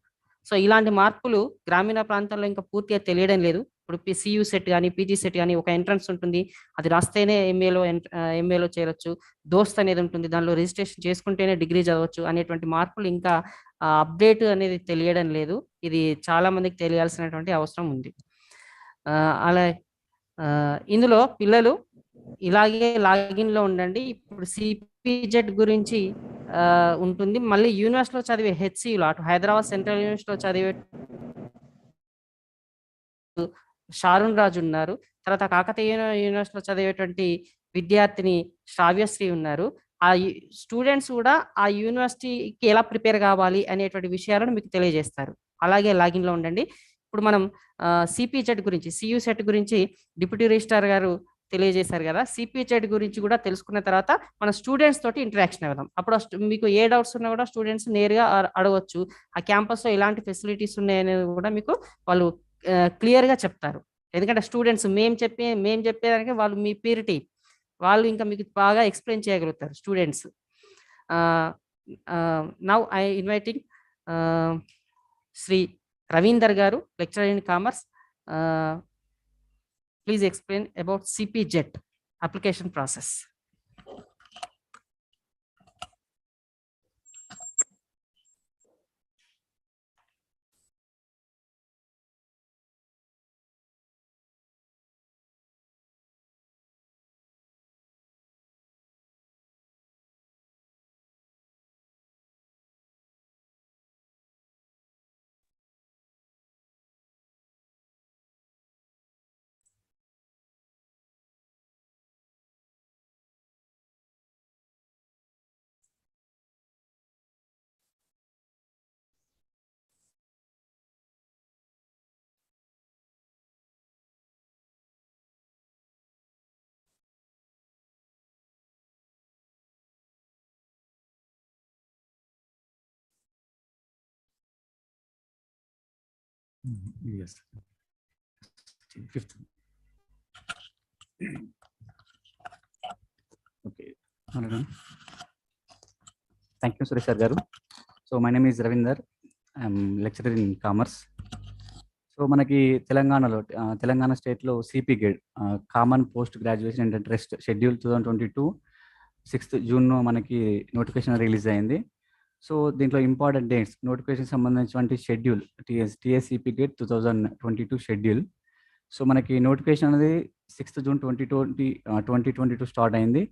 సో ఇలాంటి మార్పులు గ్రామీణ ప్రాంతాల్లో ఇంకా పూర్తిగా తెలియడం లేదు. ఇప్పుడు సియూ సెట్ కానీ పీజీ సెట్ కానీ ఒక ఎంట్రన్స్ ఉంటుంది, అది రాస్తేనే ఎంఏలో చేరొచ్చు. దోస్త్ అనేది ఉంటుంది, దానిలో రిజిస్ట్రేషన్ చేసుకుంటేనే డిగ్రీ చదవచ్చు అనేటువంటి మార్పులు ఇంకా అప్డేట్ అనేది తెలియడం లేదు. ఇది చాలా మందికి తెలియాల్సినటువంటి అవసరం ఉంది. అలా ఇందులో పిల్లలు ఇలాగే లాగిన్లో ఉండండి. ఇప్పుడు సిపిజెడ్ గురించి ఉంటుంది, మళ్ళీ యూనివర్సిటీలో చదివే హెచ్సియులో అటు హైదరాబాద్ సెంట్రల్ యూనివర్సిటీలో చదివే షారుణ్ రాజు ఉన్నారు, తర్వాత కాకతీయ యూనివర్సిటీలో చదివేటువంటి విద్యార్థిని శ్రావ్యశ్రీ ఉన్నారు. ఆ స్టూడెంట్స్ కూడా ఆ యూనివర్సిటీకి ఎలా ప్రిపేర్ కావాలి అనేటువంటి విషయాలను మీకు తెలియజేస్తారు. అలాగే లాగిన్లో ఉండండి. ఇప్పుడు మనం సిపిజెడ్ గురించి, సియూ సెట్ గురించి డిప్యూటీ రిజిస్ట్రార్ గారు తెలియజేశారు కదా. సిపిజెడ్ గురించి కూడా తెలుసుకున్న తర్వాత మన స్టూడెంట్స్ తోటి ఇంటరాక్షన్ అవ్వదాం. అప్పుడు మీకు ఏ డౌట్స్ ఉన్నా కూడా స్టూడెంట్స్ నేరుగా అడగవచ్చు. ఆ క్యాంపస్లో ఎలాంటి ఫెసిలిటీస్ ఉన్నాయనేది కూడా మీకు వాళ్ళు క్లియర్గా చెప్తారు. ఎందుకంటే స్టూడెంట్స్ మేము చెప్పేదానికి వాళ్ళు మీ పీరిటీ వాళ్ళు ఇంకా మీకు బాగా ఎక్స్ప్లెయిన్ చేయగలుగుతారు students. Now I inviting Shri Ravinder గారు, lecturer in commerce. Please explain about CPJET application process. Yes. 5th. Okay. Thank you, Suresh Garu. So my name is Ravinder. I'm lecturer in commerce. So మనకి తెలంగాణలో తెలంగాణ స్టేట్లో CP GET common post graduation and interest schedule 2022 6th June మనకి notification release అయింది. So దీంట్లో important dates notification సంబంధించినటువంటి schedule TSCP GET 2022 schedule. So మనకి notification అనేది 6th June 2022 start అయింది.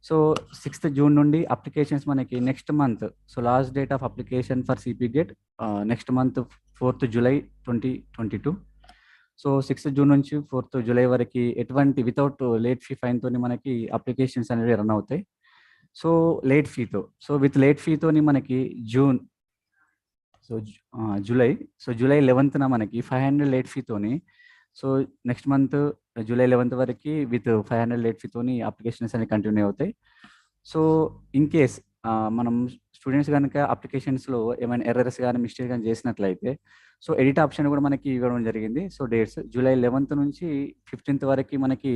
సో 6th June నుండి అప్లికేషన్స్ మనకి next month. So last date of application for CP GET next month 4th July 2022. So 6th June నుంచి 4th July వరకు ఎటువంటి without late fee fine తోని మనకి applications అనేవి run అవుతాయి. సో లేట్ ఫీతో విత్ లేట్ ఫీతోని మనకి జూలై 11th మనకి 500 లేట్ ఫీతోని. So next month July 11th వరకు విత్ 500 లేట్ ఫీతోని అప్లికేషన్స్ అనేవి కంటిన్యూ అవుతాయి. సో ఇన్ కేస్ మనం స్టూడెంట్స్ కనుక అప్లికేషన్స్లో ఏమైనా ఎర్రర్స్ కానీ మిస్టేక్ కానీ చేసినట్లయితే సో ఎడిట్ ఆప్షన్ కూడా మనకి ఇవ్వడం జరిగింది. సో డేట్స్ July 11th నుంచి 15th వరకు మనకి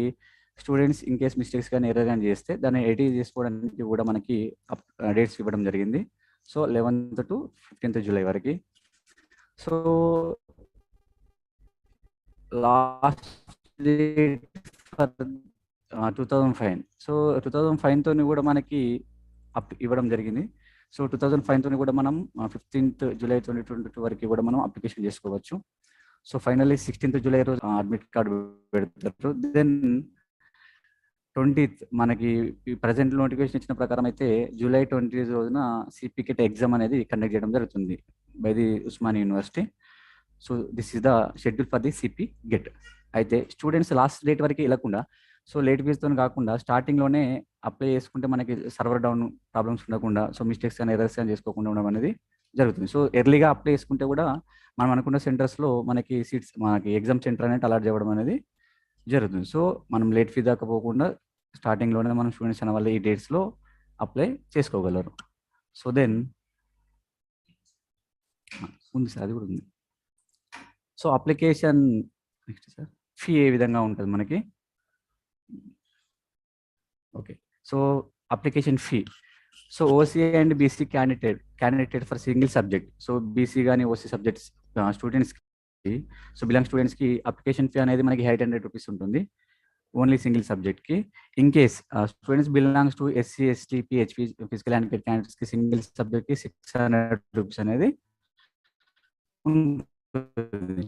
స్టూడెంట్స్ ఇన్ కేస్ మిస్టేక్స్ కానీ ఎర్రర్ కానీ చేస్తే దాన్ని ఎడిట్ చేసుకోవడానికి కూడా మనకి డేట్స్ ఇవ్వడం జరిగింది. So 11th to 15th July వరకు. So last date for 2000 fine. So 2000 fine తోని కూడా మనకి ఇవ్వడం జరిగింది. సో 2000 ఫైన్ తోని కూడా మనం 15th July 2022 వరకు కూడా మనం అప్లికేషన్ చేసుకోవచ్చు. సో ఫైనల్లీ 16th July రోజు అడ్మిట్ కార్డు పెడతారు. దెన్ 20th మనకి ప్రజెంట్ నోటిఫికేషన్ ఇచ్చిన ప్రకారం అయితే July 20 రోజున సిపికెట్ ఎగ్జామ్ అనేది కండక్ట్ చేయడం జరుగుతుంది by the Osman university. So this is the schedule for the CP GET. అయితే స్టూడెంట్స్ లాస్ట్ డేట్ వరకు వెళ్ళకుండా సో లేట్ ఫీజుతో కాకుండా స్టార్టింగ్లోనే అప్లై చేసుకుంటే మనకి సర్వర్ డౌన్ ప్రాబ్లమ్స్ ఉండకుండా సో మిస్టేక్స్ కానీ ఎర్రర్స్ కానీ చేసుకోకుండా ఉండడం అనేది జరుగుతుంది. సో ఎర్లీగా అప్లై చేసుకుంటే కూడా మనం అనుకున్న సెంటర్స్లో మనకి సీట్స్ మనకి ఎగ్జామ్ సెంటర్ అనేది అలాట్ చేయడం అనేది జరుగుతుంది. సో మనం లేట్ ఫీ దాకా పోకుండా స్టార్టింగ్లోనే మనం స్టూడెంట్స్ అనే వాళ్ళు ఈ డేట్స్లో అప్లై చేసుకోగలరు. సో దెన్ ఉంది సార్, అది కూడా ఉంది. So application next sir fee ఏ విధంగా ఉంటుంది మనకి. Okay, so application fee. So OC and BC candidate for single subject. So BC కానీ ఓసీ సబ్జెక్ట్స్ స్టూడెంట్స్కి సో బిలాంగ్ స్టూడెంట్స్కి అప్లికేషన్ ఫీ అనేది మనకి 800 రూపీస్ ఉంటుంది ఓన్లీ సింగిల్ సబ్జెక్ట్కి. In case students belongs to SC ST PHP physical and క్యాండిడేట్స్కి single సబ్జెక్ట్కి 600 rupees అనేది ఉంటుంది.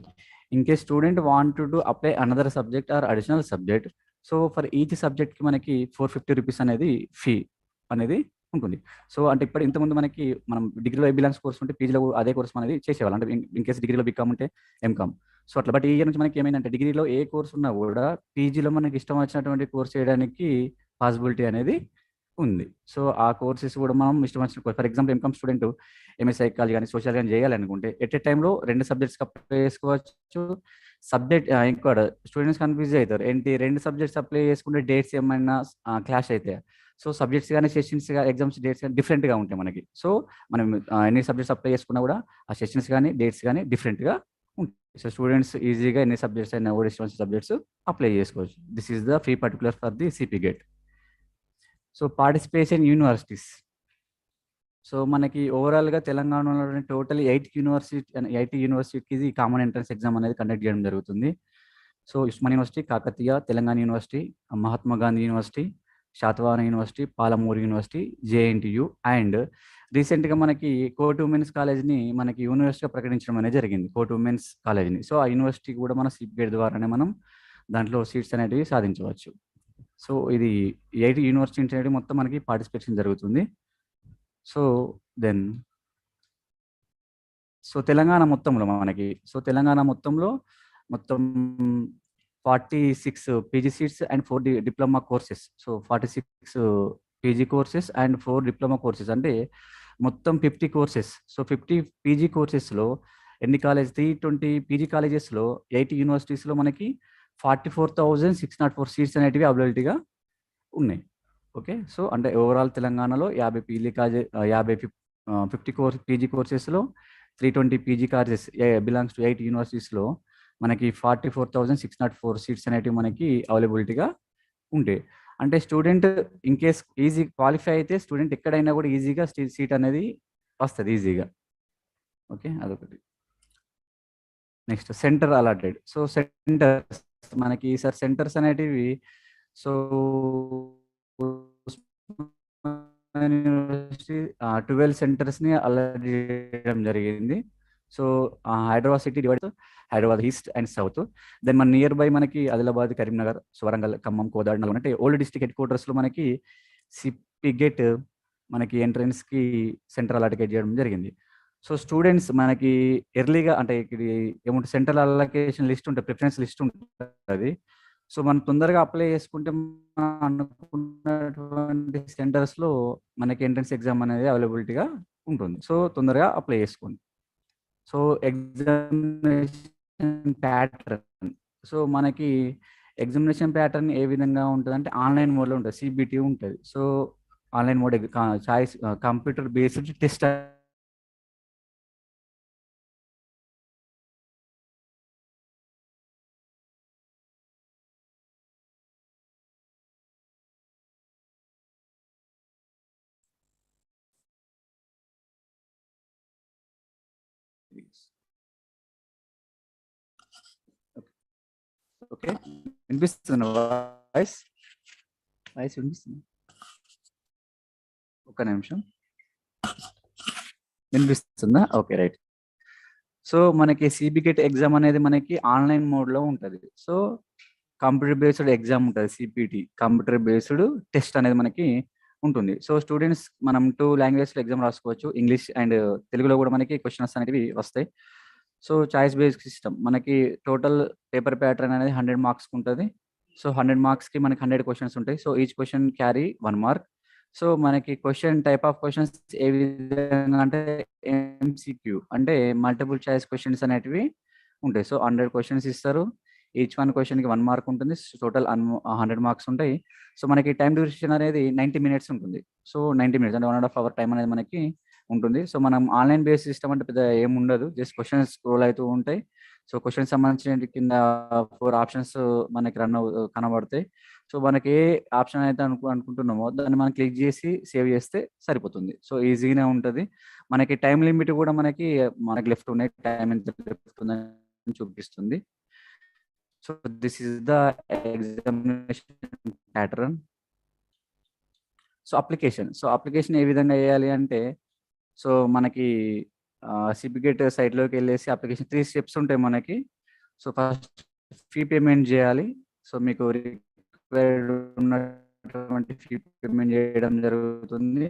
In case student want to apply another subject or additional subject so for each సబ్జెక్ట్కి మనకి 450 రూపీస్ అనేది ఫీ అనేది ఉంటుంది. సో అంటే ఇప్పుడు ఇంతకుముందు మనకి మనం డిగ్రీలో బిలాంగ్స్ కోర్స్ ఉంటే పీజీలో అదే కోర్స్ అనేది చేసేవాళ్ళం. అంటే ఇన్ కేసు డిగ్రీలో బీకామ్ ఉంటే ఎంకామ్. సో అట్లా బట్ ఈ ఇయర్ నుంచి మనకి ఏమైందంటే డిగ్రీలో ఏ కోర్స్ ఉన్నా కూడా పీజీలో మనకి ఇష్టం వచ్చినటువంటి కోర్స్ చేయడానికి పాసిబిలిటీ అనేది ఉంది. సో ఆ కోర్సెస్ కూడా మనం ఇష్టం వచ్చిన for example MCom student MS psychology కానీ సోషల్ కానీ చేయాలనుకుంటే ఎట్ ఏ టైంలో 2 సబ్జెక్ట్స్ అప్లై చేసుకోవచ్చు. సబ్జెక్ట్ ఇంకా స్టూడెంట్స్ కన్ఫ్యూజ్ అవుతారు ఏంటి 2 సబ్జెక్ట్స్ అప్లై చేసుకుంటే డేట్స్ ఏమైనా క్లాష్ అవుతాయి. సో సబ్జెక్ట్స్ కానీ సెషన్స్ కానీ ఎగ్జామ్స్ డేట్స్ కానీ డిఫరెంట్గా ఉంటాయి మనకి. సో మనం ఎన్ని సబ్జెక్ట్స్ అప్లై చేసుకున్నా కూడా ఆ సెషన్స్ కానీ డేట్స్ కానీ డిఫరెంట్గా ఉంటాయి. సో స్టూడెంట్స్ ఈజీగా ఎన్ని సబ్జెక్ట్స్ అయినా కూడా ఇష్టం సబ్జెక్ట్స్ అప్లై చేసుకోవచ్చు. This is the fee particular for the CP GET. So participation universities. So మనకి ఓవరాల్గా తెలంగాణలో టోటల్ 80 యూనివర్సిటీకి కామన్ ఎంట్రన్స్ ఎగ్జామ్ అనేది కండక్ట్ చేయడం జరుగుతుంది. So Osman university, Kakatiya, Telangana university, Mahatma Gandhi university, Satavahana university, Palamuru university, JNTU and రీసెంట్గా మనకి కోర్ట్ ఉమెన్స్ కాలేజ్ని మనకి యూనివర్సిటీగా ప్రకటించడం అనేది జరిగింది, కోర్ట్ ఉమెన్స్ కాలేజ్ని. సో ఆ యూనివర్సిటీ కూడా మన సిపి గేట్ ద్వారానే మనం దాంట్లో సీట్స్ అనేటివి సాధించవచ్చు. సో ఇది 8 యూనివర్సిటీస్ అనేది మొత్తం మనకి పార్టిసిపేషన్ జరుగుతుంది. సో దెన్ తెలంగాణ మొత్తంలో మనకి తెలంగాణ మొత్తంలో మొత్తం 46 PG seats and 4 diploma courses. So 46 PG courses and 4 diploma courses అంటే మొత్తం 50 కోర్సెస్. సో 50 పీజీ కోర్సెస్లో ఎన్ని కాలేజ్ 320 పీజీ కాలేజెస్లో 80 యూనివర్సిటీస్లో మనకి 44,604 సీట్స్ అనేటివి అవైలబిలిటీగా ఉన్నాయి. ఓకే, సో అంటే ఓవరాల్ తెలంగాణలో 50 50 పీజీ కోర్సెస్లో 320 పీజీ కాలేజెస్ బిలాంగ్స్ టు 8 యూనివర్సిటీస్లో మనకి 44,604 సీట్స్ అనేటివి మనకి అవైలబిలిటీగా ఉంటాయి. అంటే student in case easy qualify అయితే స్టూడెంట్ ఎక్కడైనా కూడా ఈజీగా సీట్ అనేది వస్తుంది ఈజీగా. ఓకే, అదొకటి. Next centre allotted. So centres మనకి సార్ సెంటర్స్ అనేటివి సో యూనివర్సిటీ 12 సెంటర్స్ని అలాట్ చేయడం జరిగింది. So Hyderabad city divide Hyderabad east and south. Then మన నియర్ బై మనకి ఆదిలాబాద్, కరీంనగర్, వరంగల్, ఖమ్మం, కోదాడ అంటే ఓల్డ్ డిస్ట్రిక్ట్ హెడ్ క్వార్టర్స్లో మనకి సిపి గేట్ మనకి ఎంట్రన్స్కి సెంటర్ అలాకేట్ చేయడం జరిగింది. సో స్టూడెంట్స్ మనకి ఎర్లీగా అంటే ఇక్కడ ఏమంటే సెంట్రల్ అలొకేషన్ లిస్ట్ ఉంటుంది, ప్రిఫరెన్స్ లిస్ట్ ఉంటుంది. సో మనం తొందరగా అప్లై చేసుకుంటే అనుకున్నటువంటి సెంటర్స్లో మనకి ఎంట్రన్స్ ఎగ్జామ్ అనేది అవైలబిలిటీగా ఉంటుంది. సో తొందరగా అప్లై చేసుకోండి. So examination pattern. సో మనకి ఎగ్జామినేషన్ ప్యాటర్న్ ఏ విధంగా ఉంటుంది అంటే ఆన్లైన్ మోడ్లో ఉంటుంది, సిబిటి ఉంటుంది. So online mode choice computer based test okay, వినిపిస్తుంది వాయిస్ వినిపిస్తుంది? ఒక్క నిమిషం, వినిపిస్తుందా? Okay, right. సో మనకి సిబిగేట్ ఎగ్జామ్ అనేది మనకి ఆన్లైన్ మోడ్లో ఉంటుంది. సో కంప్యూటర్ బేస్డ్ ఎగ్జామ్ ఉంటుంది, సిపిటి కంప్యూటర్ బేస్డ్ టెస్ట్ అనేది మనకి ఉంటుంది. సో స్టూడెంట్స్ మనం 2 లాంగ్వేజ్లో ఎగ్జామ్ రాసుకోవచ్చు, ఇంగ్లీష్ అండ్ తెలుగులో కూడా మనకి క్వశ్చన్స్ అనేవి వస్తాయి. సో చాయిస్ బేస్డ్ సిస్టమ్ మనకి టోటల్ పేపర్ ప్యాటర్న్ అనేది 100 మార్క్స్ ఉంటుంది. సో 100 మార్క్స్కి మనకి 100 క్వశ్చన్స్ ఉంటాయి. So each question carry 1 mark. So మనకి క్వశ్చన్ టైప్ ఆఫ్ క్వశ్చన్స్ ఏ విధంగా అంటే ఎంసీక్యూ అంటే మల్టిపుల్ చాయిస్ క్వశ్చన్స్ అనేటివి ఉంటాయి. సో 100 క్వశ్చన్స్ ఇస్తారు, ఈచ్ 1 క్వశ్చన్కి 1 మార్క్ ఉంటుంది. టోటల్ 100 మార్క్స్ ఉంటాయి. సో మనకి టైం డ్యూరేషన్ అనేది 90 మినిట్స్ ఉంటుంది. సో 90 మినిట్స్ అంటే 1.5 అవర్ టైం అనేది మనకి ఉంటుంది. సో మనం ఆన్లైన్ బేస్ సిస్టమ్ అంటే పెద్ద ఏమి ఉండదు, జస్ట్ క్వశ్చన్స్ స్క్రోల్ అవుతూ ఉంటాయి. సో క్వశ్చన్ సంబంధించిన కింద 4 ఆప్షన్స్ మనకి కనబడతాయి. సో మనకి ఏ ఆప్షన్ అయితే అనుకుంటున్నామో దాన్ని మనం క్లిక్ చేసి సేవ్ చేస్తే సరిపోతుంది. సో ఈజీగానే ఉంటుంది. మనకి టైం లిమిట్ కూడా మనకి లెఫ్ట్ ఉన్నాయి, టైం ఎంత లెఫ్ట్ ఉందని చూపిస్తుంది. So this is the examination pattern. So application ఏ విధంగా వేయాలి అంటే సో మనకి సిపిగేట్ సైట్లోకి వెళ్ళేసి అప్లికేషన్ 3 స్టెప్స్ ఉంటాయి మనకి. సో ఫస్ట్ ఫీ పేమెంట్ చేయాలి. సో మీకు రిక్వైర్డ్ ఉన్నటువంటి ఫీ పేమెంట్ చేయడం జరుగుతుంది.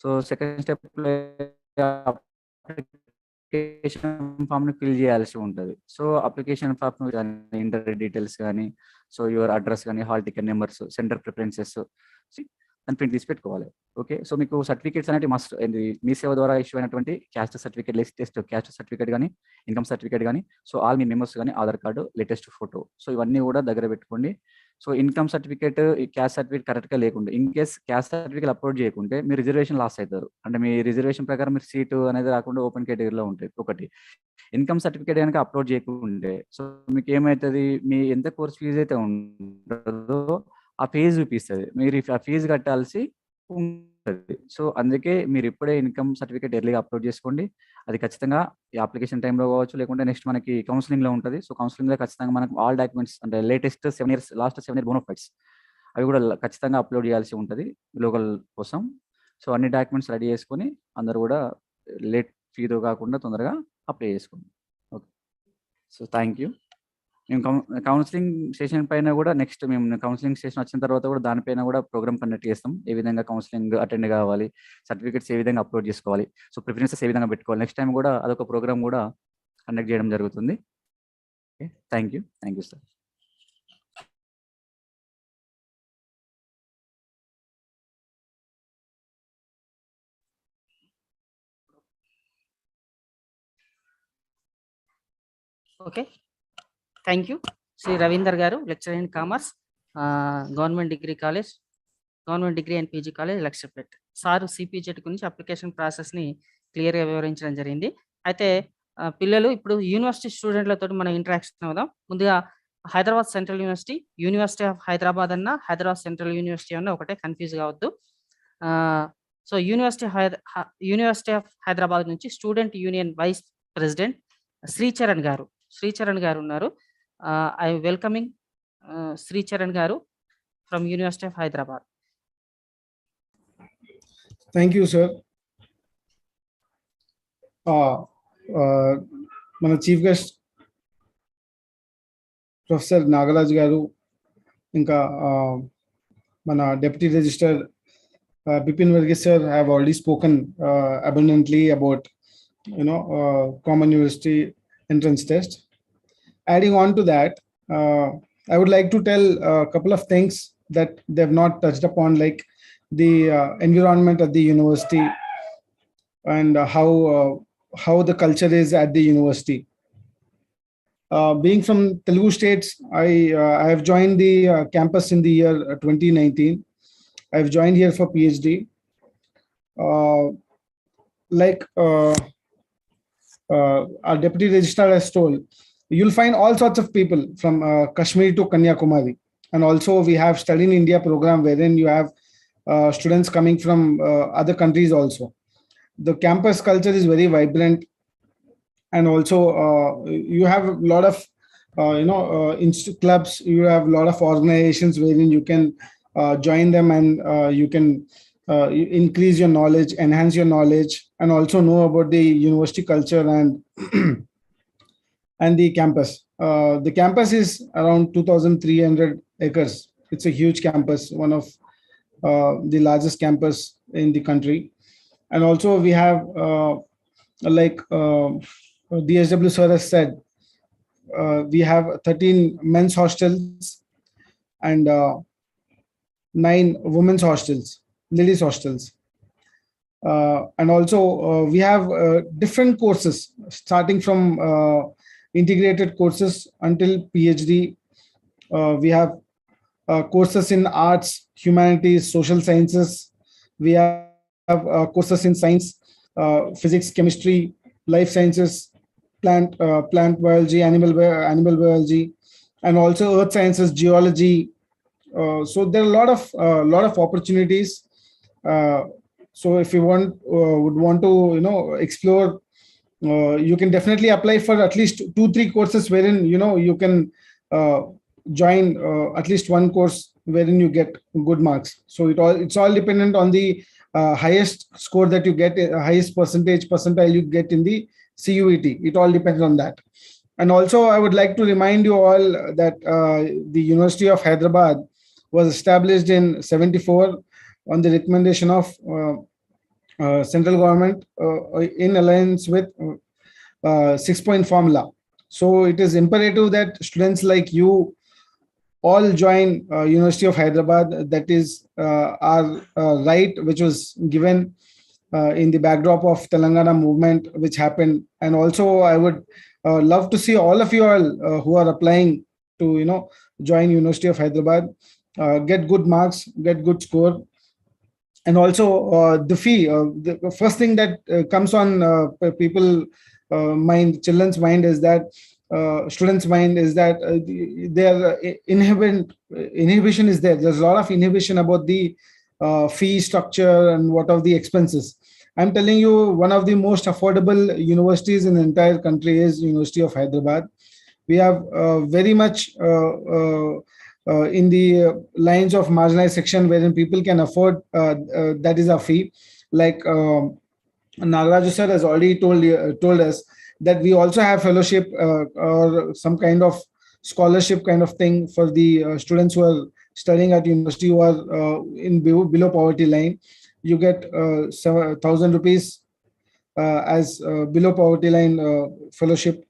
సో సెకండ్ స్టెప్లో అప్లికేషన్ ఫామ్ని ఫిల్ చేయాల్సి ఉంటుంది. So application form inter details కానీ, సో యువర్ అడ్రస్ కానీ, hall ticket numbers, centre preferences దాన్ని ప్రింట్ తీసి పెట్టుకోవాలి. ఓకే, సో మీకు సర్టిఫికేట్స్ అనేవి మస్ట్ మీ సేవ ద్వారా ఇష్యూ అయినటువంటి caste certificate, latest caste certificate కానీ, ఇన్కమ్ సర్టిఫికేట్ కానీ, సో ఆల్ మీ మెంబర్స్ కానీ, Aadhaar card, latest photo, so ఇవన్నీ కూడా దగ్గర పెట్టుకోండి. So income certificate, caste certificate కరెక్ట్గా లేకుండా in case caste certificate upload చేయకుంటే మీరు రిజర్వేషన్ లాస్ అవుతారు. అంటే మీ రిజర్వేషన్ ప్రకారం మీరు సీటు అనేది రాకుండా ఓపెన్ కేటగిరీలో ఉంటుంది. ఒకటి ఇన్కమ్ సర్టిఫికేట్ కనుక అప్లోడ్ చేయకుంటే సో మీకు ఏమవుతుంది, మీ ఎంత కోర్స్ ఫీజు అయితే ఉంటుందో ఆ ఫీజు చూపిస్తుంది, మీరు ఆ ఫీజు కట్టాల్సి ఉంటుంది. సో అందుకే మీరు ఇప్పుడే ఇన్కమ్ సర్టిఫికేట్ ఎర్లీగా అప్లోడ్ చేసుకోండి. అది ఖచ్చితంగా ఈ అప్లికేషన్ టైంలో కావచ్చు, లేకుంటే నెక్స్ట్ మనకి కౌన్సిలింగ్లో ఉంటుంది. సో కౌన్సిలింగ్లో ఖచ్చితంగా మనకు ఆల్ డాక్యుమెంట్స్ అంటే latest 7 years last 7 year bona fides అవి కూడా ఖచ్చితంగా అప్లోడ్ చేయాల్సి ఉంటుంది లోకల్ కోసం. సో అన్ని డాక్యుమెంట్స్ రెడీ చేసుకొని అందరూ కూడా లేట్ ఫీతో కాకుండా తొందరగా అప్లై చేసుకోండి. Okay, so thank you. మేము కౌన్సిలింగ్ సెషన్ పైన కూడా నెక్స్ట్ మేము కౌన్సిలింగ్ సెషన్ వచ్చిన తర్వాత కూడా దానిపైన కూడా ప్రోగ్రామ్ కండక్ట్ చేస్తాం. ఏ విధంగా కౌన్సిలింగ్ అటెండ్ కావాలి, సర్టిఫికేట్స్ ఏ విధంగా అప్లోడ్ చేసుకోవాలి, సో ప్రిఫరెన్సెస్ ఏ విధంగా పెట్టుకోవాలి, నెక్స్ట్ టైం కూడా అదొక ప్రోగ్రామ్ కూడా కండక్ట్ చేయడం జరుగుతుంది. Okay, thank you sir. Okay, thank you. Shri Ravinder గారు, lecturer in commerce, government degree college, government degree and PG college Luxettipet. Sir CPGET గురించి అప్లికేషన్ ప్రాసెస్ని క్లియర్గా వివరించడం జరిగింది. అయితే పిల్లలు ఇప్పుడు యూనివర్సిటీ స్టూడెంట్లతో మనం ఇంటరాక్షన్ అవుదాం. ముందుగా Hyderabad central university, university of Hyderabad అన్న హైదరాబాద్ సెంట్రల్ యూనివర్సిటీ అన్న ఒకటే, కన్ఫ్యూజ్ కావద్దు. సో యూనివర్సిటీ ఆఫ్ హైదరాబాద్ నుంచి student union vice president Sricharan గారు ఉన్నారు. ఐ వెల్కమింగ్ శ్రీచరణ్ గారు from university of Hyderabad. Thank you sir. మన చీఫ్ గెస్ట్ ప్రొఫెసర్ నాగరాజ్ గారు, ఇంకా మన deputy register Bipin Varghese sir have already spoken abundantly about common university entrance test. Adding on to that, I would like to tell a couple of things that they have not touched upon, like the environment at the university and how the culture is at the university. Being from Telugu states, I have joined the campus in the year 2019. I've joined here for PhD. Our deputy registrar has told, you'll find all sorts of people from Kashmir to Kanyakumari. And also we have Study in India program wherein you have students coming from other countries also. The campus culture is very vibrant. And also you have a lot of clubs, you have a lot of organizations wherein you can join them, and you can increase your knowledge, enhance your knowledge, and also know about the university culture and the campus. The campus is around 2,300 acres. It's a huge campus, one of the largest campus in the country. And also we have, like DSW sir has said, we have 13 men's hostels and 9 women's hostels, ladies hostels. And also we have different courses starting from integrated courses until PhD. We have courses in arts, humanities, social sciences. We have courses in science, physics, chemistry, life sciences, plant biology, animal biology, and also earth sciences, geology. So there are a lot of opportunities. So if you would want to explore, you can definitely apply for at least 2-3 courses wherein you can join at least one course wherein you get good marks. So it's all dependent on the highest score that you get, highest percentile you get in the CUET. It all depends on that. And also I would like to remind you all that the University of Hyderabad was established in 74 on the recommendation of central government in alliance with 6-point formula. So it is imperative that students like you all join University of Hyderabad. That is our right, which was given in the backdrop of Telangana movement, which happened. And also I would love to see all of you all who are applying to join University of Hyderabad get good marks, get good score. And also the fee, the first thing that comes on people mind, children's mind is that students' mind is that their inhibition is there. There's a lot of inhibition about the fee structure and what of the expenses. I'm telling you, one of the most affordable universities in the entire country is University of Hyderabad. We have very much in the lines of marginalized section wherein people can afford, that is a fee. Like Nagaraju sir has already told us that we also have fellowship or some kind of scholarship kind of thing for the students who are studying at university who are in below poverty line. You get 1,000 rupees as below poverty line fellowship.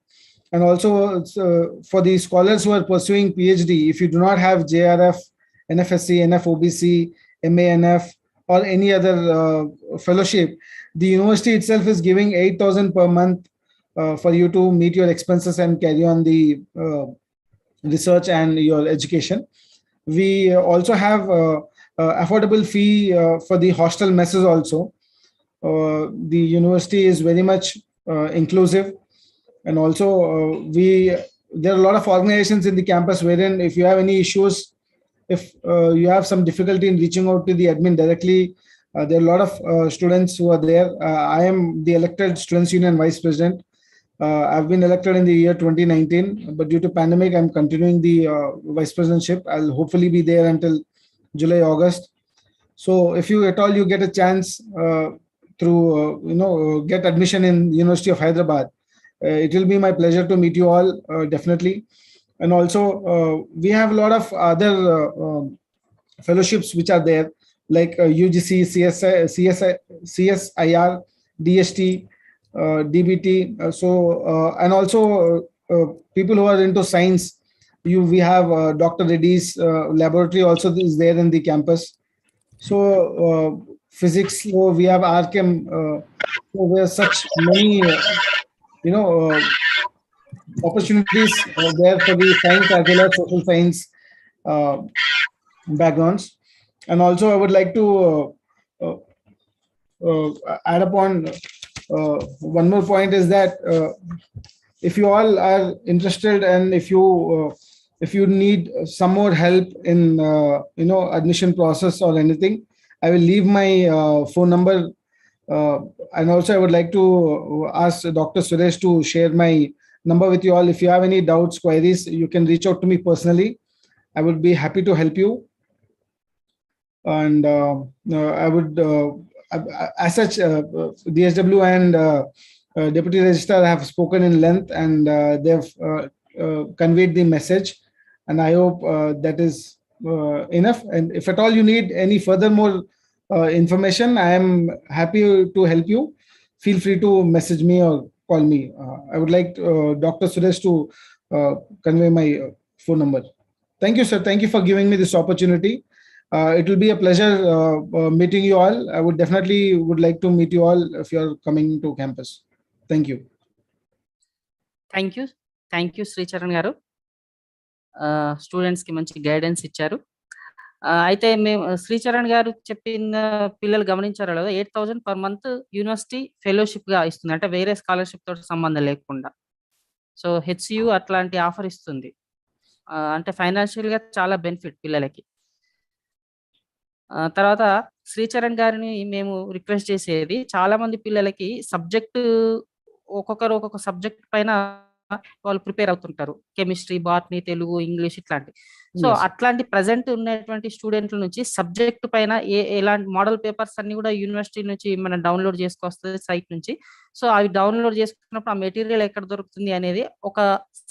And also for the scholars who are pursuing PhD, if you do not have JRF, NFSC, NFOBC, MANF, or any other fellowship, the university itself is giving 8,000 per month for you to meet your expenses and carry on the research and your education. We also have affordable fee for the hostel messes also. The university is very much inclusive, and also there are a lot of organizations in the campus wherein if you have any issues, if you have some difficulty in reaching out to the admin directly, there are a lot of students who are there. I am the elected Students Union Vice President. I've been elected in the year 2019, but due to pandemic, I'm continuing the vice presidentship. I'll hopefully be there until July, August. So if you at all you get a chance through get admission in University of Hyderabad, it will be my pleasure to meet you all definitely. And also we have a lot of other fellowships which are there, like UGC, CSIR, DST, DBT. And also people who are into science, we have Dr. Reddy's laboratory also is there in the campus. So physics, so we have RChem. So there are such many, opportunities there for the science as well as social science backgrounds. And also I would like to add upon one more point is that if you all are interested and if you need some more help in admission process or anything, I will leave my phone number, and also I would like to ask Dr. Suresh to share my number with you all. If you have any doubts, queries, you can reach out to me personally. I would be happy to help you. And I would, as such, DSW and Deputy Registrar have spoken in length, and they've conveyed the message. And I hope that is enough. And if at all you need any furthermore information, I am happy to help you. Feel free to message me or call me. I would like Dr. Suresh to convey my phone number. Thank you, sir. Thank you for giving me this opportunity. It will be a pleasure meeting you all. I would definitely would like to meet you all if you are coming to campus. Thank you. Thank you. Thank you, Sri Charan garu. Students ki manchi guidance icharu. అయితే మేము శ్రీచరణ్ గారు చెప్పిన పిల్లలు గమనించారు కదా, 8,000 per month university fellowship గా ఇస్తుంది, అంటే వేరే స్కాలర్షిప్ తోటి సంబంధం లేకుండా. సో హెచ్సియు అట్లాంటి ఆఫర్ ఇస్తుంది, అంటే ఫైనాన్షియల్ గా చాలా బెనిఫిట్ పిల్లలకి. తర్వాత శ్రీచరణ్ గారిని మేము రిక్వెస్ట్ చేసేది, చాలా మంది పిల్లలకి సబ్జెక్టు ఒక్కొక్కరు ఒక్కొక్క సబ్జెక్ట్ పైన వాళ్ళు ప్రిపేర్ అవుతుంటారు, కెమిస్ట్రీ, బాటనీ, తెలుగు, ఇంగ్లీష్ ఇట్లాంటి. సో అట్లాంటి ప్రజెంట్ ఉన్నటువంటి స్టూడెంట్ల నుంచి సబ్జెక్ట్ పైన ఎలాంటి మోడల్ పేపర్స్ అన్ని కూడా యూనివర్సిటీ నుంచి మనం డౌన్లోడ్ చేసుకొస్తుంది సైట్ నుంచి. సో అవి డౌన్లోడ్ చేసుకున్నప్పుడు ఆ మెటీరియల్ ఎక్కడ దొరుకుతుంది అనేది ఒక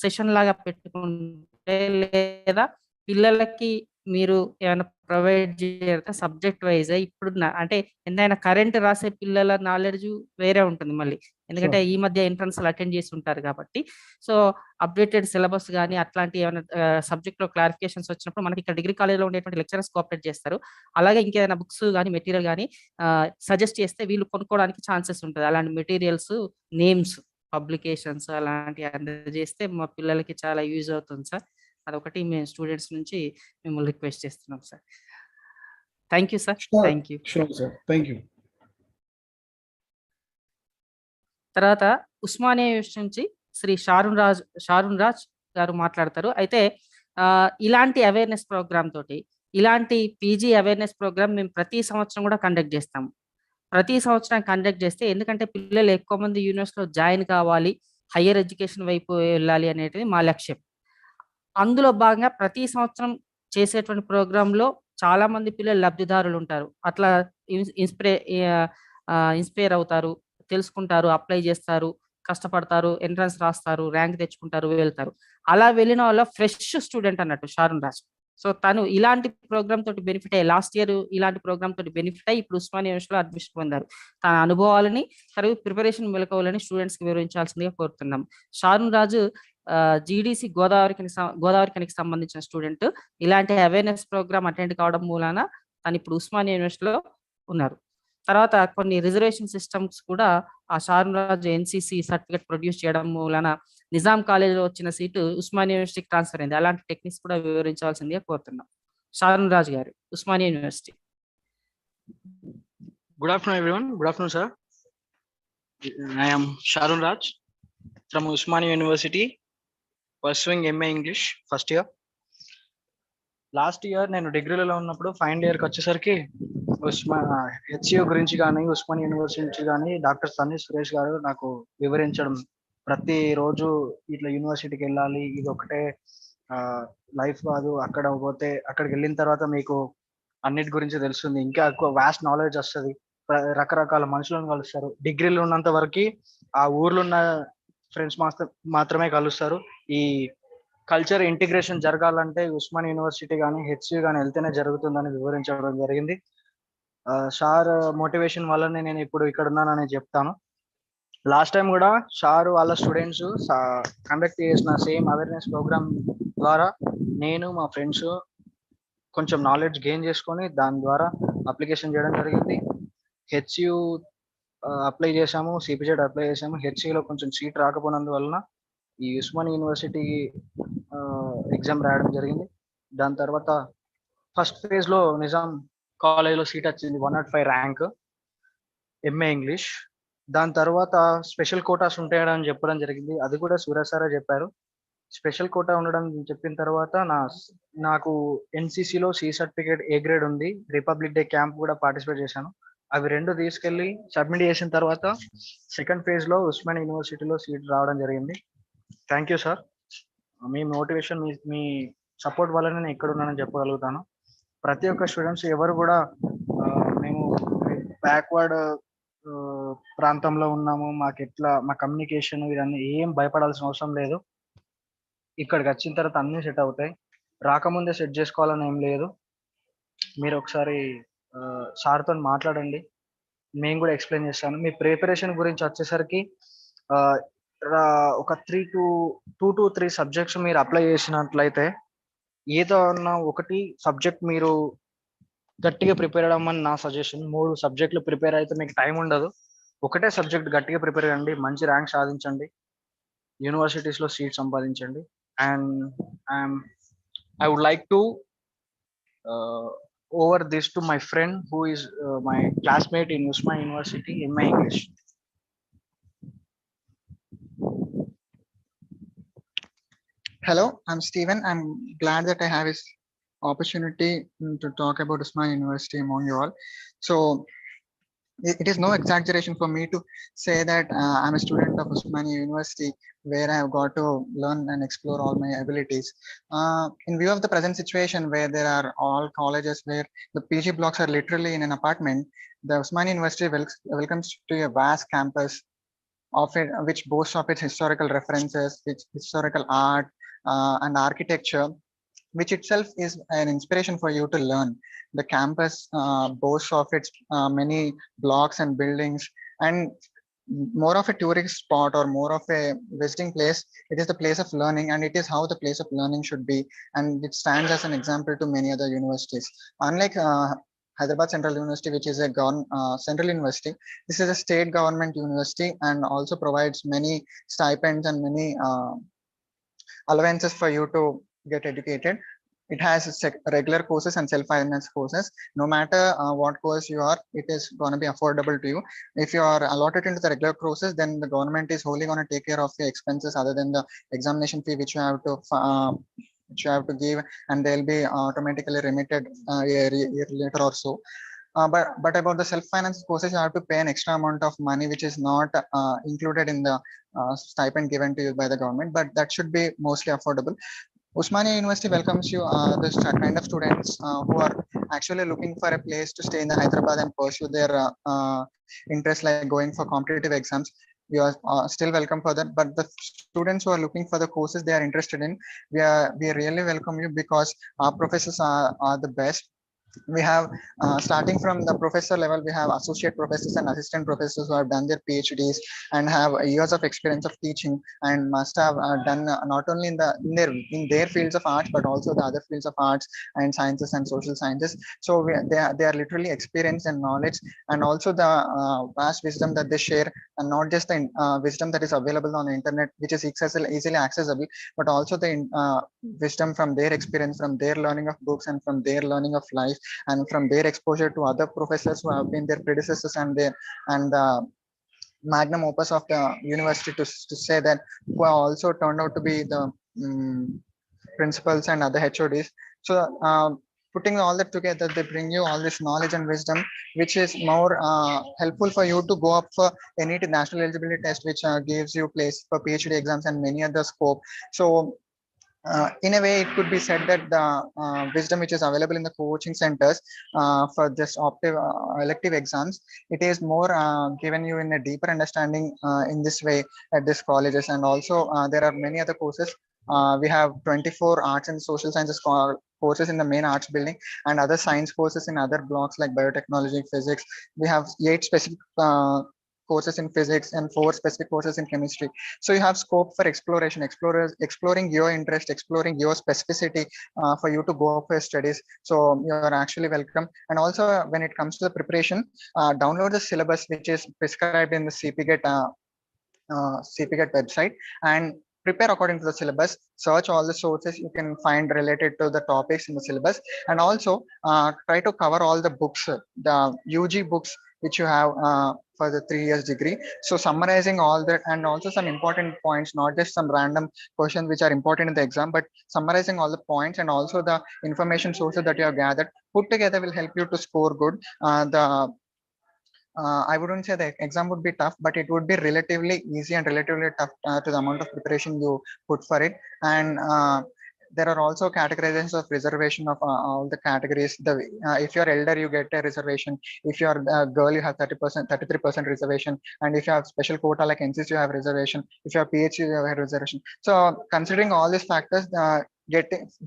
సెషన్ లాగా పెట్టుకుంటే, లేదా పిల్లలకి మీరు ఏమైనా ప్రొవైడ్ చేస్తే సబ్జెక్ట్ వైజ్ ఇప్పుడు అంటే ఎంతైనా కరెంట్ రాసే పిల్లల నాలెడ్జ్ వేరే ఉంటుంది మళ్ళీ, ఎందుకంటే ఈ మధ్య ఎంట్రన్స్ అటెండ్ చేసి ఉంటారు కాబట్టి. సో అప్డేటెడ్ సిలబస్ కానీ అట్లాంటి ఏమైనా సబ్జెక్ట్ లో క్లారిఫికేషన్స్ వచ్చినప్పుడు మనకి ఇక్కడ డిగ్రీ కాలేజ్లో ఉండేటువంటి లెక్చరర్స్ కోఆపరేట్ చేస్తారు. అలాగే ఇంకేదైనా బుక్స్ కానీ మెటీరియల్ కానీ సజెస్ట్ చేస్తే వీళ్ళు కొనుక్కోవడానికి ఛాన్సెస్ ఉంటుంది. అలాంటి మెటీరియల్స్, నేమ్స్, పబ్లికేషన్స్ అలాంటివి అందజేస్తే మా పిల్లలకి చాలా యూజ్ అవుతుంది సార్. అదొకటి మేము స్టూడెంట్స్ నుంచి మిమ్మల్ని రిక్వెస్ట్ చేస్తున్నాం sir. Thank you sir. Thank you. Thank you. తర్వాత ఉస్మానియా యూనివర్సిటీ నుంచి శ్రీ షారున్ రాజ్ గారు మాట్లాడతారు. అయితే ఇలాంటి అవేర్నెస్ ప్రోగ్రామ్ తోటి, ఇలాంటి పీజీ అవేర్నెస్ ప్రోగ్రామ్ మేము ప్రతి సంవత్సరం కూడా కండక్ట్ చేస్తాము. ప్రతి సంవత్సరం కండక్ట్ చేస్తే, ఎందుకంటే పిల్లలు ఎక్కువ మంది యూనివర్సిటీలో జాయిన్ కావాలి, హయ్యర్ ఎడ్యుకేషన్ వైపు వెళ్ళాలి అనేది మా లక్ష్యం. అందులో భాగంగా ప్రతి సంవత్సరం చేసేటువంటి ప్రోగ్రాంలో చాలా మంది పిల్లలు లబ్ధిదారులు ఉంటారు. అట్లా ఇన్స్పైర్ అవుతారు, తెలుసుకుంటారు, అప్లై చేస్తారు, కష్టపడతారు, ఎంట్రన్స్ రాస్తారు, ర్యాంక్ తెచ్చుకుంటారు, వెళ్తారు. అలా వెళ్ళిన వాళ్ళ ఫ్రెష్ స్టూడెంట్ అన్నట్టు షారున్ రాజ్. సో తను ఇలాంటి ప్రోగ్రామ్ తోటి బెనిఫిట్ అయ్యి, లాస్ట్ ఇయర్ ఇలాంటి ప్రోగ్రామ్ తోటి బెనిఫిట్ అయ్యి ఇప్పుడు ఉస్మానియా యూనివర్సిటీలో అడ్మిషన్ పొందారు. తన అనుభవాలని మరియు ప్రిపరేషన్ మెలకువలని స్టూడెంట్స్ కి వివరించాల్సిందిగా కోరుతున్నాం. షారున్ రాజు GDC గోదావరికి సంబంధించిన స్టూడెంట్. ఇలాంటి అవేర్నెస్ ప్రోగ్రామ్ అటెండ్ కావడం మూలాన తను ఇప్పుడు ఉస్మానియా యూనివర్సిటీలో ఉన్నారు. తర్వాత కొన్ని రిజర్వేషన్ సిస్టమ్స్ కూడా ఆ షారున్ రాజు NCC సర్టిఫికేట్ ప్రొడ్యూస్ చేయడం మూలాన నిజాం కాలేజీలో వచ్చిన సీటు ఉస్మానియా యూనివర్సిటీకి ట్రాన్స్ఫర్ అయింది. అలాంటి టెక్నిక్స్ కూడా వివరించాల్సిందిగా కోరుతున్నాం. Sharun Raj garu, Usmania University. Good afternoon, everyone. Good afternoon, sir. I am Sharun Raj from Usmania University, pursuing MA English first year. Last year నేను డిగ్రీలో ఉన్నప్పుడు ఫైనల్ ఇయర్కి వచ్చేసరికి హెచ్సియు గురించి కానీ ఉస్మాన్ యూనివర్సిటీ నుంచి కానీ డాక్టర్ సన్నీ సురేష్ గారు నాకు వివరించడం, ప్రతిరోజు ఇట్లా యూనివర్సిటీకి వెళ్ళాలి, ఇది ఒకటే లైఫ్ కాదు, అక్కడ పోతే అక్కడికి వెళ్ళిన తర్వాత మీకు అన్నిటి గురించి తెలుస్తుంది, ఇంకా ఎక్కువ వాస్ట్ నాలెడ్జ్ వస్తుంది, రకరకాల మనుషులను కలుస్తారు. డిగ్రీలో ఉన్నంత వరకు ఆ ఊర్లో ఉన్న ఫ్రెండ్స్ మాత్రమే కలుస్తారు. ఈ కల్చర్ ఇంటిగ్రేషన్ జరగాలంటే ఉస్మాన్ యూనివర్సిటీ కానీ హెచ్సియు కానీ వెళ్తేనే జరుగుతుందని వివరించడం జరిగింది. సార్ మోటివేషన్ వల్లనే నేను ఇప్పుడు ఇక్కడ ఉన్నానని చెప్తాను. లాస్ట్ టైం కూడా సార్ వాళ్ళ స్టూడెంట్స్ కండక్ట్ చేసిన సేమ్ అవేర్నెస్ ప్రోగ్రామ్ ద్వారా నేను మా ఫ్రెండ్స్ కొంచెం నాలెడ్జ్ గెయిన్ చేసుకొని దాని ద్వారా అప్లికేషన్ చేయడం జరిగింది. హెచ్సియు అప్లై చేసాము, సిపిజెడ్ అప్లై చేసాము. హెచ్సియులో కొంచెం సీట్ రాకపోయినందువలన ఈ ఉస్మాన్ యూనివర్సిటీ ఎగ్జామ్ రాయడం జరిగింది. దాని తర్వాత ఫస్ట్ ఫేజ్లో నిజాం కాలేజ్లో సీట్ వచ్చింది, 105 ర్యాంక్, ఎంఏ ఇంగ్లీష్. దాని తర్వాత స్పెషల్ కోటాస్ ఉంటాయని చెప్పడం జరిగింది, అది కూడా సూర్య సారే చెప్పారు. స్పెషల్ కోటా ఉండడం చెప్పిన తర్వాత నాకు ఎన్సిసిలో సి సర్టిఫికేట్ ఏ గ్రేడ్ ఉంది, రిపబ్లిక్ డే క్యాంప్ కూడా పార్టిసిపేట్ చేశాను. అవి రెండు తీసుకెళ్ళి సబ్మిట్ చేసిన తర్వాత సెకండ్ ఫేజ్లో ఉస్మాన్ యూనివర్సిటీలో సీట్ రావడం జరిగింది. Thank you sir. Me motivation, me support వల్లనే నేను ఇక్కడ ఉన్నానని చెప్పగలుగుతాను. ప్రతి ఒక్క స్టూడెంట్స్ ఎవరు కూడా మేము బ్యాక్వర్డ్ ప్రాంతంలో ఉన్నాము, మాకు ఎట్లా మా కమ్యూనికేషన్ ఇవన్నీ ఏం భయపడాల్సిన అవసరం లేదు. ఇక్కడికి వచ్చిన తర్వాత అన్నీ సెట్ అవుతాయి, రాకముందే సెట్ చేసుకోవాలని ఏం లేదు. మీరు ఒకసారి సార్తో మాట్లాడండి, మేము కూడా ఎక్స్ప్లెయిన్ చేస్తాను. మీ ప్రిపరేషన్ గురించి వచ్చేసరికి ఒక 2 to 3 సబ్జెక్ట్స్ మీరు అప్లై చేసినట్లయితే ఏదో అన్న ఒకటి సబ్జెక్ట్ మీరు గట్టిగా ప్రిపేర్ అవ్వమని నా సజెషన్. 3 సబ్జెక్టులు ప్రిపేర్ అయితే మీకు టైం ఉండదు, ఒకటే సబ్జెక్ట్ గట్టిగా ప్రిపేర్ అవ్వండి, మంచి ర్యాంక్ సాధించండి, యూనివర్సిటీస్లో సీట్ సంపాదించండి. And I would like to over this to my friend who is my classmate in Usman University in my English. Hello, I'm Steven. I'm glad that I have this opportunity to talk about Usman University among you all. So it is no exaggeration for me to say that I'm a student of Usman University, where I have got to learn and explore all my abilities. In view of the present situation where there are all colleges where the PG blocks are literally in an apartment, the Usman University welcomes to a vast campus of it, which boasts of its historical references, its historical art and architecture, which itself is an inspiration for you to learn. The campus boasts of its many blocks and buildings, and more of a tourist spot or more of a visiting place. It is the place of learning, and it is how the place of learning should be, and it stands as an example to many other universities. Unlike Hyderabad Central University, which is a central university, this is a state government university and also provides many stipends and many allowances for you to get educated. It has regular courses and self-finance courses. No matter what course you are, it is going to be affordable to you. If you are allotted into the regular courses, then the government is wholly going to take care of your expenses other than the examination fee which you have to give, and they'll be automatically remitted a year later or so. But about the self-finance courses, you have to pay an extra amount of money which is not included in the stipend given to you by the government, but that should be mostly affordable. Usmania University welcomes you, this kind of students who are actually looking for a place to stay in the Hyderabad and pursue their interest, like going for competitive exams. You are still welcome for that. But the students who are looking for the courses they are interested in, we really welcome you, because our professors are the best. we have starting from the professor level, we have associate professors and assistant professors who have done their PhDs and have years of experience of teaching, and must have done not only in their fields of arts, but also the other fields of arts and sciences and social sciences. So they are literally experienced in knowledge, and also the vast wisdom that they share, and not just the wisdom that is available on the internet, which is easily accessible, but also the wisdom from their experience, from their learning of books, and from their learning of life, and from their exposure to other professors who have been their predecessors, and the magnum opus of the university, to say that, who have also turned out to be the principals and other HODs. So putting all that together, they bring you all this knowledge and wisdom, which is more helpful for you to go up for any national eligibility test, which gives you place for PhD exams and many other scope. So in a way, it could be said that the wisdom which is available in the coaching centers for just elective exams, it is more given you in a deeper understanding in this way at these colleges. And also there are many other courses. We have 24 arts and social sciences courses in the main arts building, and other science courses in other blocks like biotechnology, physics. We have 8 specific courses in physics and 4 specific courses in chemistry. So you have scope for exploring your interest, exploring your specificity for you to go for studies. So you are actually welcome. And also when it comes to the preparation, download the syllabus which is prescribed in the CPGET website, and prepare according to the syllabus. Search all the sources you can find related to the topics in the syllabus, and also try to cover all the books, the UG books which you have for the 3 years degree. So summarizing all that, and also some important points, not just some random questions which are important in the exam, but summarizing all the points and also the information sources that you have gathered put together will help you to score good. I wouldn't say the exam would be tough, but it would be relatively easy and relatively tough to the amount of preparation you put for it. And there are also categorizations of reservation of all the categories. If you're elder, you get a reservation. If you're a girl, you have 30%, 33% reservation. And if you have special quota like NCC, you have reservation. If you have PhD, you have a reservation. So considering all these factors,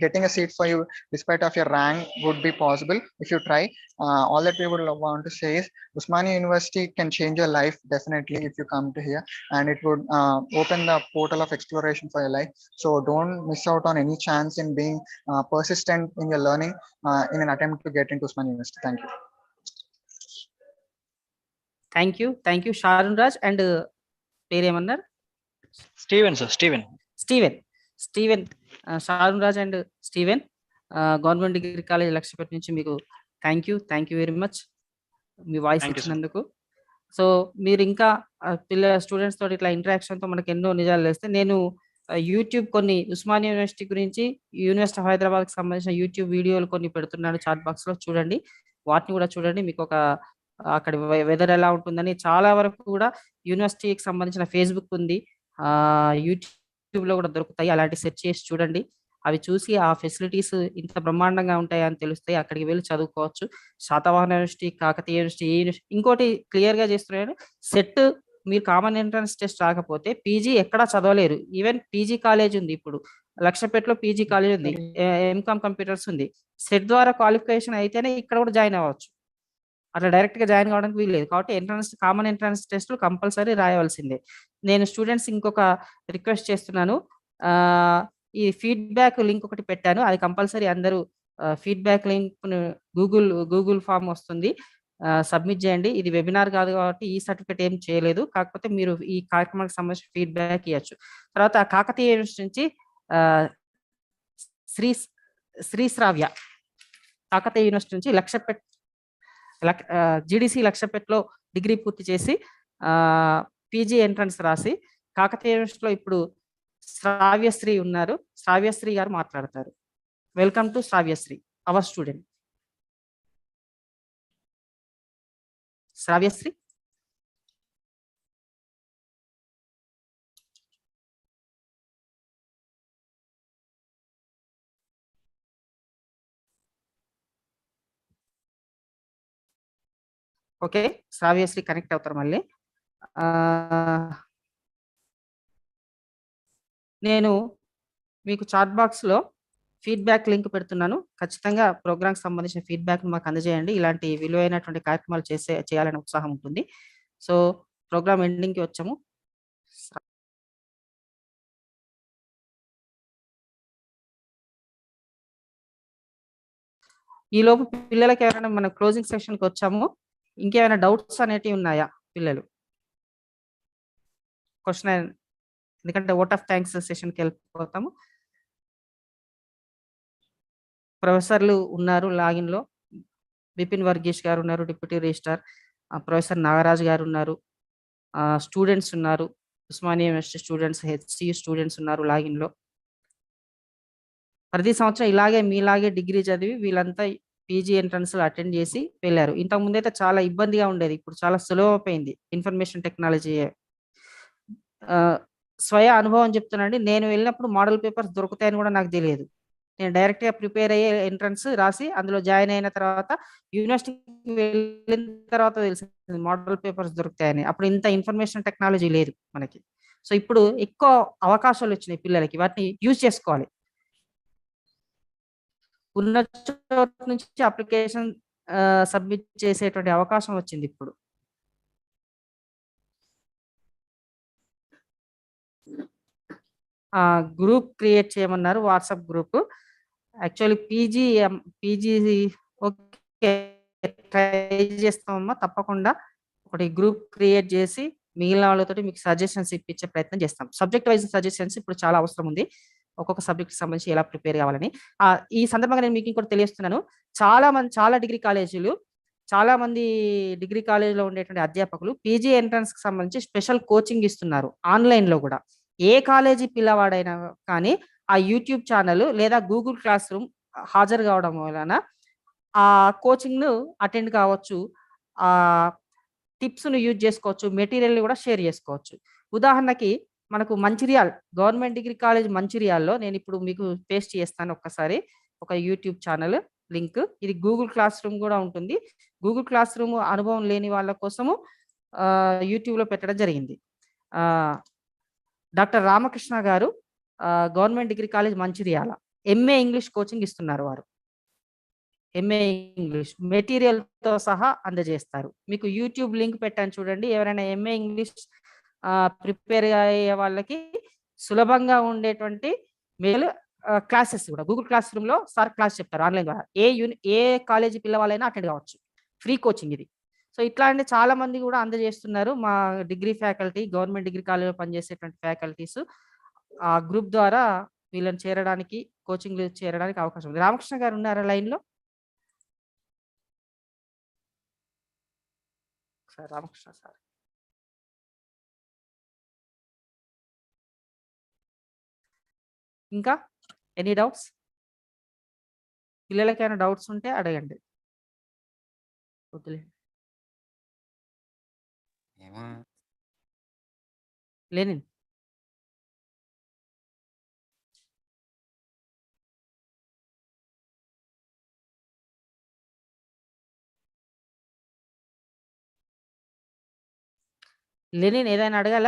getting a seat for you despite of your rank would be possible if you try. All that we would want to say is Usmania University can change your life definitely if you come to here, and it would open the portal of exploration for your life. So don't miss out on any chance in being persistent in your learning in an attempt to get into Usmania University. Thank you. Thank you, Sharon Raj. And పేరేమన్నారు? Steven. Sharon Raj and Steven, government degree college Luxettipet నుంచి మీకు thank you very much మీ voice ఇచ్చినందుకు. సో మీరు ఇంకా students తోటి ఇట్లా ఇంటరాక్షన్ తో మనకి ఎన్నో నిజాలు తెలిస్తే, నేను యూట్యూబ్ కొన్ని ఉస్మానియా యూనివర్సిటీ గురించి, యూనివర్సిటీ ఆఫ్ హైదరాబాద్ కి సంబంధించిన యూట్యూబ్ వీడియోలు కొన్ని పెడుతున్నాను చాట్ బాక్స్ లో, చూడండి. వాటిని కూడా చూడండి. మీకు ఒక అక్కడ వెదర్ ఎలా ఉంటుందని, చాలా వరకు కూడా యూనివర్సిటీకి సంబంధించిన ఫేస్బుక్ ఉంది, యూట్యూబ్ లో కూడా దొరుకుతాయి. అలాంటి సెర్చ్ చేసి చూడండి. అవి చూసి ఆ ఫెసిలిటీస్ ఇంత బ్రహ్మాండంగా ఉంటాయని తెలుస్తాయి. అక్కడికి వెళ్ళి చదువుకోవచ్చు. శాతవాహన యూనివర్సిటీ, కాకతీయ యూనివర్సిటీ, ఇంకోటి క్లియర్ గా చేస్తున్నాను, సెట్ మీరు కామన్ ఎంట్రన్స్ టెస్ట్ రాకపోతే పీజీ ఎక్కడా చదవలేరు. ఈవెన్ పీజీ కాలేజ్ ఉంది, ఇప్పుడు లక్షపేటలో పీజీ కాలేజ్ ఉంది, ఎంకామ్ కంప్యూటర్స్ ఉంది. సెట్ ద్వారా క్వాలిఫికేషన్ అయితేనే ఇక్కడ కూడా జాయిన్ అవ్వచ్చు. అట్లా డైరెక్ట్ గా జాయిన్ కావడానికి వీల్లేదు. కాబట్టి కామన్ ఎంట్రన్స్ టెస్ట్లు కంపల్సరీ రాయవలసిందే. నేను స్టూడెంట్స్ ఇంకొక రిక్వెస్ట్ చేస్తున్నాను, ఈ ఫీడ్బ్యాక్ లింక్ ఒకటి పెట్టాను, అది కంపల్సరీ అందరూ ఫీడ్బ్యాక్ లింక్ గూగుల్ ఫామ్ వస్తుంది, సబ్మిట్ చేయండి. ఇది వెబినార్ కాదు కాబట్టి ఈ సర్టిఫికేట్ ఏం చేయలేదు, కాకపోతే మీరు ఈ కార్యక్రమానికి సంబంధించిన ఫీడ్బ్యాక్ ఇవ్వచ్చు. తర్వాత కాకతీయ యూనివర్సిటీ నుంచి శ్రీశ్రావ్య, కాకతీయ యూనివర్సిటీ నుంచి GDC లక్షపేటలో డిగ్రీ పూర్తి చేసి పీజీ ఎంట్రన్స్ రాసి, కాకతీయ యూనివర్సిటీలో ఇప్పుడు శ్రావ్యశ్రీ ఉన్నారు. శ్రావ్యశ్రీ గారు మాట్లాడతారు. Welcome to Sravyasri, hour student. Sravyasri. Okay, Sravyasri connect అవుతారు మళ్ళీ. నేను మీకు చాట్ బాక్స్లో ఫీడ్బ్యాక్ లింక్ పెడుతున్నాను. ఖచ్చితంగా ప్రోగ్రామ్కి సంబంధించిన ఫీడ్బ్యాక్ మాకు అందజేయండి. ఇలాంటి విలువైనటువంటి కార్యక్రమాలు చేయాలనే ఉత్సాహం ఉంటుంది. సో ప్రోగ్రామ్ ఎండింగ్కి వచ్చాము. ఈ లోపు పిల్లలకి ఎవరైనా మన క్లోజింగ్ సెషన్కి వచ్చాము. ఇంకేమైనా డౌట్స్ అనేటివి ఉన్నాయా పిల్లలు? క్వశ్చన్, ఎందుకంటే ఓట్ ఆఫ్ థ్యాంక్స్ సెషన్కి వెళ్ళిపోతాము. ప్రొఫెసర్లు ఉన్నారు లాగిన్లో. బిపిన్ వర్గీష్ గారు ఉన్నారు, డిప్యూటీ రిజిస్ట్రార్. ప్రొఫెసర్ నాగరాజు గారు ఉన్నారు. స్టూడెంట్స్ ఉన్నారు, Osmania university students, HCU students ఉన్నారు లాగిన్లో. ప్రతి సంవత్సరం ఇలాగే మీలాగే డిగ్రీ చదివి వీళ్ళంతా పీజీ ఎంట్రన్స్ అటెండ్ చేసి వెళ్ళారు. ఇంతకు ముందు అయితే చాలా ఇబ్బందిగా ఉండేది, ఇప్పుడు చాలా సులభమైంది ఇన్ఫర్మేషన్ టెక్నాలజీ. స్వయ అనుభవం చెప్తున్నానండి. నేను వెళ్ళినప్పుడు మోడల్ పేపర్స్ దొరుకుతాయని కూడా నాకు తెలియదు. నేను డైరెక్ట్గా ప్రిపేర్ అయ్యే ఎంట్రన్స్ రాసి అందులో జాయిన్ అయిన తర్వాత యూనివర్సిటీకి వెళ్ళిన తర్వాత తెలిసింది మోడల్ పేపర్స్ దొరుకుతాయని. అప్పుడు ఇంత ఇన్ఫర్మేషన్ టెక్నాలజీ లేదు మనకి. సో ఇప్పుడు ఎక్కువ అవకాశాలు వచ్చినాయి పిల్లలకి, వాటిని యూజ్ చేసుకోవాలి. ఉన్న చోట నుంచి అప్లికేషన్ సబ్మిట్ చేసేటువంటి అవకాశం వచ్చింది ఇప్పుడు. గ్రూప్ క్రియేట్ చేయమన్నారు, WhatsApp group. Actually PG okay try చేస్తామమ్మా, తప్పకుండా ఒకటి గ్రూప్ క్రియేట్ చేసి మిగిలిన వాళ్ళతో మీకు సజెషన్స్ ఇప్పించే ప్రయత్నం చేస్తాం. సబ్జెక్ట్ వైజ్ సజెషన్స్ ఇప్పుడు చాలా అవసరం ఉంది, ఒక్కొక్క సబ్జెక్ట్ సంబంధించి ఎలా ప్రిపేర్ కావాలని. ఈ సందర్భంగా నేను మీకు ఇంకోటి తెలియజేస్తున్నాను. చాలా డిగ్రీ కాలేజీలు, చాలా మంది డిగ్రీ కాలేజీలో ఉండేటువంటి అధ్యాపకులు పీజీ ఎంట్రన్స్ కి సంబంధించి స్పెషల్ కోచింగ్ ఇస్తున్నారు ఆన్లైన్లో కూడా. ఏ కాలేజీ పిల్లవాడైనా కానీ ఆ యూట్యూబ్ ఛానల్ లేదా గూగుల్ క్లాస్ రూమ్ హాజరు కావడం వలన ఆ కోచింగ్ను అటెండ్ కావచ్చు, ఆ టిప్స్ను యూజ్ చేసుకోవచ్చు, మెటీరియల్ని కూడా షేర్ చేసుకోవచ్చు. ఉదాహరణకి మనకు మంచిర్యాల్ గవర్నమెంట్ డిగ్రీ కాలేజ్ మంచిర్యాల్లో నేను ఇప్పుడు మీకు పేస్ట్ చేస్తాను ఒక్కసారి ఒక యూట్యూబ్ ఛానల్ లింక్. ఇది గూగుల్ క్లాస్ రూమ్ కూడా ఉంటుంది. గూగుల్ క్లాస్ రూమ్ అనుభవం లేని వాళ్ళ కోసము యూట్యూబ్లో పెట్టడం జరిగింది. డాక్టర్ రామకృష్ణ గారు government degree college Mancherial MA English coaching ఇస్తున్నారు. వారు ఎంఏ ఇంగ్లీష్ మెటీరియల్తో సహా అందజేస్తారు. మీకు యూట్యూబ్ లింక్ పెట్టాను చూడండి. ఎవరైనా ఎంఏ ఇంగ్లీష్ ప్రిపేర్ అయ్యే వాళ్ళకి సులభంగా ఉండేటువంటి మేలు క్లాసెస్ కూడా గూగుల్ క్లాస్ రూమ్లో సార్ క్లాస్ చెప్తారు ఆన్లైన్ ద్వారా. ఏ కాలేజీ పిల్లవాళ్ళైనా అటెండ్ కావచ్చు, ఫ్రీ కోచింగ్ ఇది. సో ఇట్లాంటి చాలా మంది కూడా అందజేస్తున్నారు మా డిగ్రీ ఫ్యాకల్టీ, గవర్నమెంట్ డిగ్రీ కాలేజీలో పనిచేసేటువంటి ఫ్యాకల్టీస్. ఆ గ్రూప్ ద్వారా వీళ్ళని చేరడానికి, కోచింగ్ చేరడానికి అవకాశం ఉంది. రామకృష్ణ గారు ఉన్నారా లైన్లో? Sir Ramakrishna sir. ఇంకా ఎనీ డౌట్స్? పిల్లలకైనా డౌట్స్ ఉంటే అడగండి. వద్దులే లెనిన్. లెనిన్ ఏదైనా అడగాల?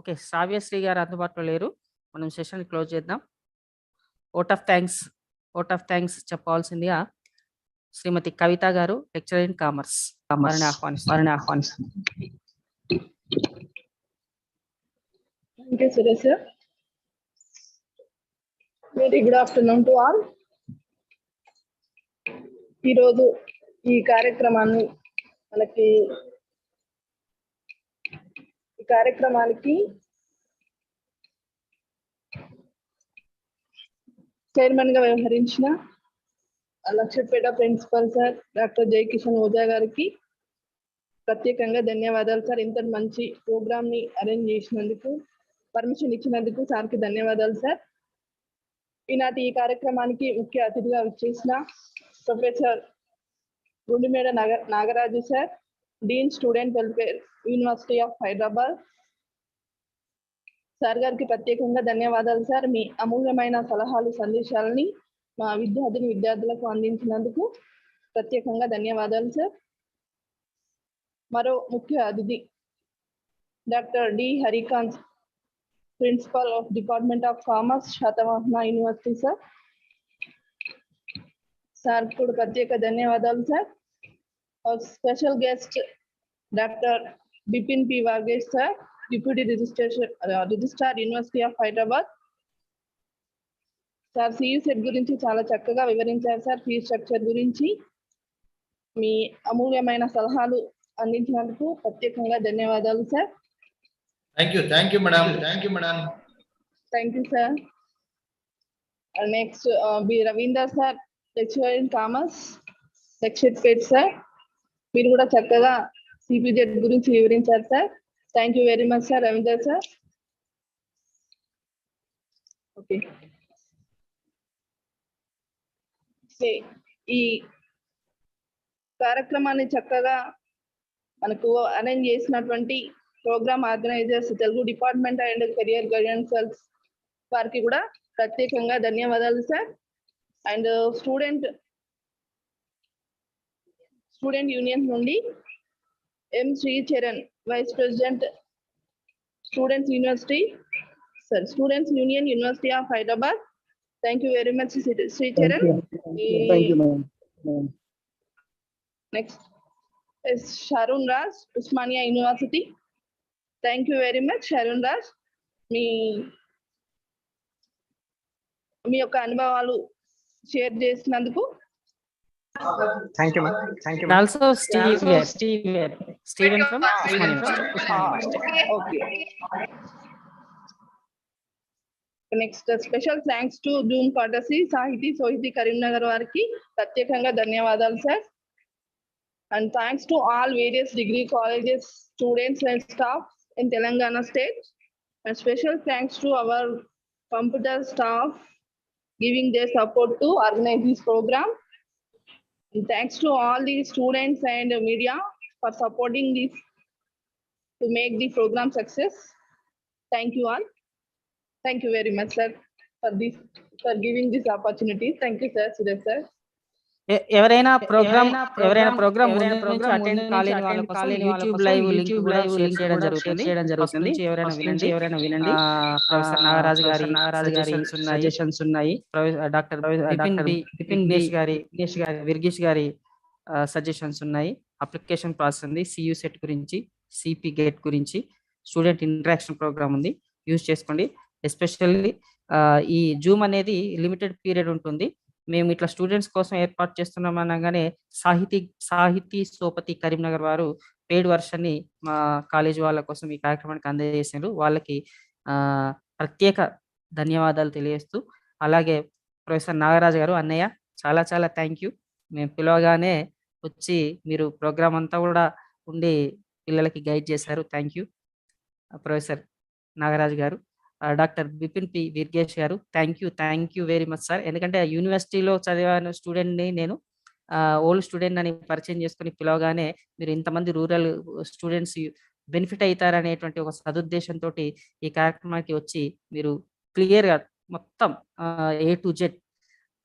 ఓకే, శ్రావ్యశ్రీ గారు అందుబాటులో లేరు. మనం సెషన్ క్లోజ్ చేద్దాం. ఓట్ ఆఫ్ థ్యాంక్స్ చెప్పాల్సిందిగా శ్రీమతి కవిత గారు, లెక్చరర్ ఇన్ కామర్స్, వారిని ఆహ్వానిస్తాను. Thank you, Suresh sir. Very good afternoon to all. ఈరోజు ఈ కార్యక్రమానికి చైర్మన్ గా వ్యవహరించిన లక్షపేట ప్రిన్సిపల్ సార్ డాక్టర్ జై కిషన్ ఓజా గారికి ప్రత్యేకంగా ధన్యవాదాలు సార్. ఇంత మంచి ప్రోగ్రామ్ ని అరేంజ్ చేసినందుకు, పర్మిషన్ ఇచ్చినందుకు సార్కి ధన్యవాదాలు సార్. ఈనాటి ఈ కార్యక్రమానికి ముఖ్య అతిథిగా విచ్చేసిన professor Gundimeda Nagaraju sir, dean student welfare, university of Hyderabad, sir గారికి ప్రత్యేకంగా ధన్యవాదాలు సార్. మీ అమూల్యమైన సలహాలు సందేశాలని మా విద్యార్థులకు అందించినందుకు ప్రత్యేకంగా ధన్యవాదాలు సార్. మరో ముఖ్య అతిథి doctor D Harikanth, principal of department of commerce, Satavahana university sir. Sir కూడా ప్రత్యేక ధన్యవాదాలు sir. Special guest doctor Bipin P Vagesh sir, deputy registrar university of Hyderabad. Sir CU SET గురించి చాలా చక్కగా వివరించారు సార్. ఫీ స్ట్రక్చర్ గురించి మీ అమూల్యమైన సలహాలు అందించినందుకు ప్రత్యేకంగా ధన్యవాదాలు sir. Thank you madam. Thank you sir. Next B Ravinder sir, lecturer in commerce, Luxettipet sir. మీరు కూడా చక్కగా సిపిజెడ్ గురించి వివరించారు sir. Thank you very much sir Ravinder sir. Okay, ఈ కార్యక్రమాన్ని చక్కగా మనకు అరేంజ్ చేసినటువంటి programme organisers, Telugu department and career guidance వారికి కూడా ప్రత్యేకంగా ధన్యవాదాలు సార్. అండ్ స్టూడెంట్ యూనియన్ నుండి M Sricharan, vice president students union university of Hyderabad. Thank you very much Sricharan. Next is Sharun Raj, Usmania University. Thank you very much, Sharun Raj. మీ యొక్క అనుభవాలు share చేసినందుకు. Thank you, ma'am. And also Steven from Usmania University. Okay. Next, special thanks to Zoom courtesy Sohiti Karimnagar వారికి ప్రత్యేకంగా ధన్యవాదాలు sir. And thanks to all various degree colleges, students and staff in Telangana state. And special thanks to our computer staff giving their support to organize this program. And thanks to all the students and media for supporting this to make the program success. Thank you all. Thank you very much, sir, for giving this opportunity. Thank you, sir, Suresh sir. ఎవరైనా programme attend కాలేని వాళ్ళ కోసం YouTube live link కూడా share చేయడం జరుగుతుంది. ఎవరైనా వినండి. Professor Nagaraju గారి suggestions ఉన్నాయి. డాక్టర్ బిపిన్ విర్గీష్ గారి సజెషన్స్ ఉన్నాయి. అప్లికేషన్ ప్రాసెస్ ఉంది. సియు సెట్ గురించి, సిపి గేట్ గురించి, స్టూడెంట్ ఇంటరాక్షన్ ప్రోగ్రామ్ ఉంది. యూజ్ చేసుకోండి. ఎస్పెషల్లీ ఈ జూమ్ అనేది లిమిటెడ్ పీరియడ్ ఉంటుంది. మేము ఇట్లా స్టూడెంట్స్ కోసం ఏర్పాటు చేస్తున్నాం అనగానే సాహితీ సోపతి కరీంనగర్ వారు పెయిడ్ వర్షన్ని మా కాలేజీ వాళ్ళ కోసం ఈ కార్యక్రమానికి అందజేసారు. వాళ్ళకి ప్రత్యేక ధన్యవాదాలు తెలియజేస్తూ, అలాగే ప్రొఫెసర్ నాగరాజు గారు, అన్నయ్య చాలా చాలా థ్యాంక్ యూ. మేము పిలవగానే వచ్చి మీరు ప్రోగ్రామ్ అంతా కూడా ఉండి పిల్లలకి గైడ్ చేశారు. థ్యాంక్ యూ ప్రొఫెసర్ నాగరాజు గారు. డాక్టర్ బిపిన్ పి విర్గేష్ గారు, thank you very much sir. ఎందుకంటే యూనివర్సిటీలో చదివిన స్టూడెంట్ని నేను ఓల్డ్ స్టూడెంట్ అని పరిచయం చేసుకుని పిలవగానే మీరు ఇంతమంది రూరల్ స్టూడెంట్స్ బెనిఫిట్ అవుతారనేటువంటి ఒక సదుద్దేశంతో ఈ కార్యక్రమానికి వచ్చి మీరు క్లియర్గా మొత్తం A to Z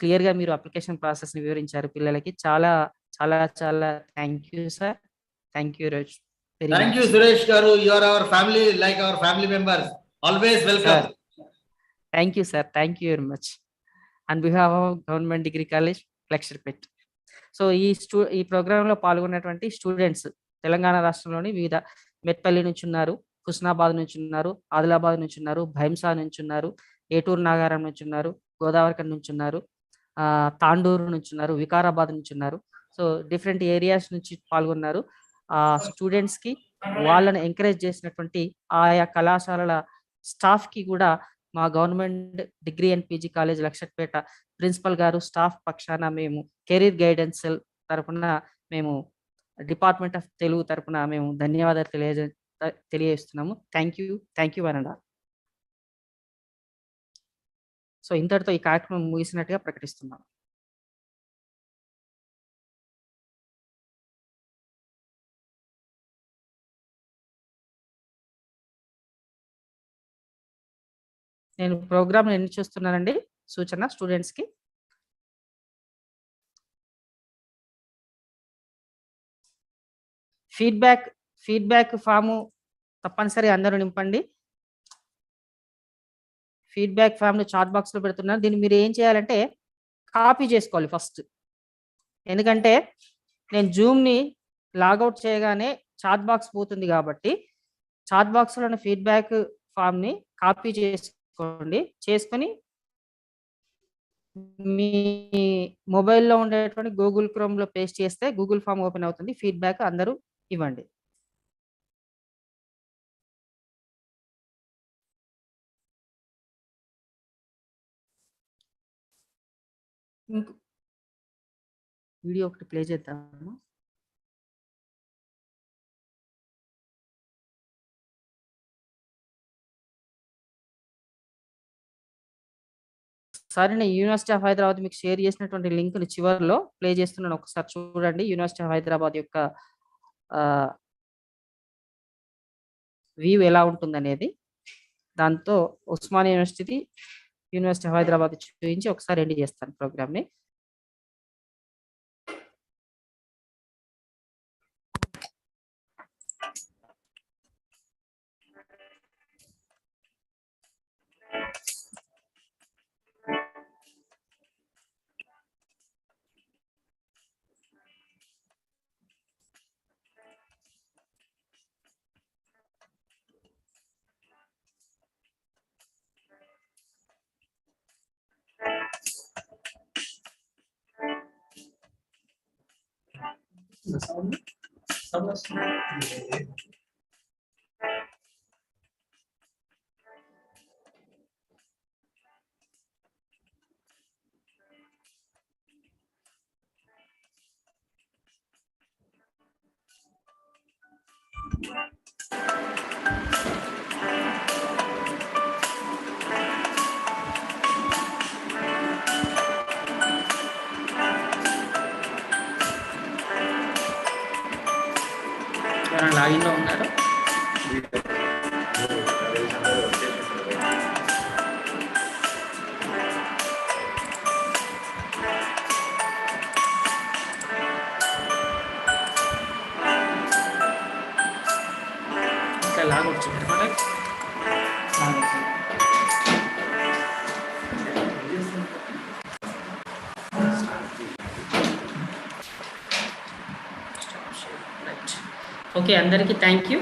క్లియర్గా మీరు అప్లికేషన్ ప్రాసెస్ని వివరించారు పిల్లలకి. చాలా చాలా చాలా thank you sir. Thank you rose. Thank you, Suresh garu. You are our family, like our family members. Always welcome. Thank you, sir. Thank you very much. On behalf of Government Degree College, Luxettipet. So ఈ ప్రోగ్రాంలో పాల్గొన్నటువంటి students Telangana రాష్ట్రంలోని వివిధ మెట్పల్లి నుంచి ఉన్నారు, హుస్నాబాద్ నుంచి ఉన్నారు, ఆదిలాబాద్ నుంచి ఉన్నారు, భైంసా నుంచి ఉన్నారు, ఏటూరు నాగారం నుంచి ఉన్నారు, గోదావరిఖండ్ నుంచి ఉన్నారు, తాండూరు నుంచి ఉన్నారు, వికారాబాద్ నుంచి ఉన్నారు. సో డిఫరెంట్ ఏరియాస్ నుంచి పాల్గొన్నారు. స్టూడెంట్స్కి వాళ్ళని ఎంకరేజ్ చేసినటువంటి ఆయా కళాశాలల స్టాఫ్కి కూడా మా government degree and PG college Luxettipet principal గారు, స్టాఫ్ పక్షాన మేము కెరీర్ గైడెన్స్ సెల్ తరఫున మేము డిపార్ట్మెంట్ ఆఫ్ తెలుగు తరఫున మేము ధన్యవాదాలు తెలియజేస్తున్నాము. Thank you అనండా. సో ఇంతటితో ఈ కార్యక్రమం ముగిసినట్టుగా ప్రకటిస్తున్నాం. నేను ప్రోగ్రామ్ ఎన్ని చూస్తున్నానండి సూచన స్టూడెంట్స్ కి. ఫీడ్బ్యాక్ ఫాము తప్పనిసరి అందరూ నింపండి. ఫీడ్బ్యాక్ ఫామ్ ను చాట్ బాక్స్ లో పెడుతున్నాను. దీన్ని మీరు ఏం చేయాలంటే కాపీ చేసుకోవాలి ఫస్ట్. ఎందుకంటే నేను జూమ్ ని లాగౌట్ చేయగానే చాట్ బాక్స్ పోతుంది కాబట్టి చాట్ బాక్స్ లో ఉన్న ఫీడ్బ్యాక్ ఫామ్ ని కాపీ చేసుకోండి. చేసుకొని మీ మొబైల్లో ఉండేటువంటి గూగుల్ క్రోమ్ లో పేస్ట్ చేస్తే గూగుల్ ఫామ్ ఓపెన్ అవుతుంది. ఫీడ్బ్యాక్ అందరూ ఇవ్వండి. వీడియో ఒకటి ప్లే చేద్దాము. సరే, నేను యూనివర్సిటీ ఆఫ్ హైదరాబాద్ మీకు షేర్ చేసినటువంటి లింక్ ని చివరిలో ప్లే చేస్తున్నాను. ఒకసారి చూడండి యూనివర్సిటీ ఆఫ్ హైదరాబాద్ యొక్క వ్యూ ఎలా ఉంటుంది అనేది. దాంతో ఉస్మానియా యూనివర్సిటీ ఆఫ్ హైదరాబాద్ చూపించి ఒకసారి ఎండ్ చేస్తాను ప్రోగ్రామ్ ని. లాగిన్ లో ఉన్నారు. లాగౌట్ చేయండి. ఓకే, అందరికీ థ్యాంక్ యూ.